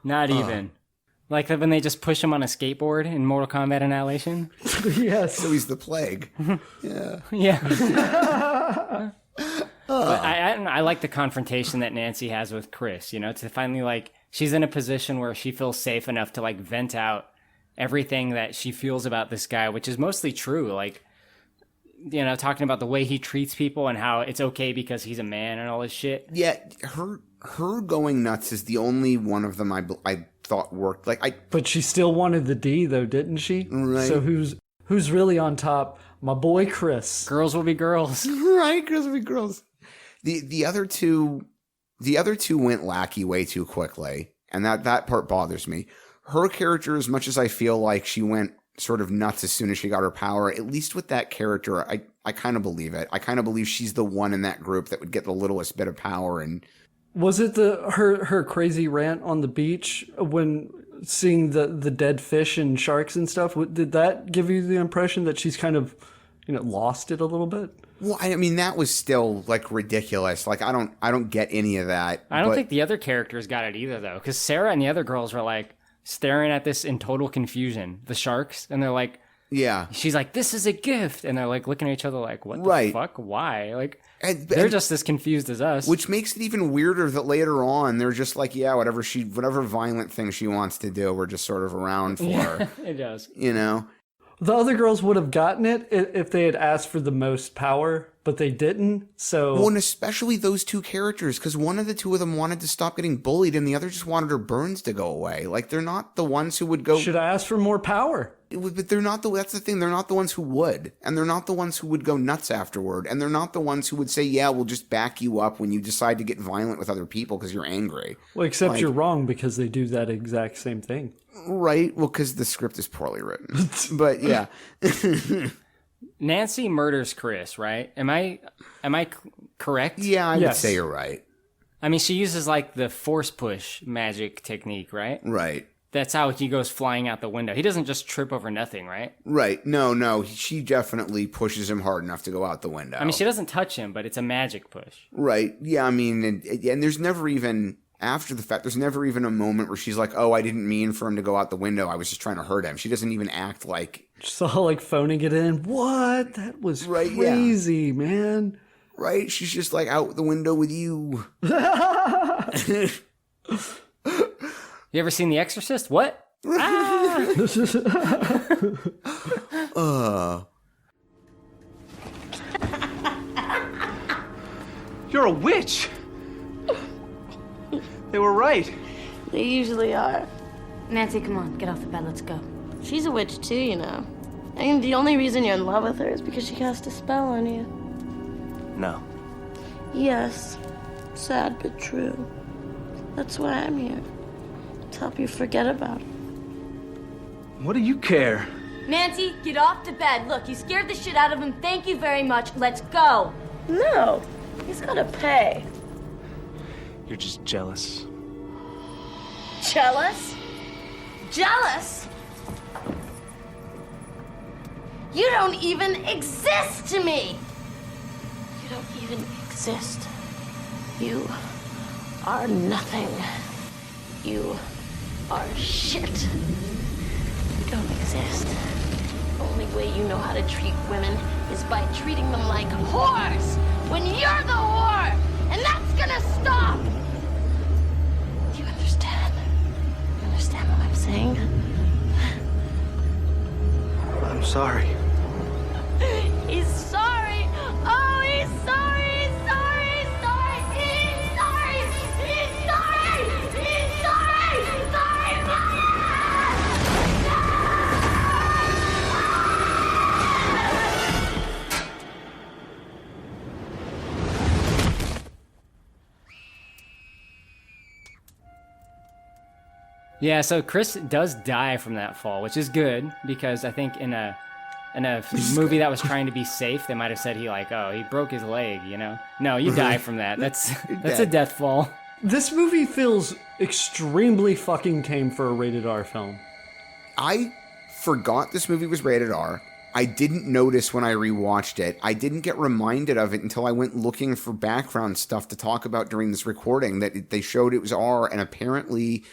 Not even. Like when they just push him on a skateboard in Mortal Kombat Annihilation? Yes. So he's the plague. Yeah. Yeah. But I like the confrontation that Nancy has with Chris, you know, to finally, like, she's in a position where she feels safe enough to, like, vent out everything that she feels about this guy, which is mostly true. Like, you know, talking about the way he treats people and how it's okay because he's a man and all this shit. Yeah, her going nuts is the only one of them I thought worked. But she still wanted the D, though, didn't she? Right. So who's really on top? My boy Chris. Girls will be girls. Right, girls will be girls. The other two went lackey way too quickly, and that part bothers me. Her character, as much as I feel like she went sort of nuts as soon as she got her power, at least with that character, I kind of believe it. I kind of believe she's the one in that group that would get the littlest bit of power. And was it her crazy rant on the beach when seeing the dead fish and sharks and stuff? Did that give you the impression that she's kind of, you know, lost it a little bit? Well, I mean, that was still, like, ridiculous. Like, I don't get any of that. I don't think the other characters got it either, though, because Sarah and the other girls were, like, staring at this in total confusion. The sharks, and they're like, yeah. She's like, this is a gift. And they're, like, looking at each other like, what the fuck? Why? Like, they're just as confused as us. Which makes it even weirder that later on, they're just like, yeah, whatever violent thing she wants to do, we're just sort of around for her. It does. You know? The other girls would have gotten it if they had asked for the most power, but they didn't. So, well, and especially those two characters, because one of the two of them wanted to stop getting bullied, and the other just wanted her burns to go away. Like, they're not the ones who would go. Should I ask for more power? But they're not that's the thing. They're not the ones who would, and they're not the ones who would go nuts afterward, and they're not the ones who would say, "Yeah, we'll just back you up when you decide to get violent with other people because you're angry." Well, except you're wrong, because they do that exact same thing. Right. Well, because the script is poorly written. But yeah. Nancy murders Chris, right? Am I correct? Yeah, I would say you're right. I mean, she uses like the force push magic technique, right? Right. That's how he goes flying out the window. He doesn't just trip over nothing, right? Right. No. She definitely pushes him hard enough to go out the window. I mean, she doesn't touch him, but it's a magic push. Right. Yeah, I mean, and there's never even, after the fact, there's never even a moment where she's like, oh, I didn't mean for him to go out the window. I was just trying to hurt him. She doesn't even act like... Just all like phoning it in. What? That was crazy, man. Right? She's just like out the window with you. You ever seen The Exorcist? What? You're a witch! They were right. They usually are. Nancy, come on, get off the bed, let's go. She's a witch too, you know. I mean, the only reason you're in love with her is because she cast a spell on you. No. Yes. Sad but true. That's why I'm here. To help you forget about it. What do you care? Nancy, get off the bed. Look, you scared the shit out of him. Thank you very much. Let's go. No. He's gotta pay. You're just jealous. Jealous? Jealous? You don't even exist to me. You don't even exist. You are nothing. You are shit. You don't exist. The only way you know how to treat women is by treating them like whores when you're the whore, and that's gonna stop. Do you understand? You understand what I'm saying? I'm sorry. He's sorry. Oh, he's sorry. He's sorry. He's sorry. He's sorry. He's sorry. He's sorry. He's sorry. Yeah, so Chris does die from that fall, which is good because I think in a movie that was trying to be safe, they might have said he broke his leg, you know? No, you die from that. That's a death fall. This movie feels extremely fucking tame for a rated R film. I forgot this movie was rated R. I didn't notice when I rewatched it. I didn't get reminded of it until I went looking for background stuff to talk about during this recording that they showed it was R, and apparently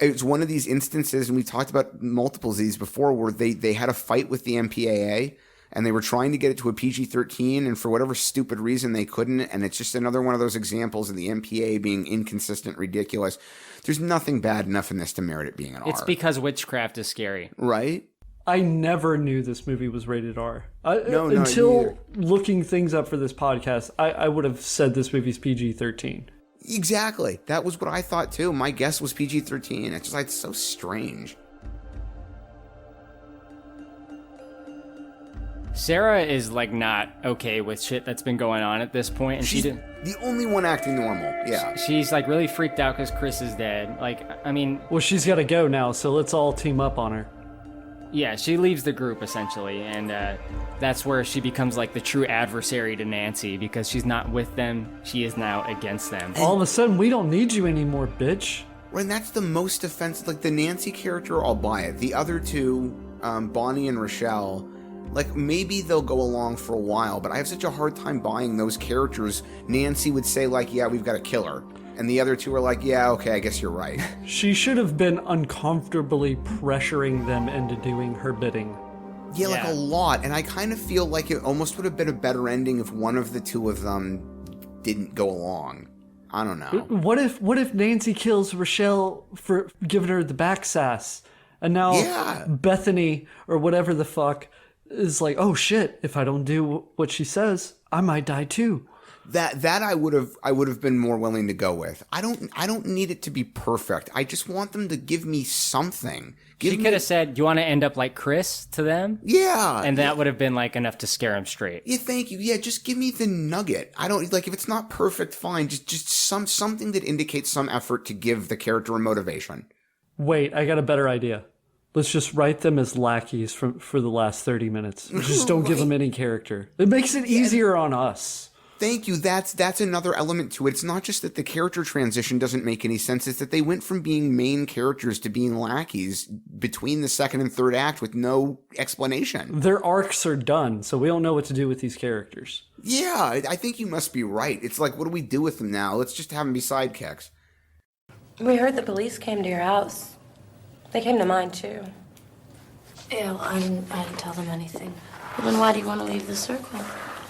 it's one of these instances, and we talked about multiples of these before, where they had a fight with the MPAA, and they were trying to get it to a PG-13, and for whatever stupid reason they couldn't, and it's just another one of those examples of the MPAA being inconsistent, ridiculous. There's nothing bad enough in this to merit it being an R. It's because witchcraft is scary. Right? I never knew this movie was rated R. No, until looking things up for this podcast, I would have said this movie's PG-13. Exactly. That was what I thought too. My guess was PG-13. It's just it's so strange. Sarah is not okay with shit that's been going on at this point, and she's the only one acting normal. Yeah. She's really freaked out because Chris is dead. Well, she's got to go now, so let's all team up on her. Yeah, she leaves the group essentially, and that's where she becomes the true adversary to Nancy because she's not with them; she is now against them. All of a sudden, we don't need you anymore, bitch. And that's the most offensive. The Nancy character, I'll buy it. The other two, Bonnie and Rochelle, maybe they'll go along for a while, but I have such a hard time buying those characters. Nancy would say yeah, we've got to kill her. And the other two are yeah, okay, I guess you're right. She should have been uncomfortably pressuring them into doing her bidding. Yeah, a lot. And I kind of feel like it almost would have been a better ending if one of the two of them didn't go along. I don't know. What if Nancy kills Rochelle for giving her the back sass? And now Bethany, or whatever the fuck, is like, oh shit, if I don't do what she says, I might die too. That I would have been more willing to go with. I don't need it to be perfect. I just want them to give me something. She could have said, "Do you want to end up like Chris?" to them. Yeah, and that would have been like enough to scare him straight. Yeah, thank you. Yeah, just give me the nugget. I don't like if it's not perfect. Fine, just something that indicates some effort to give the character a motivation. Wait, I got a better idea. Let's just write them as lackeys for the last 30 minutes. Just don't give them any character. It makes it easier on us. Thank you. That's another element to it. It's not just that the character transition doesn't make any sense. It's that they went from being main characters to being lackeys between the second and third act with no explanation. Their arcs are done, so we don't know what to do with these characters. Yeah, I think you must be right. It's like, what do we do with them now? Let's just have them be sidekicks. We heard the police came to your house. They came to mine, too. Yeah, well, I didn't tell them anything. Well, then why do you want to leave the circle?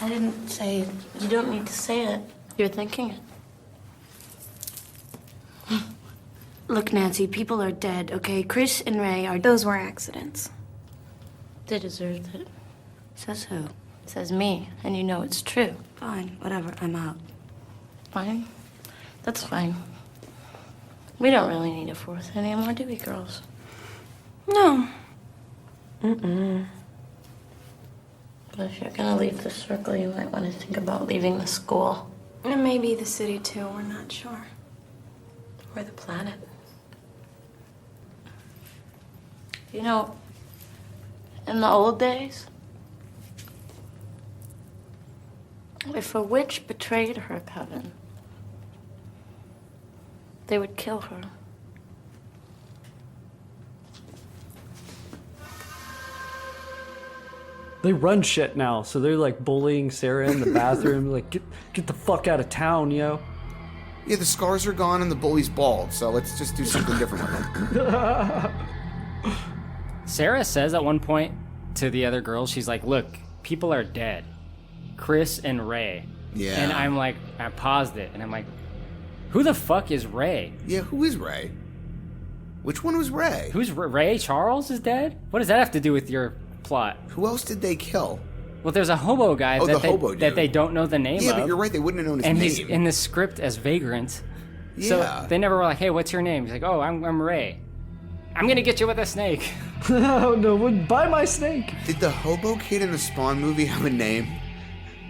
I didn't say... You don't need to say it. You're thinking it. Look, Nancy, people are dead, okay? Chris and Ray are... Those were accidents. They deserved it. Says who? Says me, and you know it's true. Fine, whatever, I'm out. Fine? That's fine. We don't really need a fourth anymore, do we, girls? No. Mm-mm. But if you're gonna leave the circle, you might want to think about leaving the school. And maybe the city, too. We're not sure. Or the planet. You know, in the old days, if a witch betrayed her coven, they would kill her. They run shit now, so they're like bullying Sarah in the bathroom, like get the fuck out of town, yo. Yeah, the scars are gone and the bully's bald, so let's just do something different with them. Sarah says at one point to the other girls, she's like, look, people are dead. Chris and Ray. Yeah. And I'm like, I paused it, and I'm like, who the fuck is Ray? Yeah, who is Ray? Which one was Ray? Who's Ray? Charles is dead? What does that have to do with your plot? Who else did they kill? Well, there's a hobo guy that they don't know the name of. Yeah, but you're right, they wouldn't have known his name. name. And he's in the script as Vagrant. Yeah. So they never were like, hey, what's your name? He's like, oh, I'm Ray. I'm gonna get you with a snake. Oh, no, buy my snake. Did the hobo kid in the Spawn movie have a name?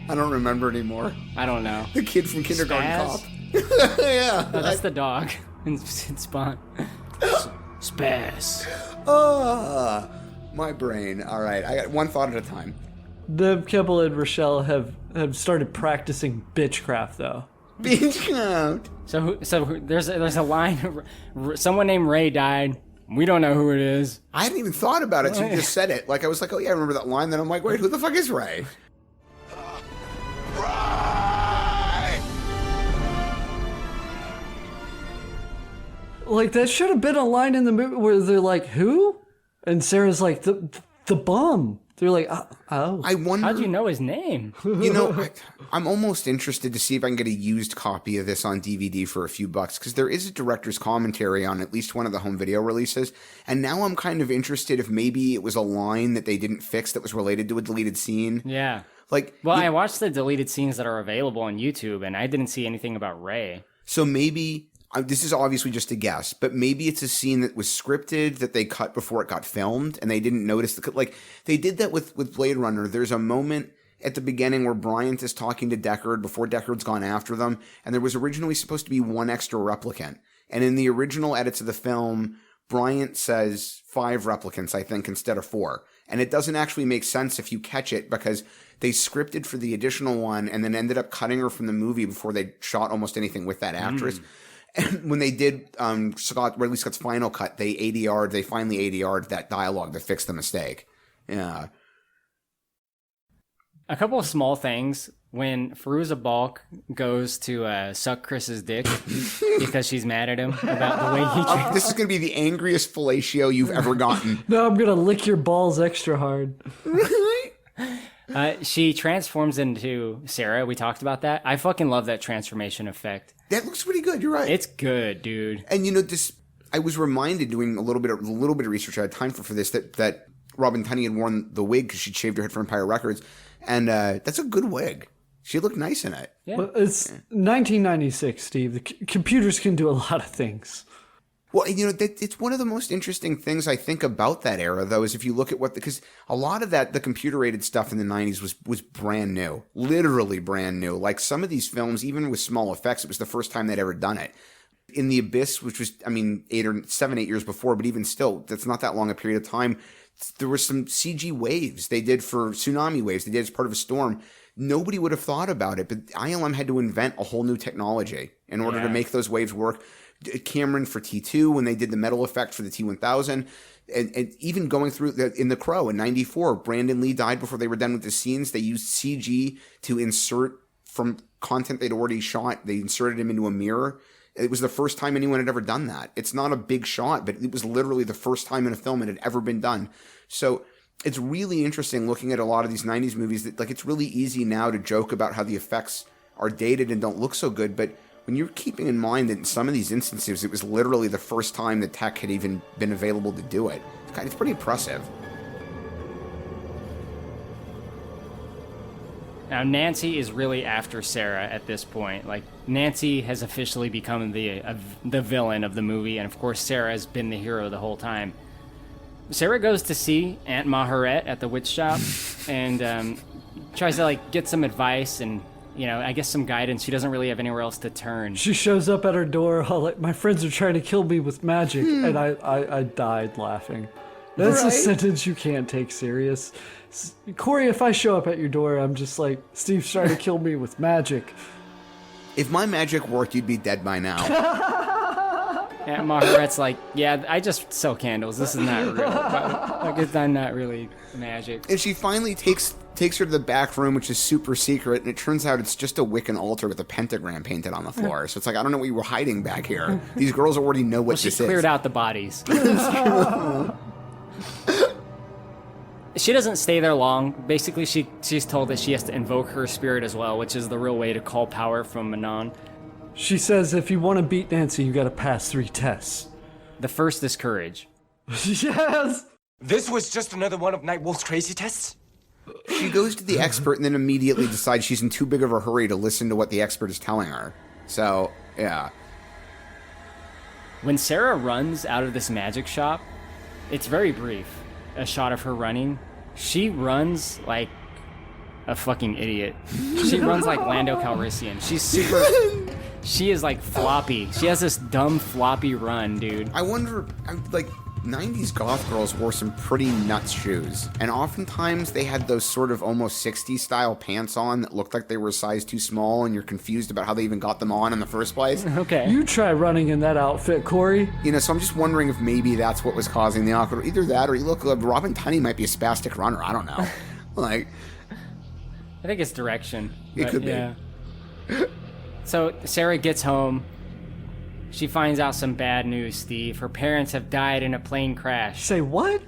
I don't remember anymore. I don't know. The kid from Kindergarten Cop. Yeah. No, that's the dog in Spawn. Spaz. My brain. All right, I got one thought at a time. The couple and Rochelle have started practicing bitchcraft, though. Bitchcraft. So there's a line. Someone named Ray died. We don't know who it is. I hadn't even thought about it. So you just said it. Like I was like, oh yeah, I remember that line. Then I'm like, wait, who the fuck is Ray? Like that should have been a line in the movie where they're like, who? And Sarah's like, the bum. They're like, oh. I wonder. How'd you know his name? You know, I'm almost interested to see if I can get a used copy of this on DVD for a few bucks, because there is a director's commentary on at least one of the home video releases. And now I'm kind of interested if maybe it was a line that they didn't fix that was related to a deleted scene. Yeah. Like, well, I watched the deleted scenes that are available on YouTube, and I didn't see anything about Ray. So maybe, this is obviously just a guess, but maybe it's a scene that was scripted that they cut before it got filmed, and they didn't notice like they did that with Blade Runner. There's a moment at the beginning where Bryant is talking to Deckard before Deckard's gone after them, and there was originally supposed to be one extra replicant, and in the original edits of the film, Bryant says 5 replicants, I think, instead of 4. And it doesn't actually make sense if you catch it, because they scripted for the additional one and then ended up cutting her from the movie before they shot almost anything with that actress. And when they did Ridley Scott's final cut, they finally ADR'd that dialogue that fixed the mistake. Yeah. A couple of small things. When Fairuza Balk goes to suck Chris's dick because she's mad at him about the way he treats. This is going to be the angriest fellatio you've ever gotten. No, I'm going to lick your balls extra hard. She transforms into Sarah. We talked about that. I fucking love that transformation effect. That looks pretty good. You're right. It's good, dude. And you know, I was reminded doing a little bit of research I had time for this that Robin Tunney had worn the wig because she'd shaved her head for Empire Records. And that's a good wig. She looked nice in it. Yeah. Well, it's 1996, Steve. The computers can do a lot of things. Well, it's one of the most interesting things I think about that era, though, is if you look at because a lot of the computer-aided stuff in the 90s was brand new, literally brand new. Like some of these films, even with small effects, it was the first time they'd ever done it. In The Abyss, which was, 8 years before, but even still, that's not that long a period of time. There were some CG waves they did for tsunami waves. They did as part of a storm. Nobody would have thought about it, but ILM had to invent a whole new technology in order to make those waves work. Cameron for T2 when they did the metal effect for the T1000, and even going through in The Crow in 94, Brandon Lee died before they were done with the scenes. They used CG to insert from content they'd already shot. They inserted him into a mirror. It was the first time anyone had ever done that. It's not a big shot, but it was literally the first time in a film it had ever been done. So it's really interesting looking at a lot of these 90s movies that, like, it's really easy now to joke about how the effects are dated and don't look so good, but when you're keeping in mind that in some of these instances, it was literally the first time the tech had even been available to do it. It's pretty impressive. Now, Nancy is really after Sarah at this point. Like, Nancy has officially become the villain of the movie, and of course, Sarah has been the hero the whole time. Sarah goes to see Aunt Maharet at the witch shop and tries to, like, get some advice and, I guess some guidance. She doesn't really have anywhere else to turn. She shows up at her door, all like, my friends are trying to kill me with magic, and I died laughing. That's a sentence you can't take serious. Korey, if I show up at your door, I'm just like, Steve's trying to kill me with magic. If my magic worked, you'd be dead by now. Aunt Maharet's like, yeah, I just sell candles. This is not real. Like, it's not really magic. And she finally takes her to the back room, which is super secret, and it turns out it's just a Wiccan altar with a pentagram painted on the floor. So it's like, I don't know what you were hiding back here. These girls already know what this is. She cleared out the bodies. She doesn't stay there long. Basically, she's told that she has to invoke her spirit as well, which is the real way to call power from Manon. She says if you want to beat Nancy, you got to pass 3 tests. The first is courage. Yes! This was just another one of Nightwolf's crazy tests? She goes to the expert and then immediately decides she's in too big of a hurry to listen to what the expert is telling her. So, yeah. When Sarah runs out of this magic shop, it's very brief. A shot of her running. She runs like a fucking idiot. She runs like Lando Calrissian. She is like floppy. She has this dumb floppy run, dude. I wonder, like, 90s goth girls wore some pretty nuts shoes. And oftentimes they had those sort of almost 60s style pants on that looked like they were a size too small, and you're confused about how they even got them on in the first place. Okay. You try running in that outfit, Korey. So I'm just wondering if maybe that's what was causing the awkward. Either that or you look, Robin Tunney might be a spastic runner. I don't know. Like, I think it's direction. It could be. So Sarah gets home. She finds out some bad news, Steve. Her parents have died in a plane crash. Say what?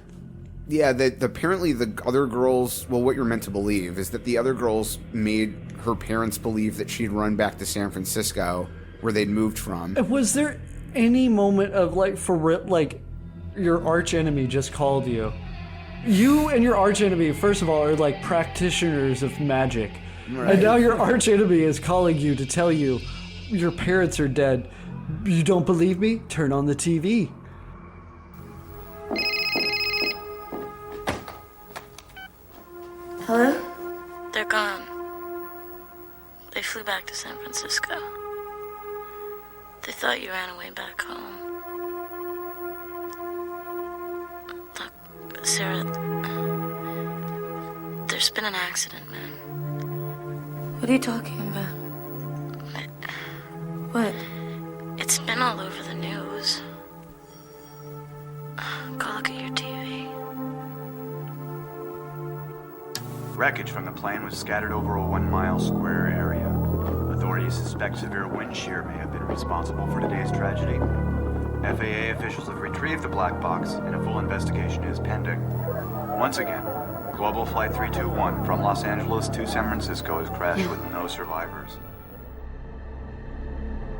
Yeah, apparently the other girls, well, what you're meant to believe is that the other girls made her parents believe that she'd run back to San Francisco, where they'd moved from. Was there any moment of, like, for real, like, your arch enemy just called you? You and your arch enemy, first of all, are like practitioners of magic. Right. And now your arch enemy is calling you to tell you your parents are dead. You don't believe me? Turn on the TV. Hello? They're gone. They flew back to San Francisco. They thought you ran away back home. Look, Sarah, there's been an accident, man. What are you talking about? What? It's been all over the news. Go look at your TV. Wreckage from the plane was scattered over a 1-mile square area. Authorities suspect severe wind shear may have been responsible for today's tragedy. FAA officials have retrieved the black box, and a full investigation is pending. Once again, Global Flight 321 from Los Angeles to San Francisco has crashed with no survivors.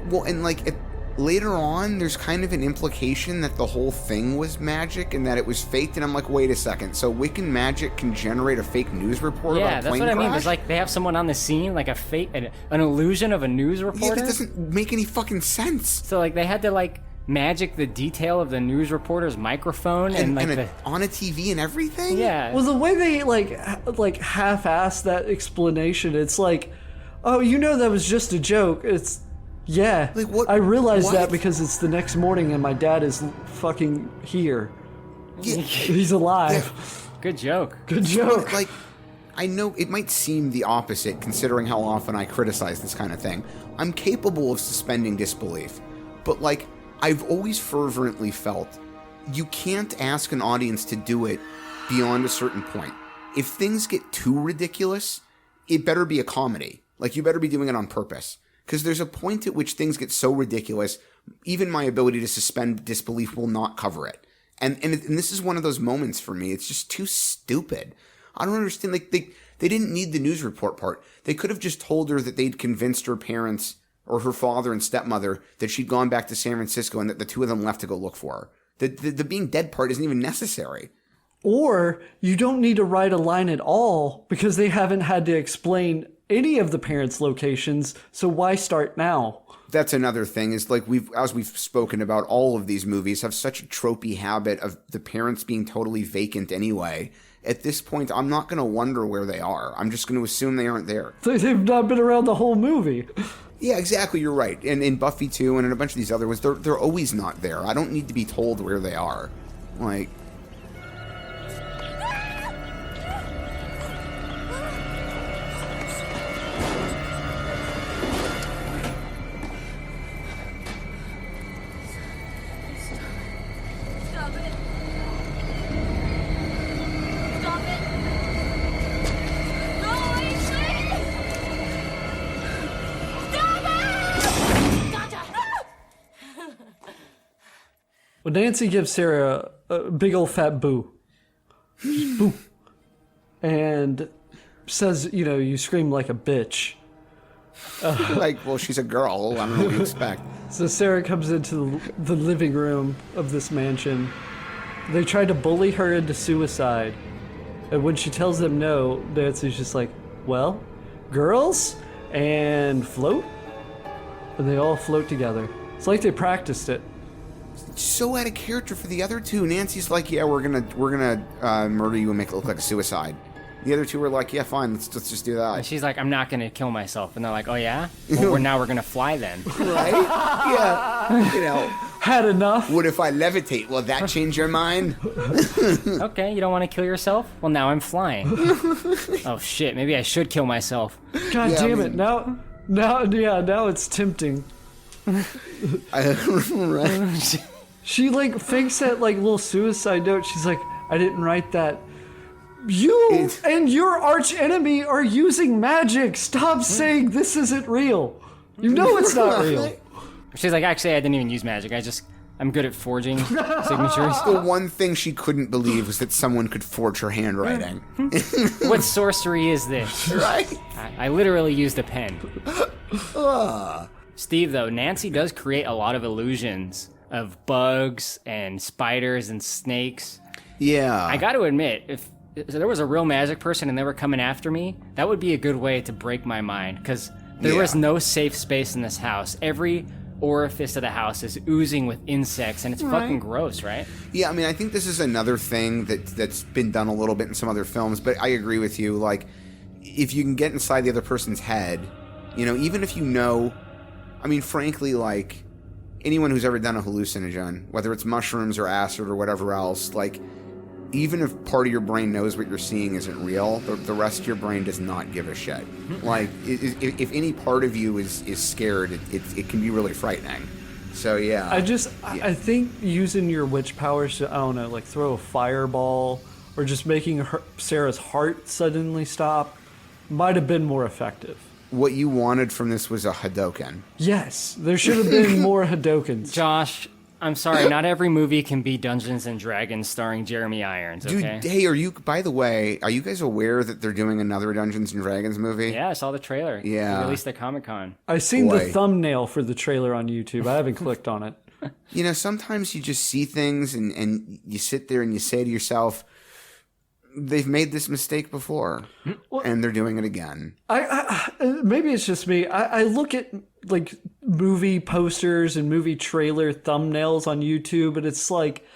Well, and like later on, there's kind of an implication that the whole thing was magic and that it was faked. And I'm like, wait a second. So Wiccan magic can generate a fake news report about a plane that's what I mean. crash? It's like they have someone on the scene, like a fake, an illusion of a news reporter. Yeah, that doesn't make any fucking sense. So like they had to like magic the detail of the news reporter's microphone and like on a TV and everything. Yeah. Well, the way they like half-ass that explanation, it's like, oh, that was just a joke. It's like what? I realized that because it's the next morning and my dad is fucking here. Yeah. He's alive. Yeah. Good joke. Good joke. Like, I know it might seem the opposite considering how often I criticize this kind of thing. I'm capable of suspending disbelief, but like, I've always fervently felt you can't ask an audience to do it beyond a certain point. If things get too ridiculous, it better be a comedy. Like, you better be doing it on purpose. Because there's a point at which things get so ridiculous, even my ability to suspend disbelief will not cover it. And this is one of those moments for me. It's just too stupid. I don't understand. Like, they didn't need the news report part. They could have just told her that they'd convinced her parents or her father and stepmother that she'd gone back to San Francisco and that the two of them left to go look for her. The being dead part isn't even necessary. Or you don't need to write a line at all because they haven't had to explain any of the parents' locations, so why start now? That's another thing, is like as we've spoken about, all of these movies have such a tropey habit of the parents being totally vacant anyway. At this point, I'm not going to wonder where they are. I'm just going to assume they aren't there. They've not been around the whole movie. Yeah, exactly. You're right. And in Buffy 2 and in a bunch of these other ones, they're always not there. I don't need to be told where they are. Like... Well, Nancy gives Sarah a big old fat boo. Just boo. And says, you scream like a bitch. Well, she's a girl. I don't know what you expect. So Sarah comes into the living room of this mansion. They try to bully her into suicide. And when she tells them no, Nancy's just like, well, girls, and float. And they all float together. It's like they practiced it. So out of character for the other two. Nancy's like, yeah, we're gonna murder you and make it look like a suicide. The other two were like, yeah, fine, let's just do that. And she's like, I'm not gonna kill myself. And they're like, oh yeah? Well, now we're gonna fly then. Right? Yeah. Had enough. What if I levitate? Will that change your mind? Okay, you don't want to kill yourself? Well, now I'm flying. Oh shit, maybe I should kill myself. God damn it. Now it's tempting. Right. She fakes that little suicide note. She's like, I didn't write that. You and your arch enemy are using magic. Stop saying this isn't real. You know it's not real. She's like, actually, I didn't even use magic. I'm good at forging signatures. The one thing she couldn't believe was that someone could forge her handwriting. What sorcery is this? Right? I literally used a pen. Steve, though, Nancy does create a lot of illusions of bugs and spiders and snakes. Yeah. I got to admit, if there was a real magic person and they were coming after me, that would be a good way to break my mind, because there was no safe space in this house. Every orifice of the house is oozing with insects, and it's fucking gross, right? Yeah, I mean, I think this is another thing that's been done a little bit in some other films, but I agree with you. Like, if you can get inside the other person's head, even if I mean, frankly, anyone who's ever done a hallucinogen, whether it's mushrooms or acid or whatever else, even if part of your brain knows what you're seeing isn't real, the rest of your brain does not give a shit. If any part of you is scared, it can be really frightening. So, yeah. I think using your witch powers to, I don't know, throw a fireball or just making Sarah's heart suddenly stop might have been more effective. What you wanted from this was a Hadoken. Yes, there should have been more Hadokens. Josh, I'm sorry, not every movie can be Dungeons and Dragons starring Jeremy Irons, okay? Dude, hey, by the way, are you guys aware that they're doing another Dungeons and Dragons movie? Yeah, I saw the trailer. Yeah. They released at Comic-Con. I seen the thumbnail for the trailer on YouTube. I haven't clicked on it. You know, sometimes you just see things and you sit there and you say to yourself, they've made this mistake before, and they're doing it again. I maybe it's just me. I look at like movie posters and movie trailer thumbnails on YouTube, and it's like,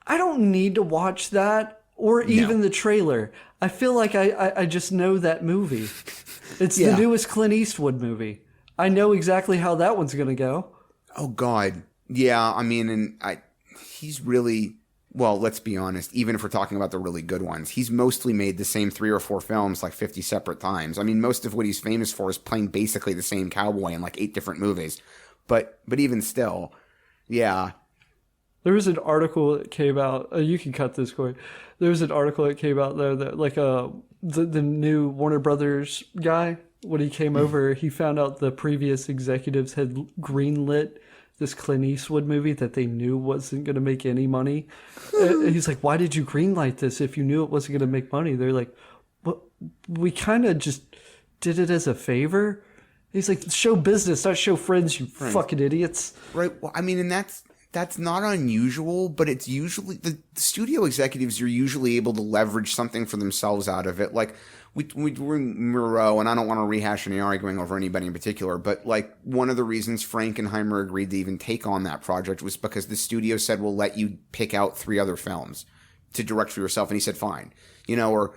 I don't need to watch that or even the trailer. I feel like I just know that movie. It's the newest Clint Eastwood movie. I know exactly how that one's going to go. Oh, God. Yeah, I mean, he's really... Well, let's be honest, even if we're talking about the really good ones, he's mostly made the same 3 or 4 films like 50 separate times. I mean, most of what he's famous for is playing basically the same cowboy in like 8 different movies. But even still, yeah. There was an article that came out, you can cut this, Korey. There was an article that came out there that like the new Warner Brothers guy, when he came over, he found out the previous executives had greenlit this Clint Eastwood movie that they knew wasn't going to make any money. And he's like, why did you greenlight this if you knew it wasn't going to make money? They're like, well, we kind of just did it as a favor. He's like, show business, not show friends, you fucking idiots. Right. Well, I mean, and that's not unusual, but it's usually the studio executives are usually able to leverage something for themselves out of it. Like we were in Moreau, and I don't want to rehash any arguing over anybody in particular, but like one of the reasons Frankenheimer agreed to even take on that project was because the studio said, we'll let you pick out 3 other films to direct for yourself. And he said, fine. You know, or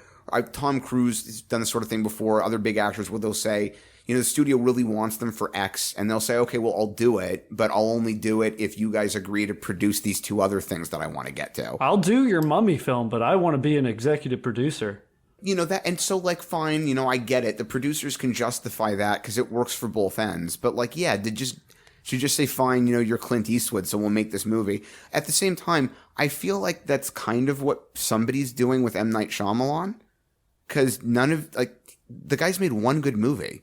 Tom Cruise has done this sort of thing before. Other big actors where they'll say, you know, the studio really wants them for X, and they'll say, okay, well, I'll do it, but I'll only do it if you guys agree to produce these 2 other things that I want to get to. I'll do your Mummy film, but I want to be an executive producer. You know, that, and so, like, fine, you know, I get it. The producers can justify that because it works for both ends. But, like, yeah, should just say, fine, you know, you're Clint Eastwood, so we'll make this movie. At the same time, I feel like that's kind of what somebody's doing with M. Night Shyamalan. Because the guy's made one good movie.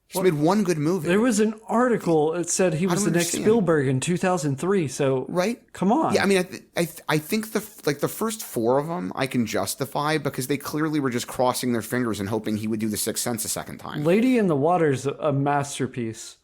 He's made one good movie. There was an article that said he was the next Spielberg in 2003. So, come on. Yeah, I mean, I think the first 4 of them I can justify because they clearly were just crossing their fingers and hoping he would do The Sixth Sense a second time. Lady in the Water's a masterpiece.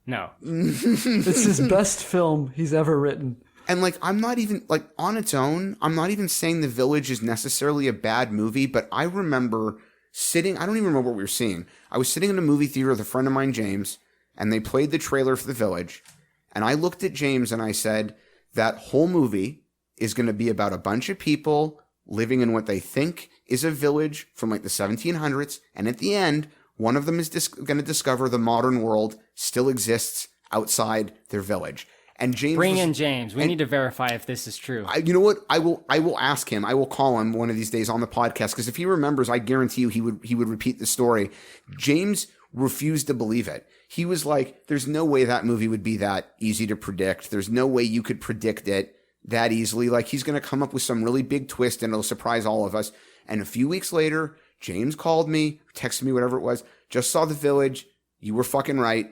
No. It's his best film he's ever written. And like, I'm not even like on its own. I'm not even saying The Village is necessarily a bad movie, but I remember sitting, I don't even remember what we were seeing. I was sitting in a movie theater with a friend of mine, James, and they played the trailer for The Village. And I looked at James and I said, that whole movie is going to be about a bunch of people living in what they think is a village from like the 1700s. And at the end, one of them is going to discover the modern world still exists outside their village. And James Bring in James. We need to verify if this is true. You know what? I will ask him. I will call him one of these days on the podcast because if he remembers, I guarantee you he would repeat the story. James refused to believe it. He was like, "There's no way that movie would be that easy to predict. There's no way you could predict it that easily. Like he's going to come up with some really big twist and it'll surprise all of us." And a few weeks later, James called me, texted me, whatever it was. Just saw The Village. You were fucking right.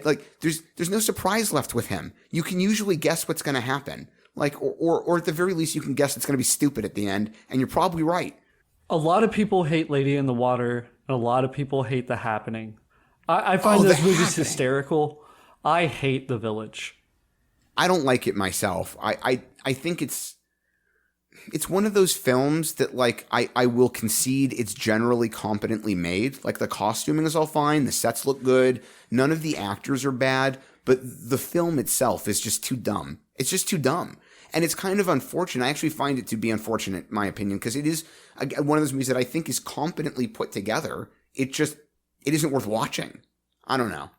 Like there's no surprise left with him. You can usually guess what's going to happen. Like or at the very least you can guess it's going to be stupid at the end, and you're probably right. A lot of people hate Lady in the Water, and a lot of people hate The Happening. I find those movies hysterical. I hate The Village. I don't like it myself. I think it's one of those films that like I will concede it's generally competently made. Like the costuming is all fine, the sets look good, none of the actors are bad, but the film itself is just too dumb. It's just too dumb. And it's kind of unfortunate. I actually find it to be unfortunate, in my opinion, because it is one of those movies that I think is competently put together. It isn't worth watching. I don't know.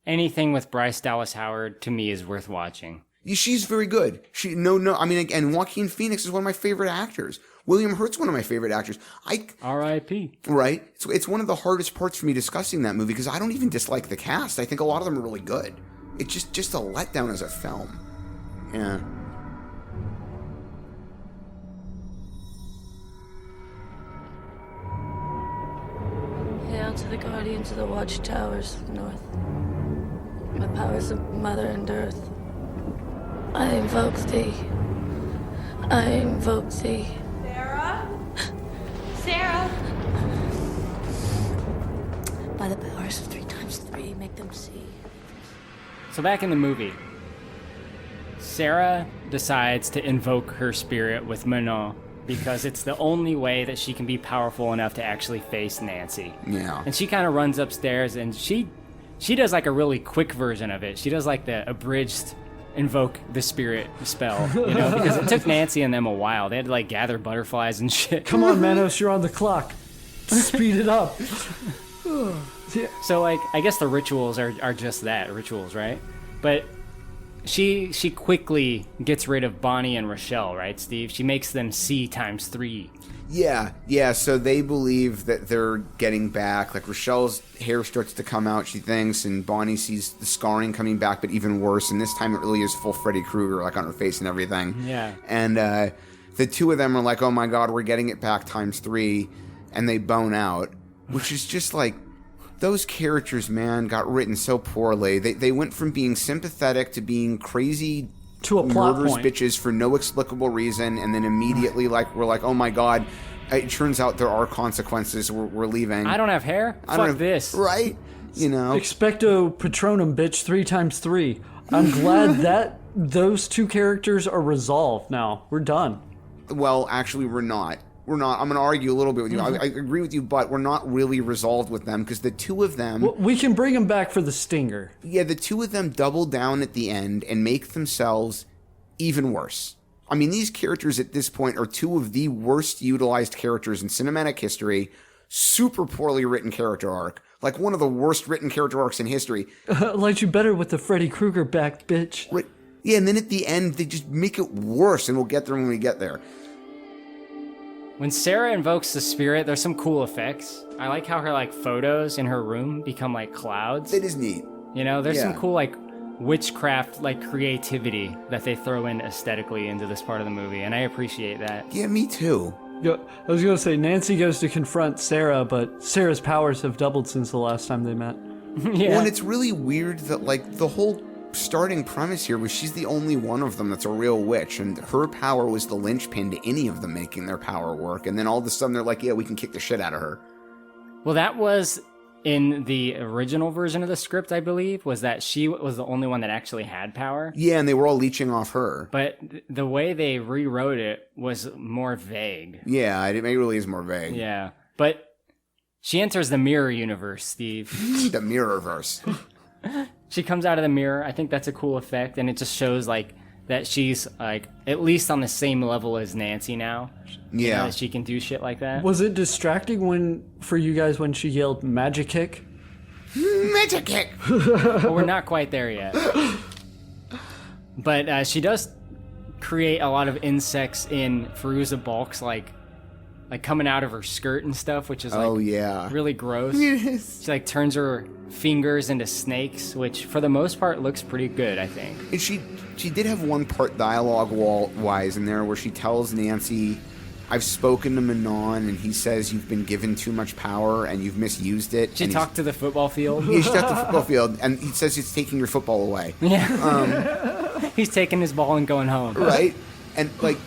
Anything with Bryce Dallas Howard, to me, is worth watching. She's very good. I mean, and Joaquin Phoenix is one of my favorite actors. William Hurt's one of my favorite actors. R.I.P. Right? It's one of the hardest parts for me discussing that movie because I don't even dislike the cast. I think a lot of them are really good. It's just a letdown as a film. Yeah. Hail to the guardians of the watchtowers of the north. My powers of mother and earth. I invoke thee. I invoke thee. Sarah? Sarah? By the powers of 3 times 3, make them see. So back in the movie, Sarah decides to invoke her spirit with Manon because it's the only way that she can be powerful enough to actually face Nancy. Yeah. And she kind of runs upstairs and she does like a really quick version of it. She does like the abridged invoke the spirit spell, you know, because it took Nancy and them a while. They had to like gather butterflies and shit. Come on, Manos, you're on the clock. Speed it up. So like, I guess the rituals are just that, rituals, right? But she quickly gets rid of Bonnie and Rochelle, right, Steve? She makes them see times 3. Yeah, so they believe that they're getting back. Like, Rochelle's hair starts to come out, she thinks, and Bonnie sees the scarring coming back, but even worse. And this time it really is full Freddy Krueger, like, on her face and everything. Yeah. And the two of them are like, oh my god, we're getting it back times 3. And they bone out, which is just like, those characters, man, got written so poorly. They went from being sympathetic to being crazy to a plot murderous point. bitches for no explicable reason, and then immediately we're like, oh my god, it turns out there are consequences. We're leaving. I don't have hair. Fuck this. Right? You know. Expecto Patronum, bitch. 3 times 3. I'm glad that those two characters are resolved now. We're done. Well, actually, we're not. I'm going to argue a little bit with you. I agree with you, but we're not really resolved with them because the two of them... Well, we can bring them back for the stinger. Yeah, the two of them double down at the end and make themselves even worse. I mean, these characters at this point are two of the worst utilized characters in cinematic history. Super poorly written character arc. Like one of the worst written character arcs in history. Liked you better with the Freddy Krueger back, bitch. Right. Yeah, and then at the end, they just make it worse, and we'll get there when we get there. When Sarah invokes the spirit, there's some cool effects. I like how her like photos in her room become like clouds. It is neat. You know, there's some Yeah. cool like witchcraft like creativity that they throw in aesthetically into this part of the movie, and I appreciate that. Yeah, me too. Yeah, I was going to say, Nancy goes to confront Sarah, but Sarah's powers have doubled since the last time they met. Yeah. Well, and it's really weird that like the whole starting premise here was she's the only one of them that's a real witch, and her power was the linchpin to any of them making their power work, and then all of a sudden they're like, yeah, we can kick the shit out of her. Well, that was in the original version of the script, I believe, was that she was the only one that actually had power. Yeah, and they were all leeching off her. But the way they rewrote it was more vague. Yeah, it really is more vague. Yeah, but she enters the mirror universe, Steve. The mirrorverse. She comes out of the mirror. I think that's a cool effect, and it just shows like that she's like at least on the same level as Nancy now. You know, Yeah. that she can do shit like that. Was it distracting for you guys when she yelled magic kick? Magic kick! Well, we're not quite there yet. But she does create a lot of insects in Fairuza Balk's like coming out of her skirt and stuff, which is like Oh, yeah. really gross. Yes. She like turns her fingers into snakes, which for the most part looks pretty good, I think. And she did have one part dialogue wise in there where she tells Nancy, I've spoken to Manon, and he says you've been given too much power and you've misused it. She and talked to the football field. Yeah, she talked to the football field, and he says it's taking your football away. Yeah. He's taking his ball and going home. Right? And, like,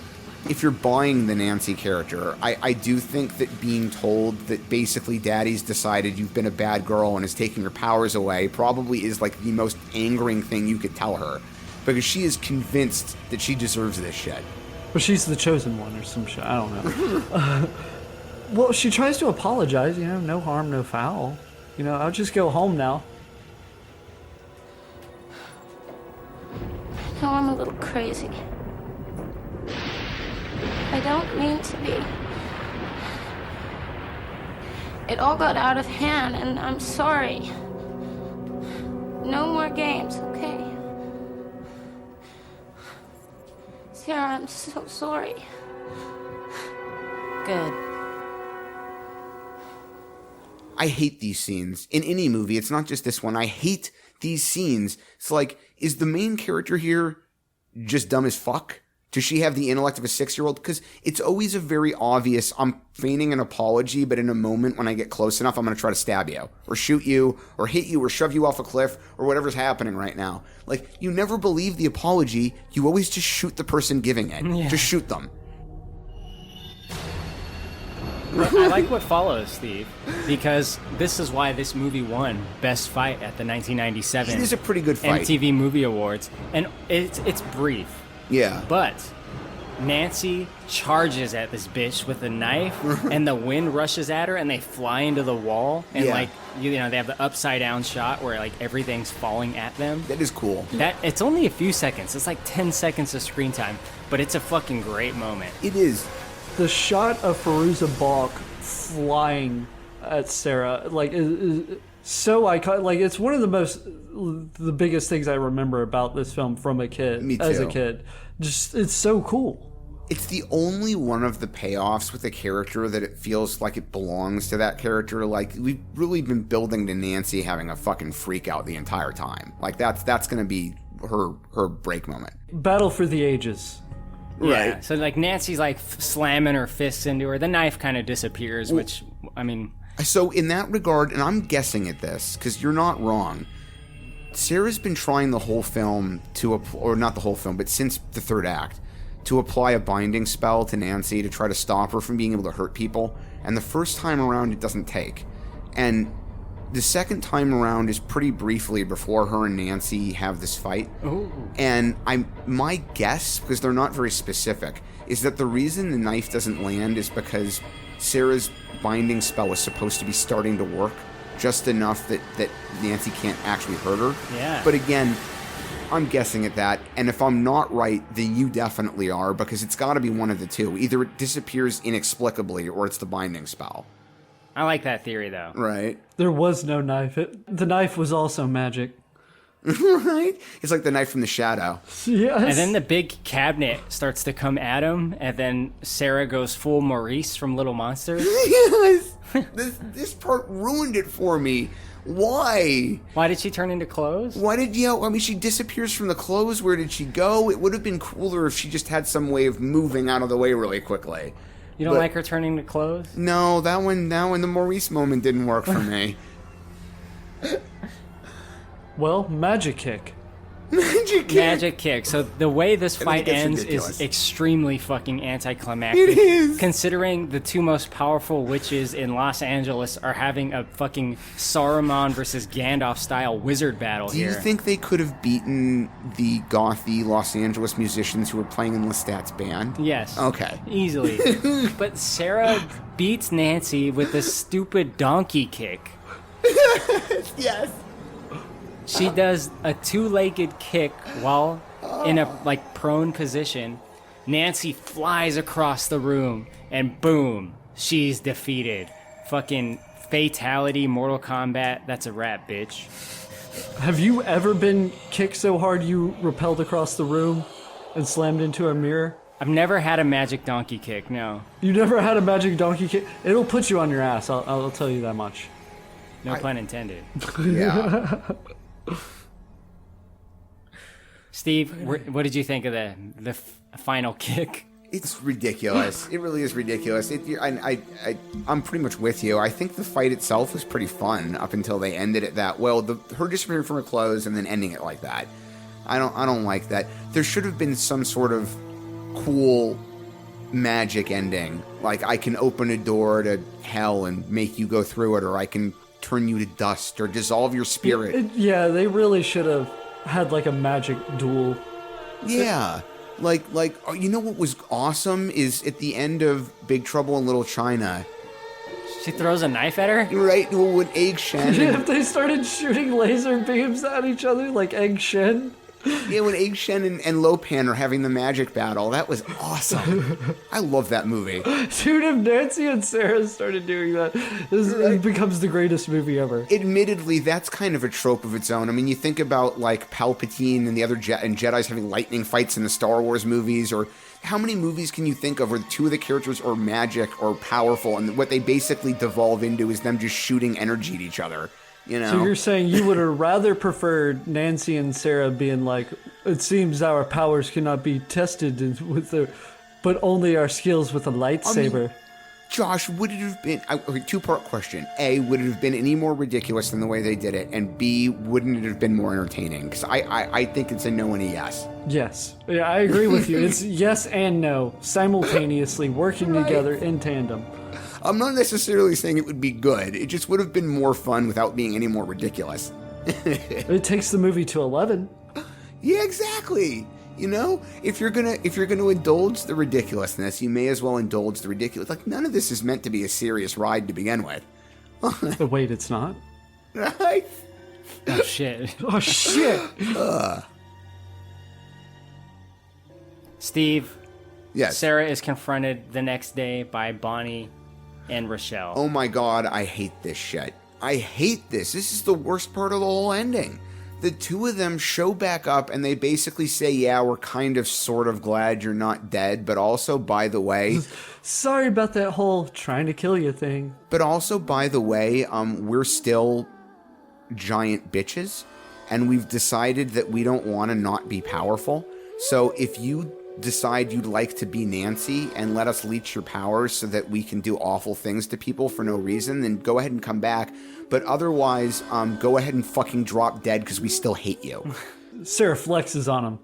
if you're buying the Nancy character, I do think that being told that basically daddy's decided you've been a bad girl and is taking your powers away probably is, like, the most angering thing you could tell her. Because she is convinced that she deserves this shit. But she's the chosen one or some shit. I don't know. Well, she tries to apologize, no harm, no foul. I'll just go home now. I know I'm a little crazy. I don't mean to be. It all got out of hand, and I'm sorry. No more games, okay? Sarah, I'm so sorry. Good. I hate these scenes. In any movie, it's not just this one. I hate these scenes. It's like, is the main character here just dumb as fuck? Does she have the intellect of a 6-year-old? Because it's always a very obvious, I'm feigning an apology, but in a moment when I get close enough, I'm going to try to stab you, or shoot you, or hit you, or shove you off a cliff, or whatever's happening right now. Like, you never believe the apology. You always just shoot the person giving it. Yeah. Just shoot them. I like what follows, Steve, because this is why this movie won Best Fight at the 1997 It is a pretty good fight. MTV Movie Awards, and it's brief. Yeah. But Nancy charges at this bitch with a knife, and the wind rushes at her, and they fly into the wall, and Yeah. like they have the upside down shot where like everything's falling at them. That is cool. That it's only a few seconds. It's like 10 seconds of screen time, but it's a fucking great moment. It is. The shot of Fairuza Balk flying at Sarah, like, is so iconic. Like, it's one of the biggest things I remember about this film from a kid. Me too. As a kid. Just, it's so cool. It's the only one of the payoffs with a character that it feels like it belongs to that character. Like, we've really been building to Nancy having a fucking freak out the entire time. Like, that's going to be her break moment. Battle for the ages. Yeah, Right. so like Nancy's like slamming her fists into her. The knife kind of disappears, which, I mean... So in that regard, and I'm guessing at this, because you're not wrong, Sarah's been trying the whole film or not the whole film, but since the third act, to apply a binding spell to Nancy to try to stop her from being able to hurt people. And the first time around, it doesn't take. And the second time around is pretty briefly before her and Nancy have this fight. Ooh. And my guess, because they're not very specific, is that the reason the knife doesn't land is because Sarah's binding spell is supposed to be starting to work just enough that Nancy can't actually hurt her. Yeah. But again, I'm guessing at that, and if I'm not right, then you definitely are, because it's got to be one of the two. Either it disappears inexplicably, or it's the binding spell. I like that theory, though. Right. There was no knife. The knife was also magic. Right? It's like the knife from the shadow. Yes. And then the big cabinet starts to come at him, and then Sarah goes full Maurice from Little Monsters. Yes! This part ruined it for me. Why? Why did she turn into clothes? Why did she disappears from the clothes. Where did she go? It would have been cooler if she just had some way of moving out of the way really quickly. You don't like her turning to clothes? No, that one, the Maurice moment didn't work for me. Well, magic kick. Magic kick. So the way this fight ends ridiculous. is extremely fucking anticlimactic. It is. Considering the two most powerful witches in Los Angeles are having a fucking Saruman versus Gandalf style wizard battle Do here. you think they could have beaten the gothy Los Angeles musicians who were playing in Lestat's band? Yes. Okay. Easily. But Sarah beats Nancy with this stupid donkey kick. Yes. She does a two-legged kick while in a like prone position. Nancy flies across the room and boom, she's defeated. Fucking fatality, Mortal Kombat. That's a wrap, bitch. Have you ever been kicked so hard you repelled across the room and slammed into a mirror? I've never had a magic donkey kick, no. You never had a magic donkey kick? It'll put you on your ass, I'll tell you that much. No pun intended. Yeah. Steve, what did you think of the final kick? It's ridiculous. It really is ridiculous. I'm pretty much with you. I think the fight itself was pretty fun up until they ended it that well. Her disappearing from her clothes and then ending it like that. I don't like that. There should have been some sort of cool magic ending. Like, I can open a door to hell and make you go through it, or I can turn you to dust or dissolve your spirit. Yeah, they really should have had like a magic duel. Yeah. Like, you know what was awesome is at the end of Big Trouble in Little China. She throws a knife at her? Right, well, when Egg Shen... If they started shooting laser beams at each other like Egg Shen. Yeah, when Egg Shen and Lopan are having the magic battle, that was awesome. I love that movie. Dude, if Nancy and Sarah started doing that, it becomes the greatest movie ever. Admittedly, that's kind of a trope of its own. I mean, you think about, like, Palpatine and the other Jedis having lightning fights in the Star Wars movies, or how many movies can you think of where two of the characters are magic or powerful, and what they basically devolve into is them just shooting energy at each other? You know? So you're saying you would have rather preferred Nancy and Sarah being like, it seems our powers cannot be tested but only our skills with a lightsaber. Josh, would it have been... Okay, two-part question. A, would it have been any more ridiculous than the way they did it? And B, wouldn't it have been more entertaining? Because I think it's a no and a yes. Yes. Yeah, I agree with you. It's yes and no, simultaneously, working together in tandem. I'm not necessarily saying it would be good. It just would have been more fun without being any more ridiculous. It takes the movie to 11. Yeah, exactly. You know, if you're gonna indulge the ridiculousness, you may as well indulge the ridiculous. Like, none of this is meant to be a serious ride to begin with. But wait, it's not? Right? Oh, shit. Oh, shit. Steve. Yes. Sarah is confronted the next day by Bonnie and Rochelle. Oh my god, I hate this shit. I hate this. This is the worst part of the whole ending. The two of them show back up and they basically say, yeah, we're kind of sort of glad you're not dead, but also, by the way... Sorry about that whole trying to kill you thing. But also, by the way, we're still giant bitches, and we've decided that we don't want to not be powerful. So if you decide you'd like to be Nancy and let us leech your powers so that we can do awful things to people for no reason, then go ahead and come back. But otherwise, go ahead and fucking drop dead because we still hate you. Sarah flexes on him.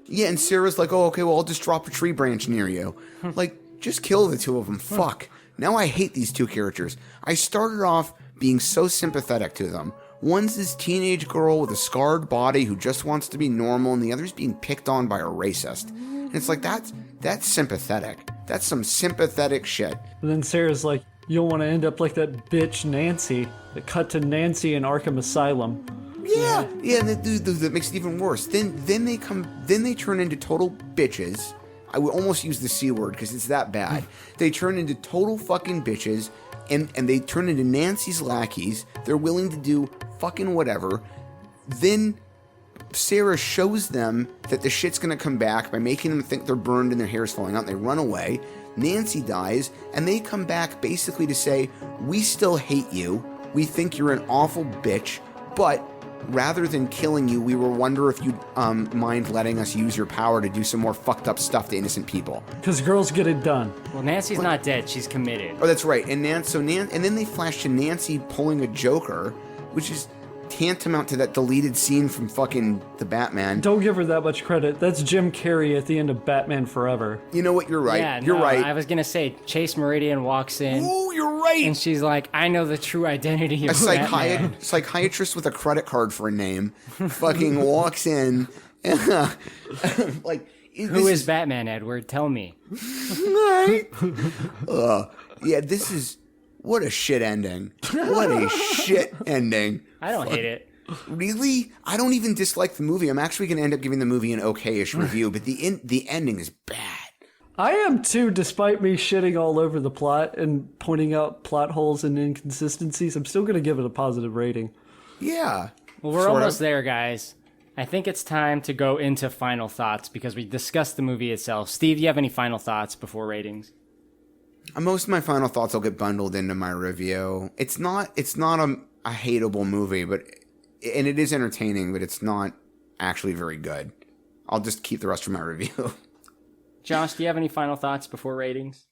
Yeah, and Sarah's like, oh, okay, well, I'll just drop a tree branch near you. Like, just kill the two of them. Fuck. Now I hate these two characters. I started off being so sympathetic to them. One's this teenage girl with a scarred body who just wants to be normal, and the other's being picked on by a racist. And it's like, that's sympathetic. That's some sympathetic shit. And then Sarah's like, you don't want to end up like that bitch Nancy. That cut to Nancy in Arkham Asylum. Yeah, and that makes it even worse. Then they turn into total bitches. I would almost use the C word because it's that bad. They turn into total fucking bitches, and they turn into Nancy's lackeys. They're willing to do fucking whatever. Then Sarah shows them that the shit's gonna come back by making them think they're burned and their hair's falling out, and they run away. Nancy dies, and they come back basically to say, we still hate you, we think you're an awful bitch, but rather than killing you, we will wonder if you'd mind letting us use your power to do some more fucked up stuff to innocent people. Because girls get it done. Well, Nancy's not dead, she's committed. Oh, that's right. And and then they flash to Nancy pulling a Joker, which is tantamount to that deleted scene from fucking the Batman. Don't give her that much credit. That's Jim Carrey at the end of Batman Forever. You know what? You're right. Yeah, you're right. I was gonna say Chase Meridian walks in. Ooh, you're right. And she's like, I know the true identity of Batman. Psychiatrist with a credit card for a name fucking walks in. Like, who is Batman, Edward? Tell me. Yeah, this is... What a shit ending. What a shit ending. I don't hate it. Really? I don't even dislike the movie. I'm actually going to end up giving the movie an okay-ish review, but the ending is bad. I am too, despite me shitting all over the plot and pointing out plot holes and inconsistencies. I'm still going to give it a positive rating. Yeah. Well, we're almost there, guys. I think it's time to go into final thoughts because we discussed the movie itself. Steve, you have any final thoughts before ratings? Most of my final thoughts will get bundled into my review. It's not a hateable movie, and it is entertaining, but it's not actually very good. I'll just keep the rest for my review. Josh, do you have any final thoughts before ratings?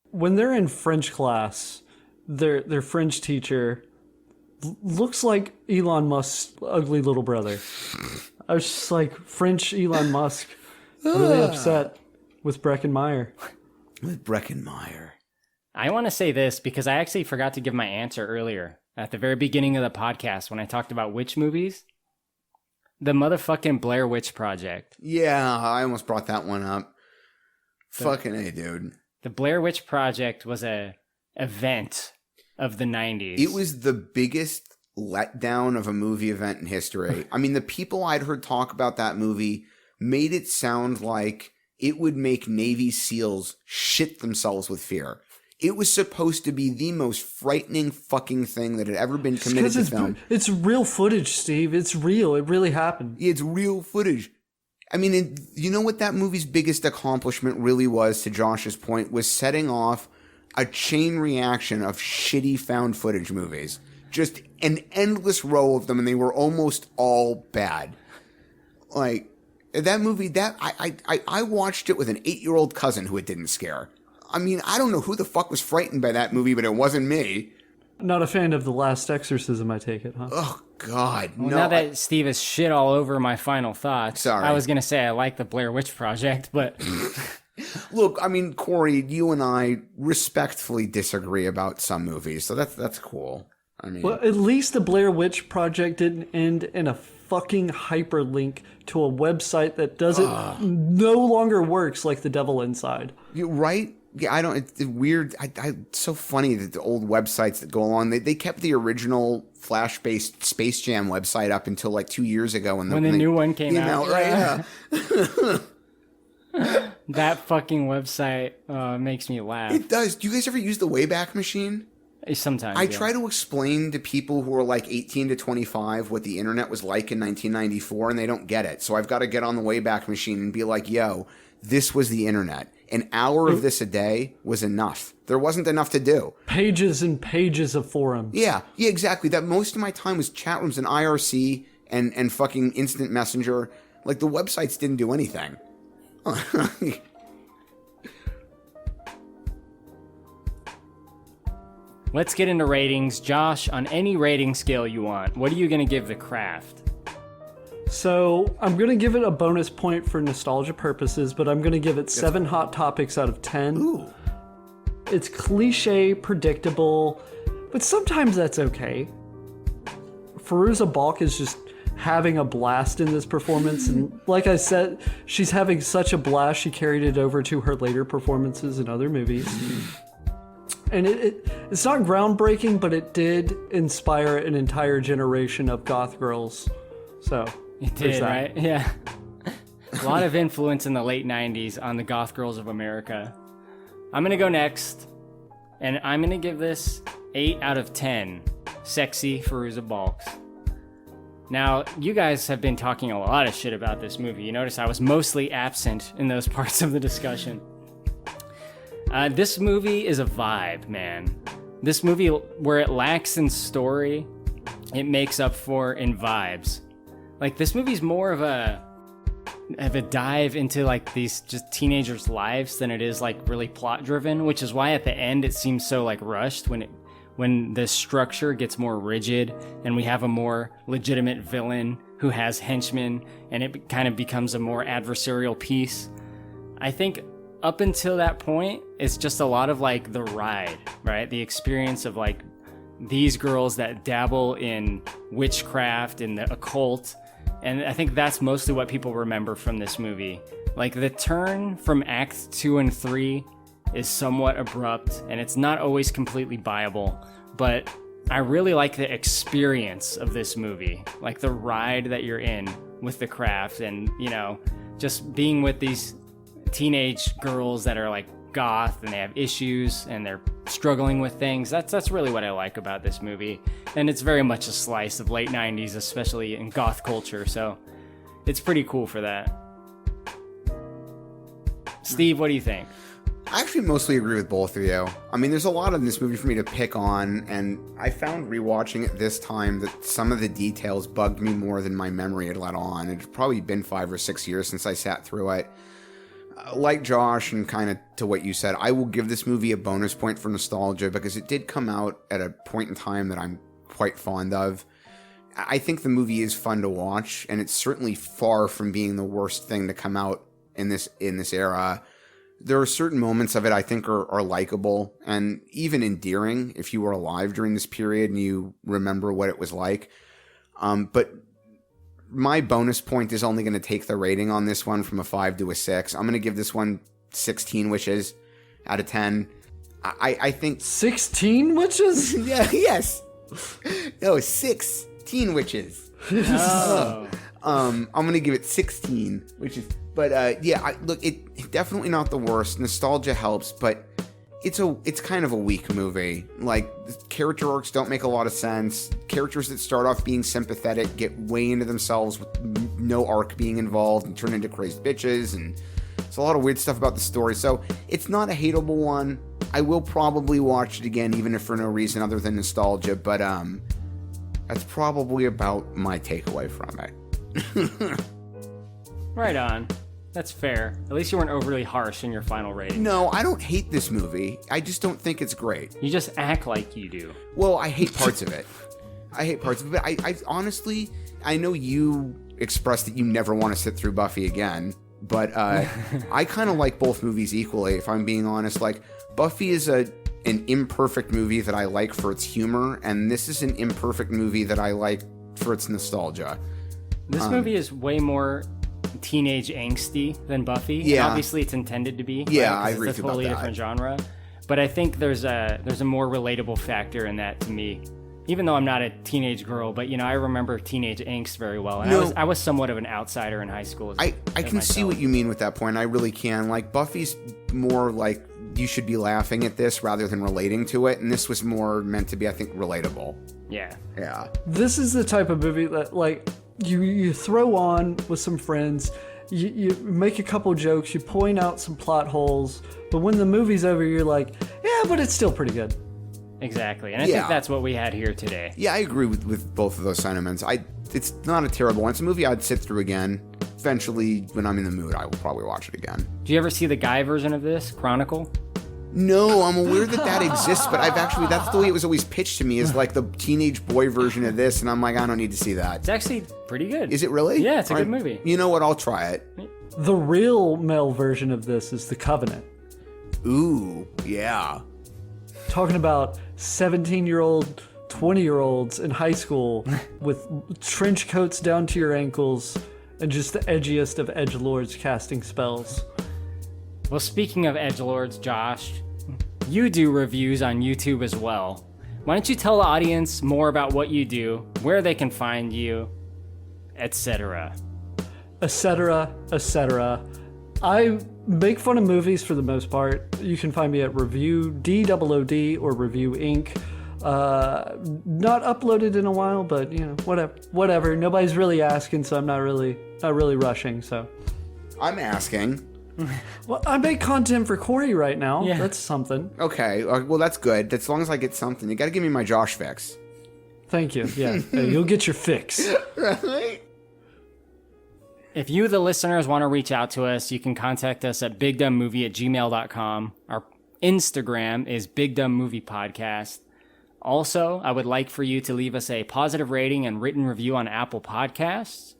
When they're in French class, their French teacher looks like Elon Musk's ugly little brother. I was just like, French Elon Musk, really upset with Breckenmeyer. With Breckenmeyer. I want to say this because I actually forgot to give my answer earlier at the very beginning of the podcast when I talked about witch movies. The motherfucking Blair Witch Project. Yeah, I almost brought that one up. Fucking A, dude. The Blair Witch Project was a event of the 90s. It was the biggest letdown of a movie event in history. I mean, the people I'd heard talk about that movie made it sound like it would make Navy SEALs shit themselves with fear. It was supposed to be the most frightening fucking thing that had ever been committed to film. It's real footage, Steve. It's real. It really happened. It's real footage. I mean, you know what that movie's biggest accomplishment really was, to Josh's point, was setting off a chain reaction of shitty found footage movies. Just an endless row of them, and they were almost all bad. Like, that movie, I watched it with an 8-year-old cousin who it didn't scare. I mean, I don't know who the fuck was frightened by that movie, but it wasn't me. Not a fan of The Last Exorcism, I take it, huh? Oh, God. Well, no. now that Steve has shit all over my final thoughts, Sorry. I was going to say I like the Blair Witch Project, but... Look, I mean, Korey, you and I respectfully disagree about some movies, so that's cool. I mean, well, at least the Blair Witch Project didn't end in a fucking hyperlink to a website that no longer works, like The Devil Inside. You right? Yeah, I don't. It's weird. It's so funny that the old websites that go along, they kept the original Flash-based Space Jam website up until like 2 years ago when the new one came out. Right? Yeah. That fucking website makes me laugh. It does. Do you guys ever use the Wayback Machine? Sometimes. I try to explain to people who are like 18 to 25 what the internet was like in 1994, and they don't get it. So I've got to get on the Wayback Machine and be like, yo, this was the internet. An hour of this a day was enough. There wasn't enough to do. Pages and pages of forums. Yeah, exactly. That most of my time was chat rooms and IRC and fucking instant messenger. Like, the websites didn't do anything. Let's get into ratings. Josh, on any rating scale you want, what are you going to give The Craft? So, I'm going to give it a bonus point for nostalgia purposes, but I'm going to give it 7 Hot Topics out of 10. Ooh. It's cliche, predictable, but sometimes that's okay. Fairuza Balk is just having a blast in this performance, and like I said, she's having such a blast, she carried it over to her later performances in other movies. And it's not groundbreaking, but it did inspire an entire generation of goth girls. So it did, right? Yeah. A lot of influence in the late 90s on the goth girls of America. I'm going to go next, and I'm going to give this 8 out of 10 sexy Fairuza Balks. Now, you guys have been talking a lot of shit about this movie. You notice I was mostly absent in those parts of the discussion. This movie is a vibe, man. This movie, where it lacks in story, it makes up for in vibes. Like, this movie's more of a dive into, like, these just teenagers' lives than it is, like, really plot-driven, which is why at the end it seems so, like, rushed when the structure gets more rigid and we have a more legitimate villain who has henchmen and it kind of becomes a more adversarial piece. I think up until that point, it's just a lot of like the ride, right? The experience of like these girls that dabble in witchcraft and the occult. And I think that's mostly what people remember from this movie. Like the turn from Act 2 and 3 is somewhat abrupt and it's not always completely viable, but I really like the experience of this movie, like the ride that you're in with the craft and, you know, just being with these teenage girls that are like goth and they have issues and they're struggling with things. That's really what I like about this movie. And it's very much a slice of late 90s, especially in goth culture, so it's pretty cool for that. Steve, what do you think? I actually mostly agree with both of you. I mean, there's a lot in this movie for me to pick on, and I found rewatching it this time that some of the details bugged me more than my memory had let on. It's probably been 5 or 6 years since I sat through it. Like Josh, and kind of to what you said, I will give this movie a bonus point for nostalgia because it did come out at a point in time that I'm quite fond of. I think the movie is fun to watch, and it's certainly far from being the worst thing to come out in this era. There are certain moments of it I think are likable and even endearing if you were alive during this period and you remember what it was like. But my bonus point is only going to take the rating on this one from a 5 to a 6. I'm going to give this one 16 witches out of 10. I think 16 witches? Yeah, yes. No, 16 witches. Oh. I'm going to give it 16 witches. But yeah, look, it's definitely not the worst. Nostalgia helps, but it's kind of a weak movie. Like, the character arcs don't make a lot of sense. Characters that start off being sympathetic get way into themselves with no arc being involved and turn into crazed bitches, and there's a lot of weird stuff about the story. So it's not a hateable one. I will probably watch it again, even if for no reason other than nostalgia. But That's probably about my takeaway from it. Right on. That's fair. At least you weren't overly harsh in your final rating. No, I don't hate this movie. I just don't think it's great. You just act like you do. Well, I hate parts of it. But I honestly, I know you expressed that you never want to sit through Buffy again, but I kind of like both movies equally, if I'm being honest. Like, Buffy is an imperfect movie that I like for its humor, and this is an imperfect movie that I like for its nostalgia. This movie is way more teenage angsty than Buffy. Yeah. And obviously it's intended to be. Yeah, right? I agree It's a about totally that. different genre. But I think there's a more relatable factor in that to me. Even though I'm not a teenage girl, but I remember teenage angst very well. And I was somewhat of an outsider in high school. I can see what you mean with that point. I really can. Like, Buffy's more like you should be laughing at this rather than relating to it, and this was more meant to be, I think, relatable. Yeah. Yeah. This is the type of movie that, like, you throw on with some friends, you make a couple jokes, you point out some plot holes, but when the movie's over, you're like, yeah, but it's still pretty good. Exactly. And I think that's what we had here today. Yeah, I agree with both of those sentiments. It's not a terrible one. It's a movie I'd sit through again. Eventually, when I'm in the mood, I will probably watch it again. Do you ever see the guy version of this, Chronicle? No, I'm aware that exists, but that's the way it was always pitched to me, is like the teenage boy version of this, and I'm like, I don't need to see that. It's actually pretty good. Is it really? Yeah, it's a good movie. You know what? I'll try it. The real male version of this is The Covenant. Ooh, yeah. Talking about 17-year-old, 20-year-olds in high school with trench coats down to your ankles and just the edgiest of edgelords casting spells. Well, speaking of edgelords, Josh, you do reviews on YouTube as well. Why don't you tell the audience more about what you do, where they can find you, etc. etc. I make fun of movies for the most part. You can find me at Review DOOD or Review Inc. Not uploaded in a while, but whatever. Nobody's really asking, so I'm not really rushing. So I'm asking. Well, I make content for Korey right now. Yeah. That's something. Okay, well, that's good. As long as I get something. You got to give me my Josh fix. Thank you. Yeah, hey, you'll get your fix. Right? If you, the listeners, want to reach out to us, you can contact us at bigdumbmovie@gmail.com. Our Instagram is Big Dumb Movie Podcast. Also, I would like for you to leave us a positive rating and written review on Apple Podcasts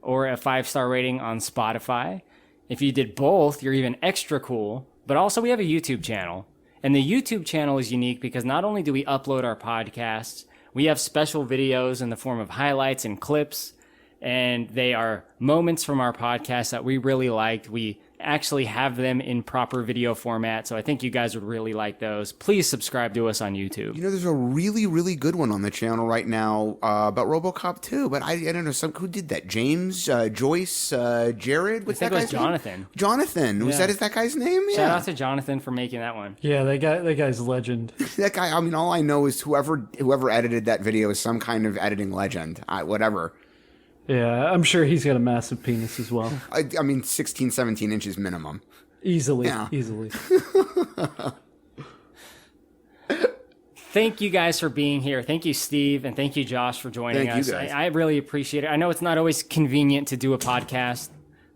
or a 5-star rating on Spotify. If you did both, you're even extra cool. But also, we have a YouTube channel. And the YouTube channel is unique because not only do we upload our podcasts, we have special videos in the form of highlights and clips. And they are moments from our podcast that we really liked. We actually have them in proper video format, so I think you guys would really like those. Please subscribe to us on YouTube. There's a really, really good one on the channel right now about RoboCop 2, but I don't know who did that. James, Joyce, Jared? What's that guy's name? Jonathan. Jonathan. Yeah. Was that guy's name? Yeah. Shout out to Jonathan for making that one. Yeah, that guy's a legend. That guy, I mean, all I know is whoever edited that video is some kind of editing legend. Whatever. Yeah, I'm sure he's got a massive penis as well. I mean, 16, 17 inches minimum. Easily. Thank you guys for being here. Thank you, Steve, and thank you, Josh, for joining us. You guys. I really appreciate it. I know it's not always convenient to do a podcast,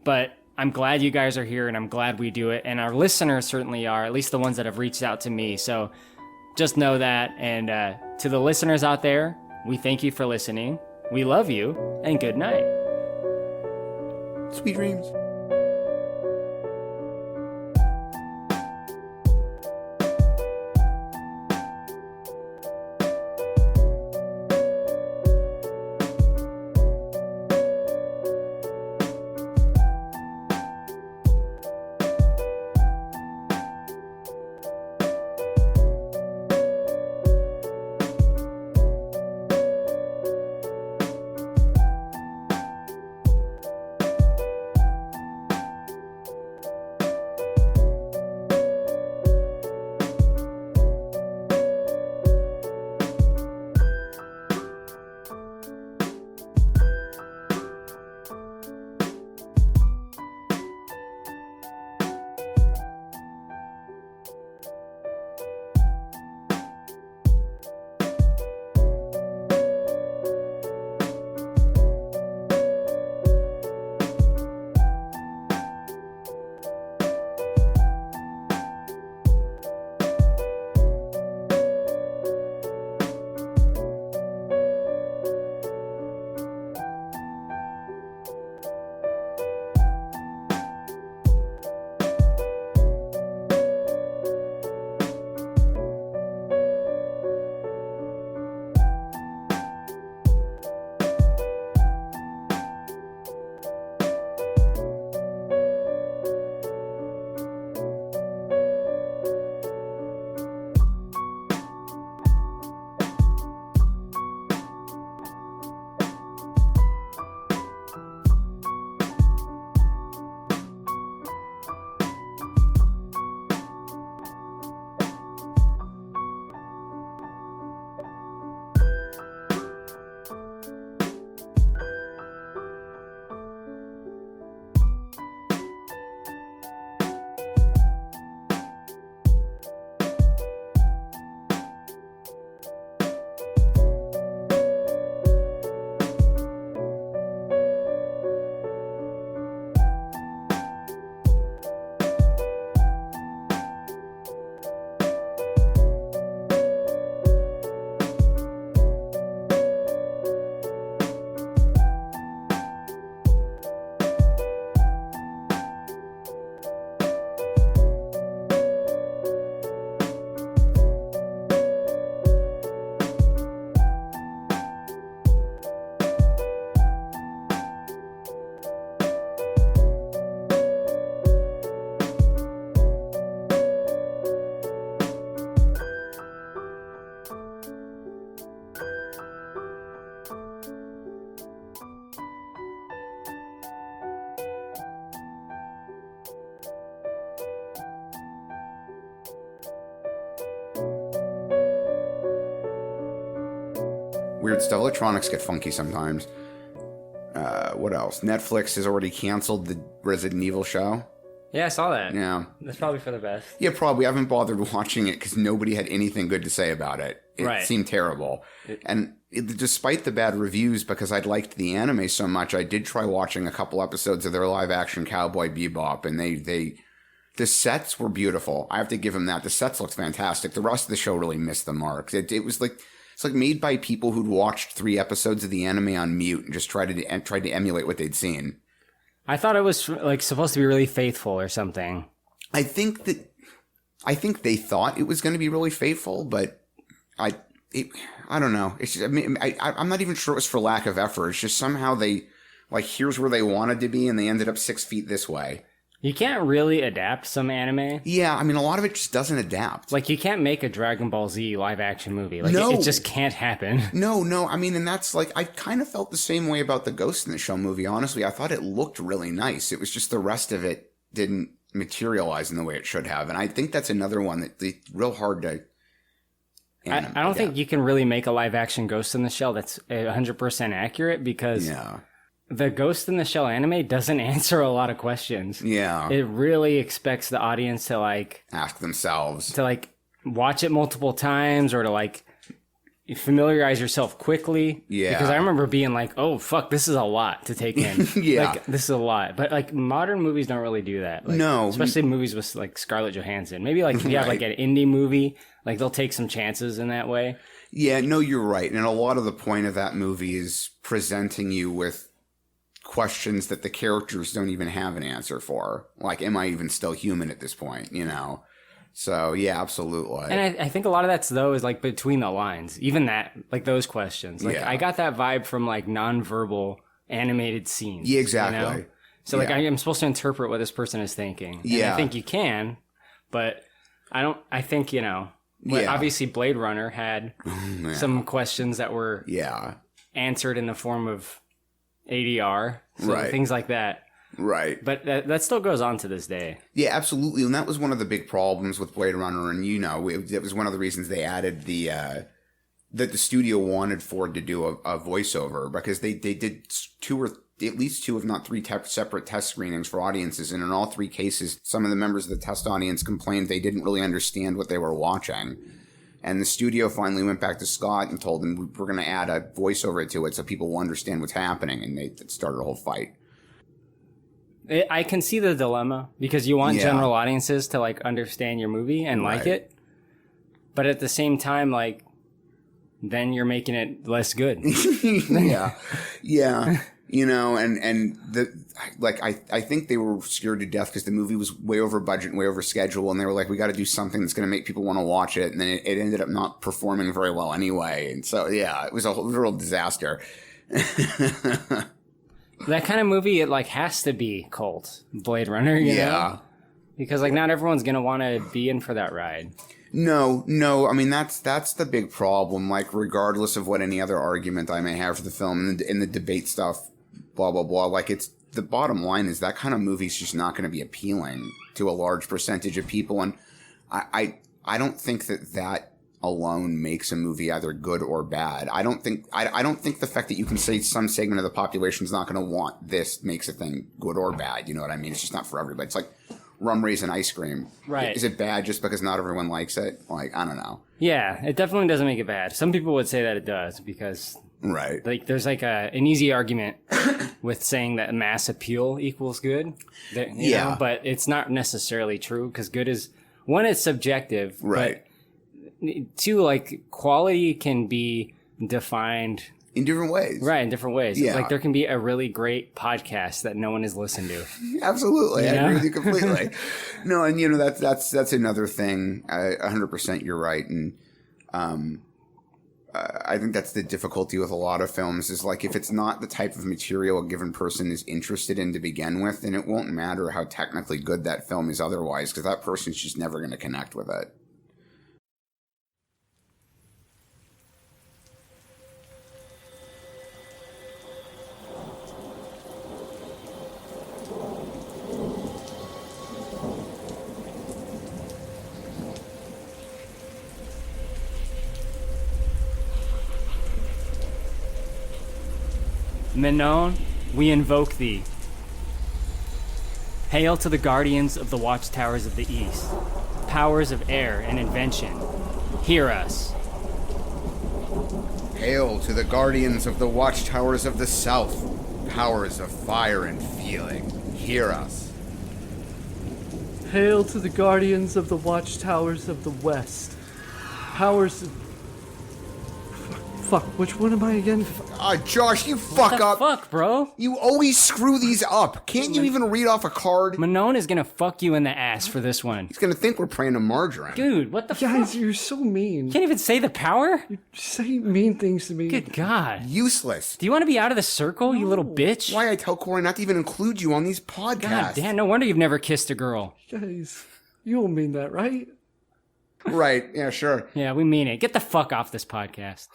but I'm glad you guys are here, and I'm glad we do it. And our listeners certainly are, at least the ones that have reached out to me. So just know that. And to the listeners out there, we thank you for listening. We love you, and good night. Sweet dreams. weird stuff. Electronics get funky sometimes. What else? Netflix has already canceled the Resident Evil show. Yeah, I saw that. Yeah. That's probably for the best. Yeah, probably. I haven't bothered watching it because nobody had anything good to say about it. It seemed terrible. Despite the bad reviews, because I'd liked the anime so much, I did try watching a couple episodes of their live-action Cowboy Bebop, and the sets were beautiful. I have to give them that. The sets looked fantastic. The rest of the show really missed the mark. It was like... It's like made by people who'd watched 3 episodes of the anime on mute and just tried to emulate what they'd seen. I thought it was like supposed to be really faithful or something. I think they thought it was going to be really faithful, but I don't know. It's just, I'm not even sure it was for lack of effort. It's just somehow they like here's where they wanted to be and they ended up 6 feet this way. You can't really adapt some anime. Yeah, I mean, a lot of it just doesn't adapt. Like, you can't make a Dragon Ball Z live-action movie. Like, no. It just can't happen. No. I mean, and that's like, I kind of felt the same way about the Ghost in the Shell movie, honestly. I thought it looked really nice. It was just the rest of it didn't materialize in the way it should have. And I think that's another one that's real hard to... I don't think you can really make a live-action Ghost in the Shell that's 100% accurate because... Yeah. The Ghost in the Shell anime doesn't answer a lot of questions. Yeah. It really expects the audience to, like... ask themselves. To, like, watch it multiple times or to, like, familiarize yourself quickly. Yeah. Because I remember being like, oh, fuck, this is a lot to take in. Yeah. Like, this is a lot. But, like, modern movies don't really do that. Like, no. Especially movies with, like, Scarlett Johansson. Maybe, like, if you have, like, an indie movie, like, they'll take some chances in that way. Yeah, no, you're right. And a lot of the point of that movie is presenting you with questions that the characters don't even have an answer for. Like, am I even still human at this point, you know? So, yeah, absolutely. And I think a lot of that's, though, is, like, between the lines. Even that, like, those questions. Like, I got that vibe from, like, nonverbal animated scenes. Yeah, exactly. You know? So, like, I'm supposed to interpret what this person is thinking. And I think you can, but I think, you know, obviously Blade Runner had some questions that were answered in the form of ADR, so things like that. Right. But that still goes on to this day. Yeah, absolutely. And that was one of the big problems with Blade Runner. And, you know, it was one of the reasons they added that the studio wanted Ford to do a voiceover, because they did at least two, if not three separate test screenings for audiences. And in all 3 cases, some of the members of the test audience complained they didn't really understand what they were watching. And the studio finally went back to Scott and told him, we're going to add a voiceover to it so people will understand what's happening. And they started a whole fight. I can see the dilemma, because you want general audiences to, like, understand your movie and like it. But at the same time, like, then you're making it less good. Yeah. You know, and I think they were scared to death because the movie was way over budget and way over schedule, and they were like, we got to do something that's going to make people want to watch it, and then it ended up not performing very well anyway, and so it was a real disaster. That kind of movie, it like has to be cult. Blade Runner, you know? Because like not everyone's gonna want to be in for that ride. No. I mean, that's the big problem. Like, regardless of what any other argument I may have for the film and the debate stuff, blah, blah, blah. Like, it's the bottom line is that kind of movie's just not going to be appealing to a large percentage of people. And I don't think that alone makes a movie either good or bad. I don't think the fact that you can say some segment of the population is not going to want this makes a thing good or bad. You know what I mean? It's just not for everybody. It's like rum raisin ice cream. Right. Is it bad just because not everyone likes it? Like, I don't know. Yeah, it definitely doesn't make it bad. Some people would say that it does because like there's like an easy argument with saying that mass appeal equals good. You know, but it's not necessarily true because good is, one, it's subjective. Right. But 2, like, quality can be defined in different ways. Right, in different ways. Yeah. Like, there can be a really great podcast that no one has listened to. Absolutely. You know? I agree with you completely. No, and, you know, that's another thing. 100% you're right. And I think that's the difficulty with a lot of films is, like, if it's not the type of material a given person is interested in to begin with, then it won't matter how technically good that film is otherwise, because that person's just never going to connect with it. Menon, we invoke thee. Hail to the guardians of the watchtowers of the east, powers of air and invention. Hear us. Hail to the guardians of the watchtowers of the south, powers of fire and feeling. Hear us. Hail to the guardians of the watchtowers of the west, powers of... Fuck, which one am I again? Josh, you fuck up. Fuck, bro. You always screw these up. Can't you even read off a card? Menon is gonna fuck you in the ass for this one. He's gonna think we're praying to margarine. Dude, what the Guys, fuck? you're so mean. You can't even say the power? You say mean things to me. Good God. Useless. Do you want to be out of the circle, you little bitch? Why I tell Korey not to even include you on these podcasts. God damn, no wonder you've never kissed a girl. Guys, you don't mean that, right? Right, yeah, sure. Yeah, we mean it. Get the fuck off this podcast.